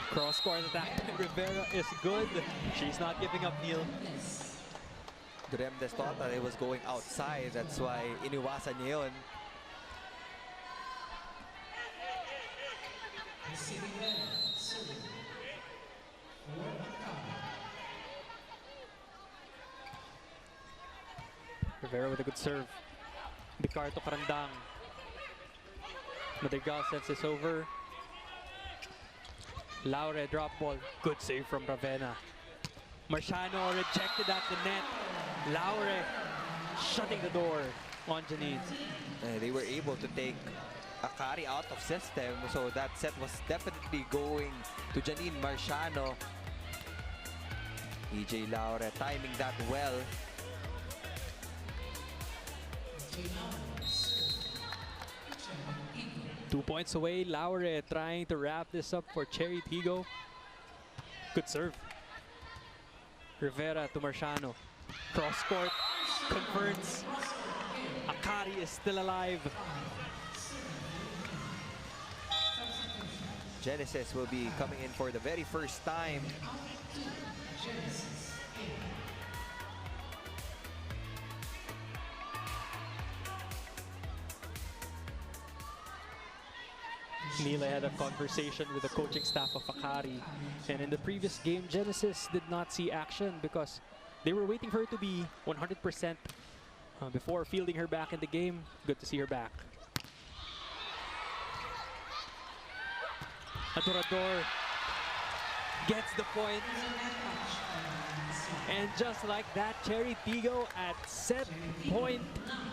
Cross-court attack. Rivera is good. She's not giving up, Neil. Duremdes thought that it was going outside. That's why iniwasan niya yun. Rivera with a good serve. Bicard to Karandang. Madrigal sends this over. Laure drop ball. Good save from Ravenna. Marciano rejected at the net. Laure shutting the door. on Janine. They were able to take AKARI out of system, so that set was definitely going to Janine Marciano. EJ Laure timing that well. 2 points away. Laure trying to wrap this up for CHERY TIGGO. Good serve. Rivera to Marciano. Cross court. Converts. AKARI is still alive. Genesis will be coming in for the very first time. Neil had a conversation with the coaching staff of AKARI, and in the previous game, Genesis did not see action because they were waiting for her to be 100% before fielding her back in the game. Good to see her back. Adorador gets the point. And just like that, CHERY TIGGO at set point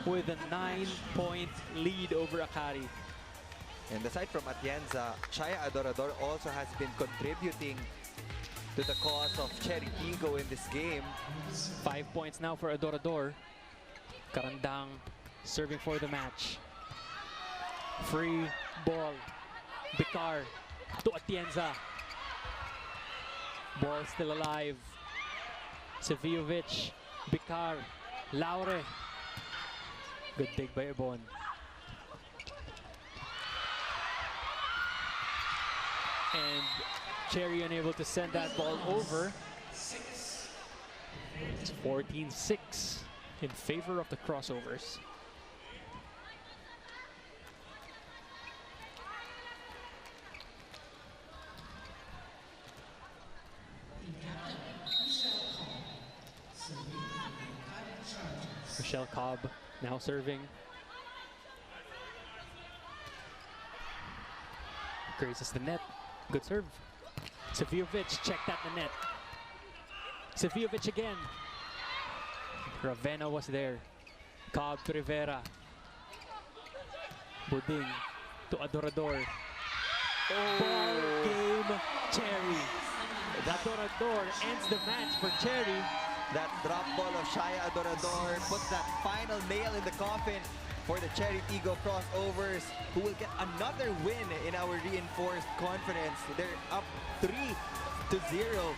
with a 9-point lead over AKARI. And aside from Atienza, Shaya Adorador also has been contributing to the cause of CHERY TIGGO in this game. 5 points now for Adorador. Karandang serving for the match. Free ball. Bicar to Atienza. Ball still alive. Seviovic, Bicar, Laure. Good dig by Ibon. And CHERY unable to send that ball over. It's 14-6 in favor of the crossovers. Michelle Cobb now serving. Grazes the net. Good serve. Seviovic checked at the net. Seviovic again. Ravenna was there. Cobb to Rivera. Buding to Adorador. Ball game, CHERY. Adorador ends the match for CHERY. That drop ball of Shaya Adorador puts that final nail in the coffin for the CHERY TIGGO crossovers, who will get another win in our reinforced conference. They're up 3-0.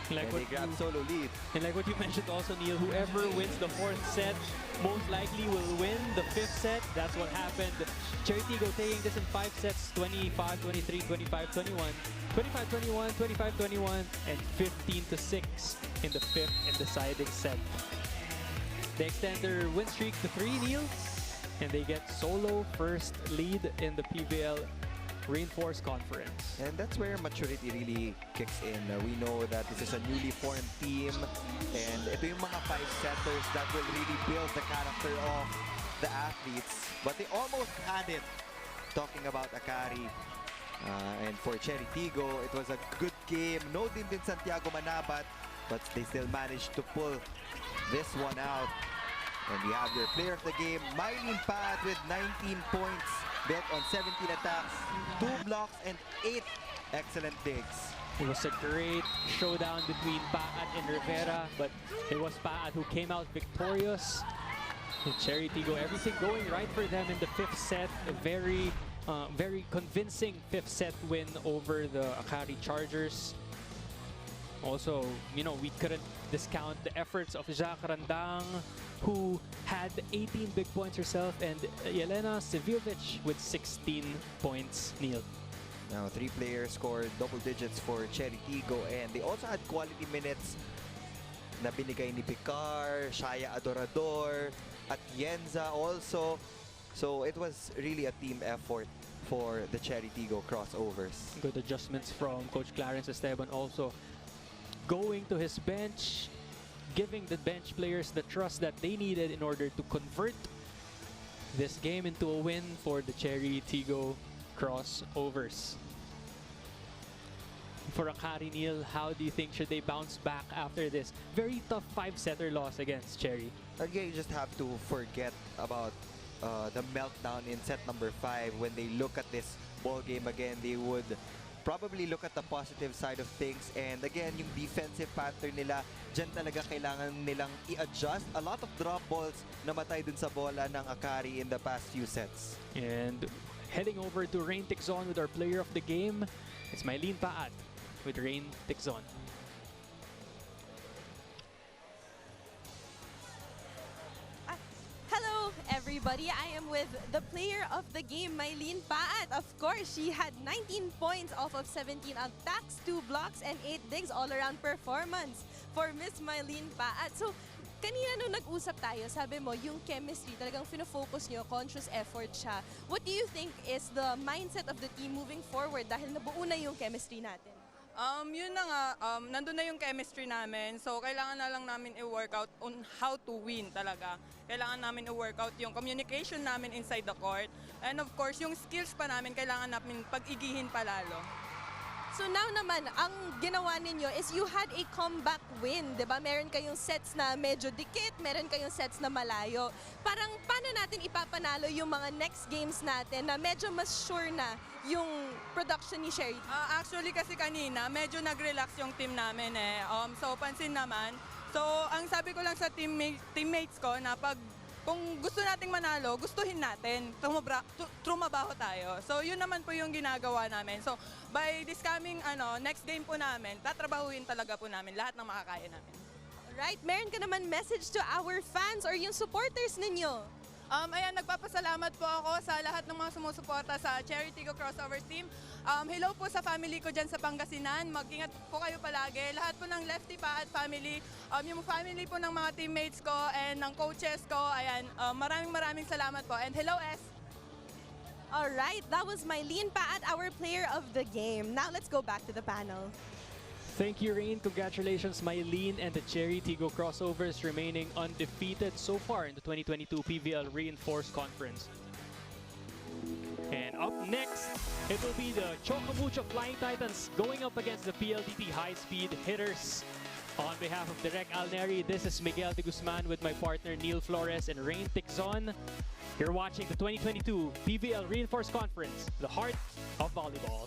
Like and they grab solo lead. And like what you mentioned also, Neil, whoever wins the 4th set most likely will win the 5th set. That's what happened. CHERY TIGGO taking this in 5 sets, 25-23, 25-21, 25-21, 25-21, and 15-6 in the 5th and deciding set. They extend their win streak to 3, Neil, and they get solo first lead in the PVL Reinforced Conference. And that's where maturity really kicks in. We know that this is a newly formed team, and ito yung mga 5-setters that will really build the character of the athletes. But they almost had it, talking about AKARI. And for CHERY TIGGO, it was a good game. No din Santiago Manabat, but they still managed to pull this one out. And we have your player of the game, Mylene Pat, with 19 points, built on 17 attacks, 2 blocks, and 8 excellent digs. It was a great showdown between Paat and Rivera, but it was Paat who came out victorious. And CHERY TIGGO, everything going right for them in the 5th set. A very convincing 5th set win over the AKARI Chargers. Also, you know, we couldn't discount the efforts of Jacques Randang, who had 18 big points herself, and Yelena Seviovic with 16 points, Neil. Now, 3 players scored double digits for CHERY TIGGO, and they also had quality minutes na binigay ni Bicar, Shaya Adorador, Atienza also. So it was really a team effort for the CHERY TIGGO crossovers. Good adjustments from Coach Clarence Esteban also. Going to his bench, giving the bench players the trust that they needed in order to convert this game into a win for the CHERY TIGGO crossovers. For AKARI, Neil, how do you think should they bounce back after this very tough 5-setter loss against CHERY? Again, you just have to forget about the meltdown in set number 5. When they look at this ball game again, they would probably look at the positive side of things. And again, yung defensive pattern nila, dyan talaga kailangan nilang i-adjust. A lot of drop balls namatay dun sa bola ng Akari in the past few sets. And heading over to Rain Tixon with our player of the game, it's Mylene Paat with Rain Tixon. Hello, everybody. I am with the player of the game, Mylene Paat. Of course, she had 19 points off of 17 attacks, 2 blocks, and 8 digs all-around performance for Miss Mylene Paat. So, kanina nung nag-usap tayo, sabi mo, yung chemistry, talagang fino-focus nyo, conscious effort siya. What do you think is the mindset of the team moving forward dahil nabuo na yung chemistry natin? Yun na nga, nandun na yung chemistry namin. So, kailangan na lang namin i-workout on how to win talaga. Kailangan namin i-workout yung communication namin inside the court. And of course, yung skills pa namin, kailangan namin pag-igihin palalo. So now naman, ang ginawa ninyo is you had a comeback win, di ba? Meron kayong sets na medyo dikit, meron kayong sets na malayo. Parang paano natin ipapanalo yung mga next games natin na medyo mas sure na yung production ni Chery? Actually kasi kanina, medyo nag-relax yung team namin eh. So pansin naman. So ang sabi ko lang sa teammates ko na pag kung gusto nating manalo, gustuhin natin. Trumabaho tayo. So, yun naman po yung ginagawa namin. So, by this coming next game po namin, tatrabahuin talaga po namin lahat ng makakaya namin. Alright, meron ka naman message to our fans or yung supporters ninyo? Ayan, nagpapasalamat po ako sa lahat ng mga sumusuporta sa CHERY TIGGO Crossovers team. Hello po sa family ko dyan sa Pangasinan. Mag-ingat po kayo palagi. Lahat po ng Lefty Paat family, yung family po ng mga teammates ko and ng coaches ko. Ayan, maraming salamat po. And hello, S! Alright, that was Mylene Paat, our player of the game. Now let's go back to the panel. Thank you, Rain. Congratulations, Mylene and the CHERY TIGGO Crossovers remaining undefeated so far in the 2022 PVL Reinforced Conference. And up next, it will be the Chocamucho Flying Titans going up against the PLDT High Speed Hitters. On behalf of Direk Alneri, this is Miguel de Guzman with my partner Neil Flores and Rain Tixon. You're watching the 2022 PVL Reinforced Conference, the heart of volleyball.